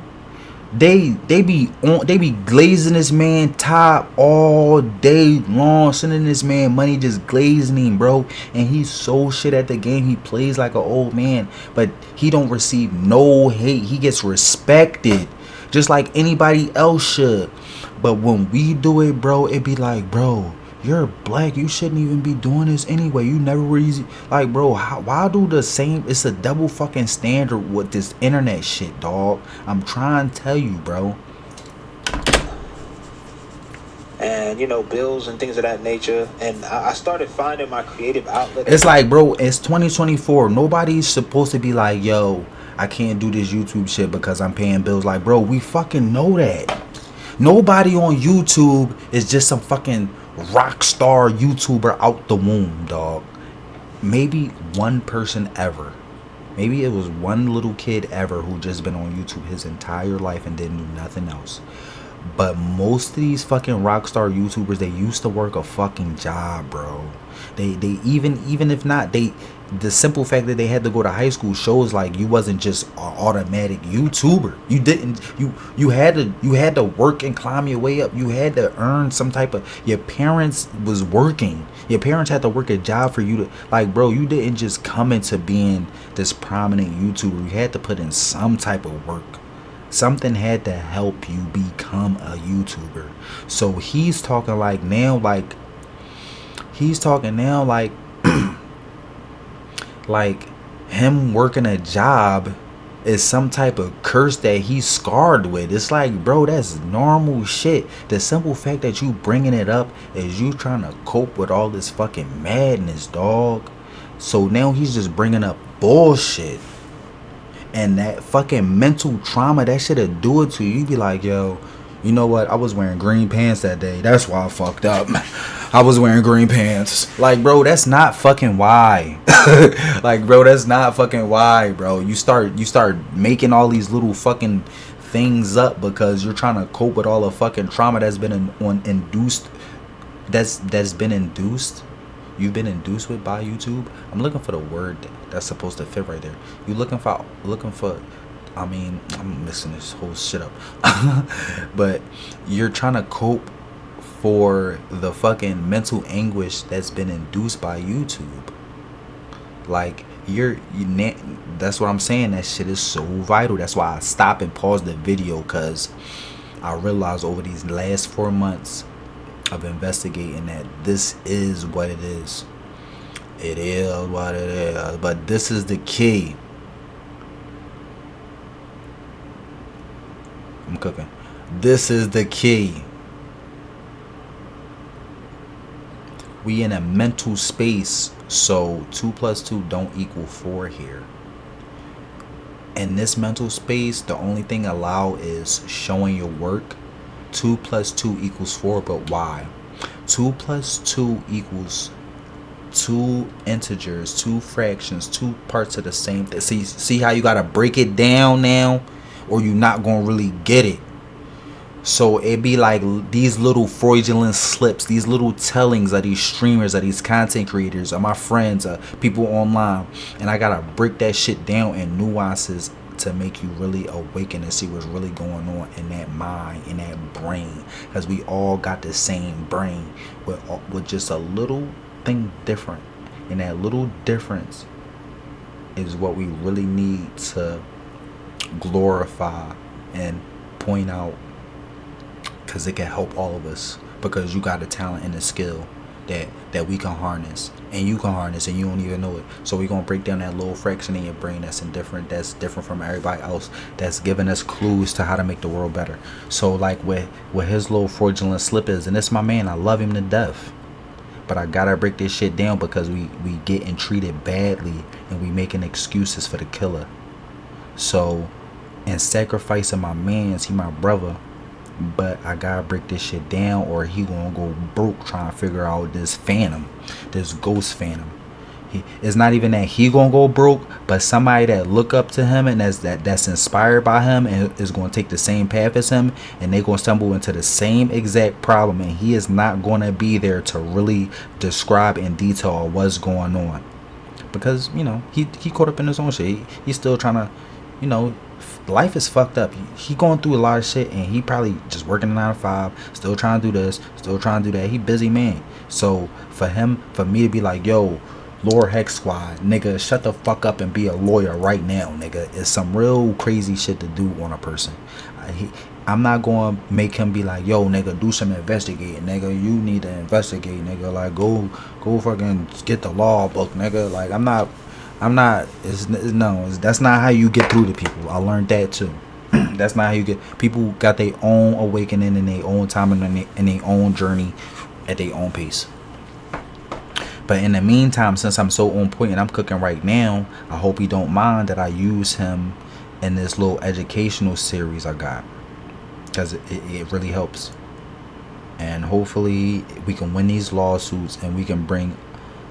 Speaker 2: They be glazing this man top all day long, sending this man money, just glazing him, bro. And he's so shit at the game. He plays like an old man, but he don't receive no hate. He gets respected just like anybody else should. But when we do it, bro, it be like, bro, you're black. You shouldn't even be doing this anyway. You never were easy. Like, bro, why do the same? It's a double fucking standard with this internet shit, dog. I'm trying to tell you, bro.
Speaker 9: And, you know, bills and things of that nature. And I started finding my creative outlet.
Speaker 2: It's like, bro, it's 2024. Nobody's supposed to be like, yo, I can't do this YouTube shit because I'm paying bills. Like, bro, we fucking know that. Nobody on YouTube is just some fucking rock star YouTuber out the womb, dog. Maybe one person ever. Maybe it was one little kid ever who just been on YouTube his entire life and didn't do nothing else. But most of these fucking rock star YouTubers, they used to work a fucking job, bro. They even if not, the simple fact that they had to go to high school shows like you wasn't just an automatic YouTuber. You had to work and climb your way up. You had to earn some type of, your parents was working. Your parents had to work a job for you to, like, bro, you didn't just come into being this prominent YouTuber. You had to put in some type of work. Something had to help you become a YouTuber. So he's talking like now, like like him working a job is some type of curse that he's scarred with. It's like, bro, that's normal shit. The simple fact that you bringing it up is you trying to cope with all this fucking madness, dog. So now he's just bringing up bullshit. And that fucking mental trauma, that shit'll do it to you. You be like, yo, you know what? I was wearing green pants that day. That's why I fucked up. I was wearing green pants. Like, bro, that's not fucking why. Like, bro, that's not fucking why, bro. You start making all these little fucking things up because you're trying to cope with all the fucking trauma that's been induced. That's been induced. You've been induced with by YouTube. I'm looking for the word that's supposed to fit right there. You looking for I mean, I'm messing this whole shit up. But you're trying to cope for the fucking mental anguish that's been induced by YouTube. Like, that's what I'm saying. That shit is so vital. That's why I stopped and paused the video, because I realized over these last 4 months of investigating that this is what it is. It is what it is. But this is the key. I'm cooking. This is the key. We in a mental space, so 2 + 2 don't equal 4 here. In this mental space, the only thing allowed is showing your work. 2 + 2 = 4, but why? 2 + 2 equals 2 integers, 2 fractions, 2 parts of the same thing. See how you gotta break it down now, or you're not gonna really get it. So it be like these little fraudulent slips, these little tellings of these streamers, of these content creators, of my friends, people online, and I gotta break that shit down in nuances to make you really awaken and see what's really going on in that mind, in that brain, because we all got the same brain with just a little thing different, and that little difference is what we really need to glorify and point out, because it can help all of us, because you got a talent and a skill that we can harness, and you can harness, and you don't even know it. So we're gonna break down that little fraction in your brain that's different from everybody else, that's giving us clues to how to make the world better. So like what his little fraudulent slip is, and it's my man, I love him to death, but I gotta break this shit down because we getting treated badly, and we making excuses for the killer. So, and sacrificing my mans, he my brother, but I gotta break this shit down, or he gonna go broke trying to figure out this phantom, this ghost phantom. It's not even that he gonna go broke, but somebody that look up to him and that's inspired by him and is gonna take the same path as him, and they gonna stumble into the same exact problem, and he is not gonna be there to really describe in detail what's going on, because, you know, he caught up in his own shit. He's still trying to, you know, life is fucked up. He going through a lot of shit, and he probably just working a 9 to 5, still trying to do this, still trying to do that. He busy man. So for me to be like, yo, Lower Hex Squad, nigga, shut the fuck up and be a lawyer right now, nigga, is some real crazy shit to do on a person. I'm not going to make him be like, yo, nigga, do some investigating, nigga. You need to investigate, nigga. Like, go fucking get the law book, nigga. Like, that's not how you get through to people. I learned that too. That's not how you get. People got their own awakening in their own time and in their own journey at their own pace. But in the meantime, since I'm so on point and I'm cooking right now, I hope he don't mind that I use him in this little educational series I got, because it really helps. And hopefully we can win these lawsuits and we can bring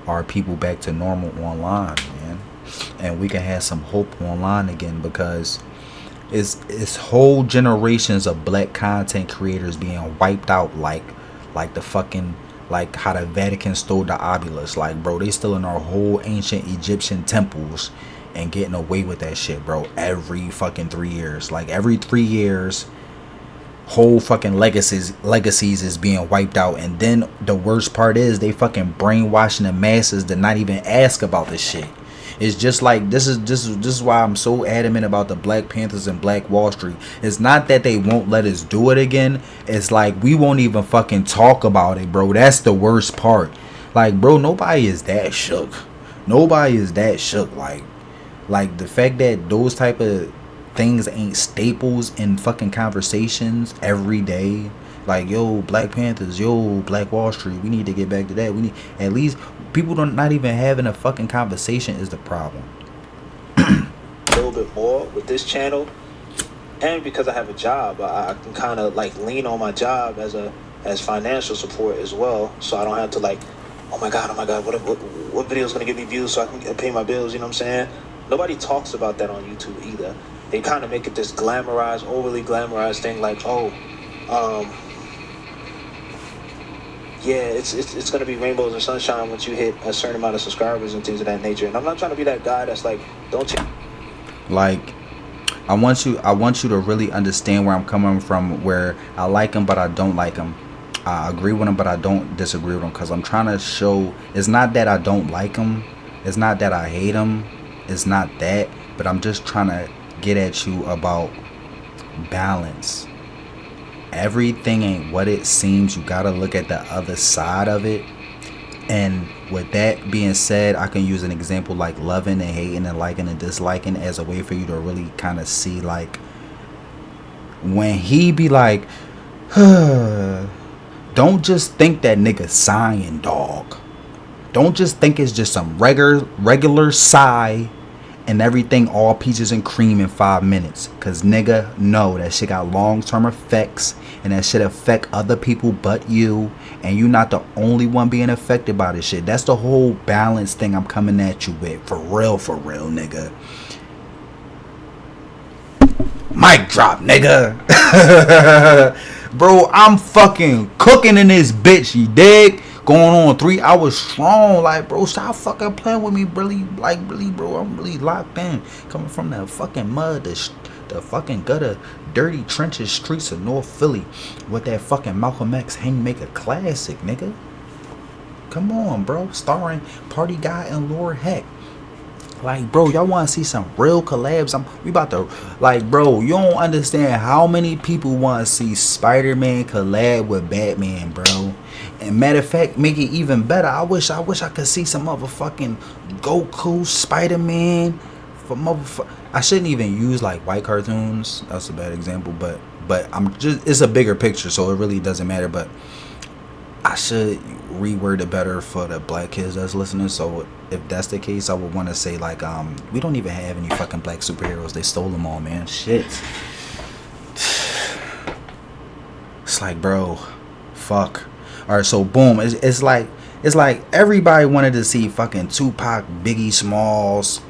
Speaker 2: our people back to normal online, man. And we can have some hope online again, because it's whole generations of black content creators being wiped out like the fucking, like how the Vatican stole the obelisk. Like, bro, they still in our whole ancient Egyptian temples and getting away with that shit, bro, every fucking 3 years. Like, every 3 years, whole fucking legacies is being wiped out. And then the worst part is they fucking brainwashing the masses to not even ask about this shit. It's just like, this is why I'm so adamant about the Black Panthers and Black Wall Street. It's not that they won't let us do it again. It's like we won't even fucking talk about it, bro. That's the worst part. Like, bro, nobody is that shook. Nobody is that shook. Like the fact that those type of things ain't staples in fucking conversations every day. Like, yo, Black Panthers, yo, Black Wall Street, we need to get back to that. We need, at least people don't, not even having a fucking conversation is the problem.
Speaker 9: A little bit more with this channel, and because I have a job, I can kind of like lean on my job as financial support as well, so I don't have to like, oh my god, what video is gonna give me views so I can pay my bills? You know what I'm saying? Nobody talks about that on YouTube either. They kind of make it this glamorized, overly glamorized thing, like, oh, yeah, it's gonna be rainbows and sunshine once you hit a certain amount of subscribers and things of that nature. And I'm not trying to be that guy that's like, don't you?
Speaker 2: Like, I want you to really understand where I'm coming from. Where I like him, but I don't like him. I agree with him, but I don't disagree with him. Because I'm trying to show, it's not that I don't like him. It's not that I hate him. It's not that. But I'm just trying to get at you about balance. Everything ain't what it seems. You gotta look at the other side of it. And with that being said, I can use an example like loving and hating and liking and disliking as a way for you to really kind of see, like, when he be like, don't just think that nigga sighing, dog. Don't just think it's just some regular sigh and everything all peaches and cream in 5 minutes. Cause nigga, no, that shit got long-term effects, and that shit affect other people but you, and you not the only one being affected by this shit. That's the whole balance thing I'm coming at you with. For real, nigga. Mic drop, nigga. Bro, I'm fucking cooking in this bitch, you dig? Going on 3 hours strong. Like, bro, stop fucking playing with me, really. Like, really, bro, I'm really locked in. Coming from that fucking mud, the fucking gutter, dirty trenches streets of North Philly with that fucking Malcolm X Hangmaker classic, nigga. Come on, bro. Starring Party Guy and Lord Heck. Like, bro, y'all want to see some real collabs? We about to, like, bro, you don't understand how many people want to see Spider-Man collab with Batman, bro. And matter of fact, make it even better. I wish I could see some motherfucking Goku, Spider-Man, for motherfucker. I shouldn't even use like white cartoons. That's a bad example, but I'm just, it's a bigger picture, so it really doesn't matter. But I should reword it better for the black kids that's listening. So if that's the case, I would want to say like, we don't even have any fucking black superheroes. They stole them all, man. Shit. It's like, bro, fuck. All right, so boom. It's like everybody wanted to see fucking Tupac, Biggie Smalls.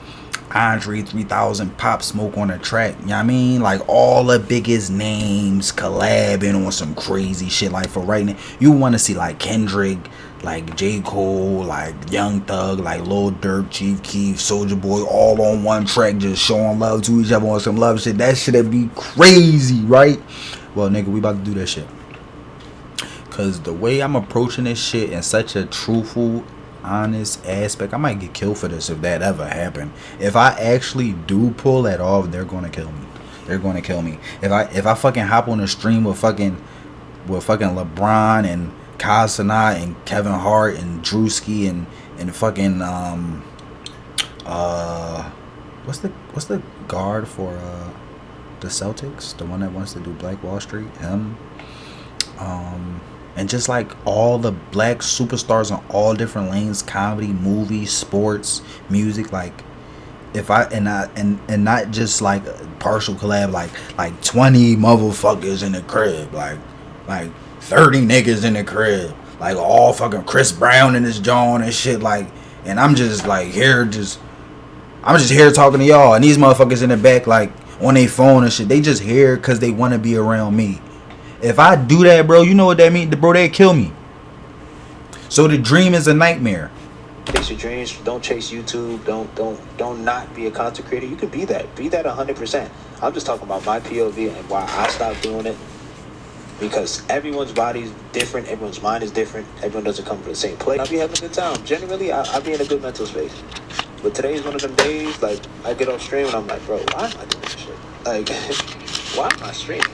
Speaker 2: Andre 3000, Pop Smoke on a track. You know what I mean? Like all the biggest names collabing on some crazy shit. Like for right now, you want to see like Kendrick, like J. Cole, like Young Thug, like Lil Durk, Chief Keef, Soulja Boy, all on one track, just showing love to each other on some love shit. That shit'd be crazy, right? Well, nigga, we about to do that shit. Cause the way I'm approaching this shit in such a truthful, honest aspect, I might get killed for this if that ever happened. If I actually do pull that off, they're gonna kill me. They're gonna kill me. If I fucking hop on the stream with fucking LeBron and Kyle Sanat and Kevin Hart and Drewski and fucking what's the guard for the Celtics, the one that wants to do Black Wall Street, him, and just like all the black superstars on all different lanes, comedy, movies, sports, music. Like if I and not just like a partial collab, like 20 motherfuckers in the crib, like 30 niggas in the crib, like all fucking Chris Brown in his joint and shit, like, and I'm just like here, I'm just here talking to y'all, and these motherfuckers in the back like on their phone and shit. They just here because they want to be around me. If I do that, bro, you know what that means, bro? They'd kill me. So the dream is a nightmare.
Speaker 9: Chase your dreams. Don't chase YouTube. Don't not be a content creator. You can be that. Be that 100%. I'm just talking about my POV and why I stopped doing it. Because everyone's body's different. Everyone's mind is different. Everyone doesn't come from the same place. I'll be having a good time. Generally, I'll be in a good mental space. But today's one of them days, like, I get off stream and I'm like, bro, why am I doing this shit? Like, why am I streaming?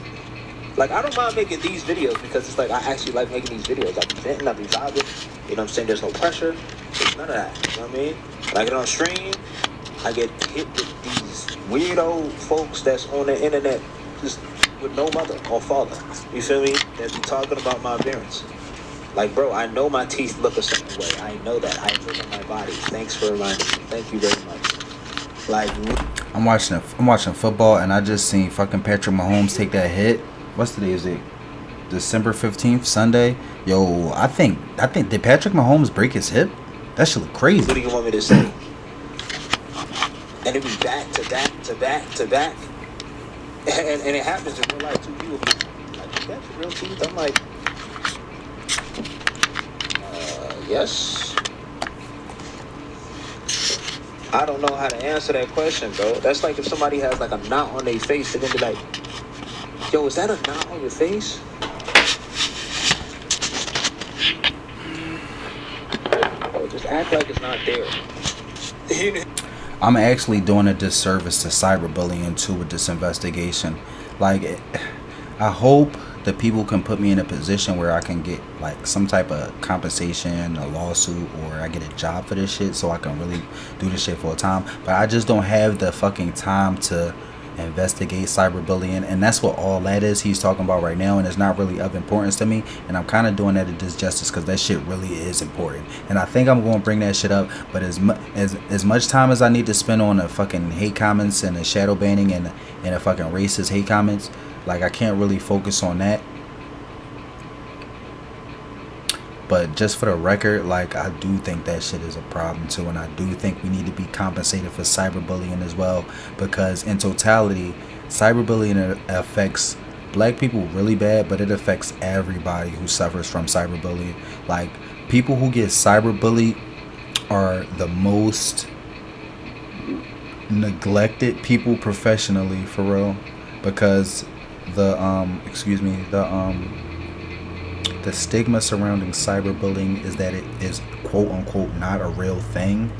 Speaker 9: Like, I don't mind making these videos because it's like I actually like making these videos. I be venting, I be vibing. You know what I'm saying? There's no pressure. There's none of that. You know what I mean? When I get on stream, I get hit with these weirdo folks that's on the internet just with no mother or father. You feel me? That be talking about my appearance. Like, bro, I know my teeth look a certain way. I know that. I look at my body. Thanks for reminding me. Thank you very much. Like,
Speaker 2: I'm watching football and I just seen fucking Patrick Mahomes take that hit. What's today? Is it December 15th, Sunday? Yo, I think did Patrick Mahomes break his hip? That shit look crazy.
Speaker 9: What do you want me to say? And it be back to back to back to back. And it happens in real life too. People be like, that's real teeth? I'm like, yes. I don't know how to answer that question, bro. That's like if somebody has like a knot on their face, they're gonna be like, yo, is that a knot on your face? Bro, just act like it's not there.
Speaker 2: I'm actually doing a disservice to cyberbullying too with this investigation. Like, I hope that people can put me in a position where I can get like some type of compensation, a lawsuit, or I get a job for this shit so I can really do this shit full time. But I just don't have the fucking time to investigate cyberbullying, and that's what all that is he's talking about right now, and it's not really of importance to me, and I'm kind of doing that a disjustice because that shit really is important, and I think I'm going to bring that shit up. But as much time as I need to spend on the fucking hate comments and the shadow banning and the fucking racist hate comments, like, I can't really focus on that. But just for the record, like, I do think that shit is a problem too, and I do think we need to be compensated for cyberbullying as well, because in totality, cyberbullying affects black people really bad, but it affects everybody who suffers from cyberbullying. Like, people who get cyberbullied are the most neglected people professionally, for real, because the stigma surrounding cyberbullying is that it is quote unquote not a real thing,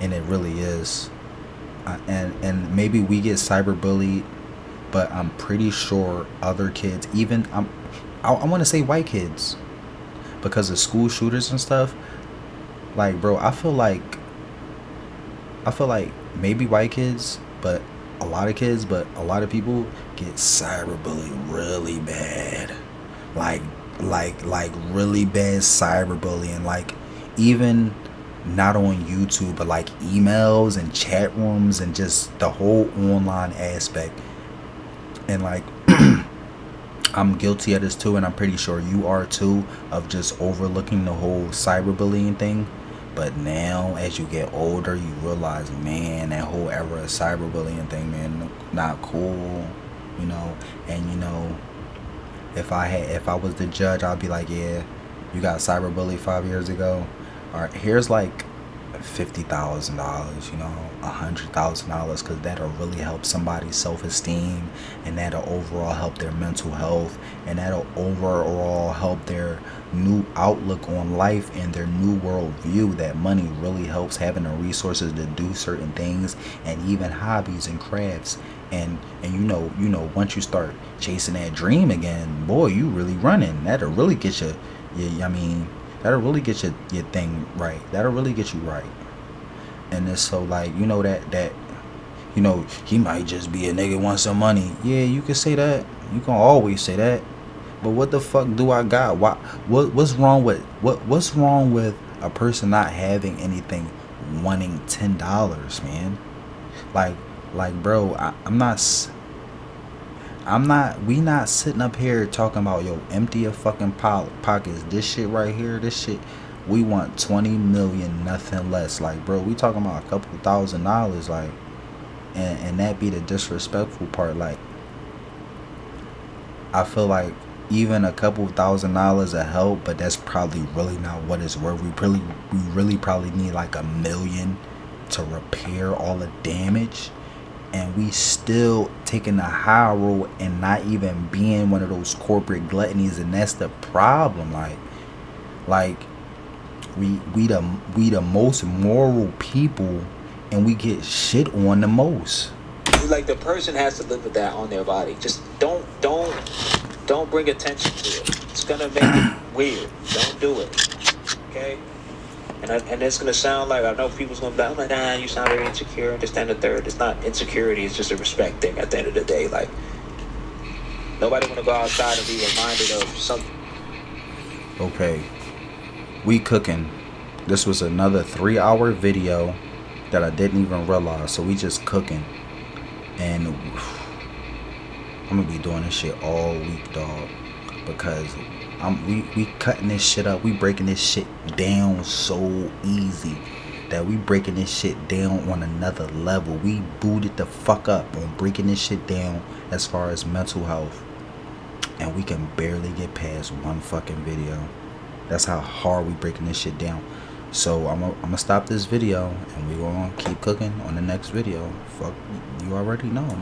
Speaker 2: and it really is. And maybe we get cyberbullied, but I'm pretty sure other kids, even I want to say white kids, because of school shooters and stuff. Like, bro, I feel like maybe white kids, but a lot of people get cyberbullied really bad. Like really bad cyberbullying, like, even not on YouTube, but like emails and chat rooms and just the whole online aspect. And like I'm guilty of this too, and I'm pretty sure you are too, of just overlooking the whole cyberbullying thing, But now, as you get older, you realize, man, that whole era of cyberbullying thing, man, not cool, you know. And you know, if I was the judge, I'd be like, yeah, you got cyberbullied 5 years ago. All right, here's like $50,000, you know, $100,000, because that'll really help somebody's self-esteem, and that'll overall help their mental health, and that'll overall help their new outlook on life and their new world view. That money really helps, having the resources to do certain things, and even hobbies and crafts. And you know, once you start chasing that dream again, boy, you really running. That'll really get you. I mean, that'll really get your thing right. That'll really get you right. And it's so, like, you know, that you know, he might just be a nigga want some money. Yeah, you can say that. You can always say that. But what the fuck do I got? What's wrong with what's wrong with a person not having anything, wanting $10, man? Like, bro, we not sitting up here talking about, yo, empty your fucking pockets. This shit right here, we want 20 million, nothing less. Like, bro, we talking about a couple $1,000s, like, and that be the disrespectful part. Like, I feel like even a couple $1,000s will help, but that's probably really not what it's worth. We really probably need like $1 million to repair all the damage. And we still taking the high road and not even being one of those corporate gluttonies, and that's the problem. Like we the most moral people, and we get shit on the most.
Speaker 9: Like, the person has to live with that on their body. Just don't bring attention to it. It's gonna make it weird. Don't do it. Okay? And it's gonna sound like, I know people's gonna be like, nah, you sound very insecure, this, that, and the third. It's not insecurity, it's just a respect thing at the end of the day. Like, nobody wanna go outside and be reminded of something.
Speaker 2: Okay, we cooking. This was another 3-hour video that I didn't even realize. So we just cooking, and I'm gonna be doing this shit all week, dog, because we cutting this shit up. We breaking this shit down so easy that we breaking this shit down on another level. We booted the fuck up on breaking this shit down as far as mental health, and we can barely get past one fucking video. That's how hard we breaking this shit down. So I'm gonna stop this video, and we gonna keep cooking on the next video. Fuck, you already know.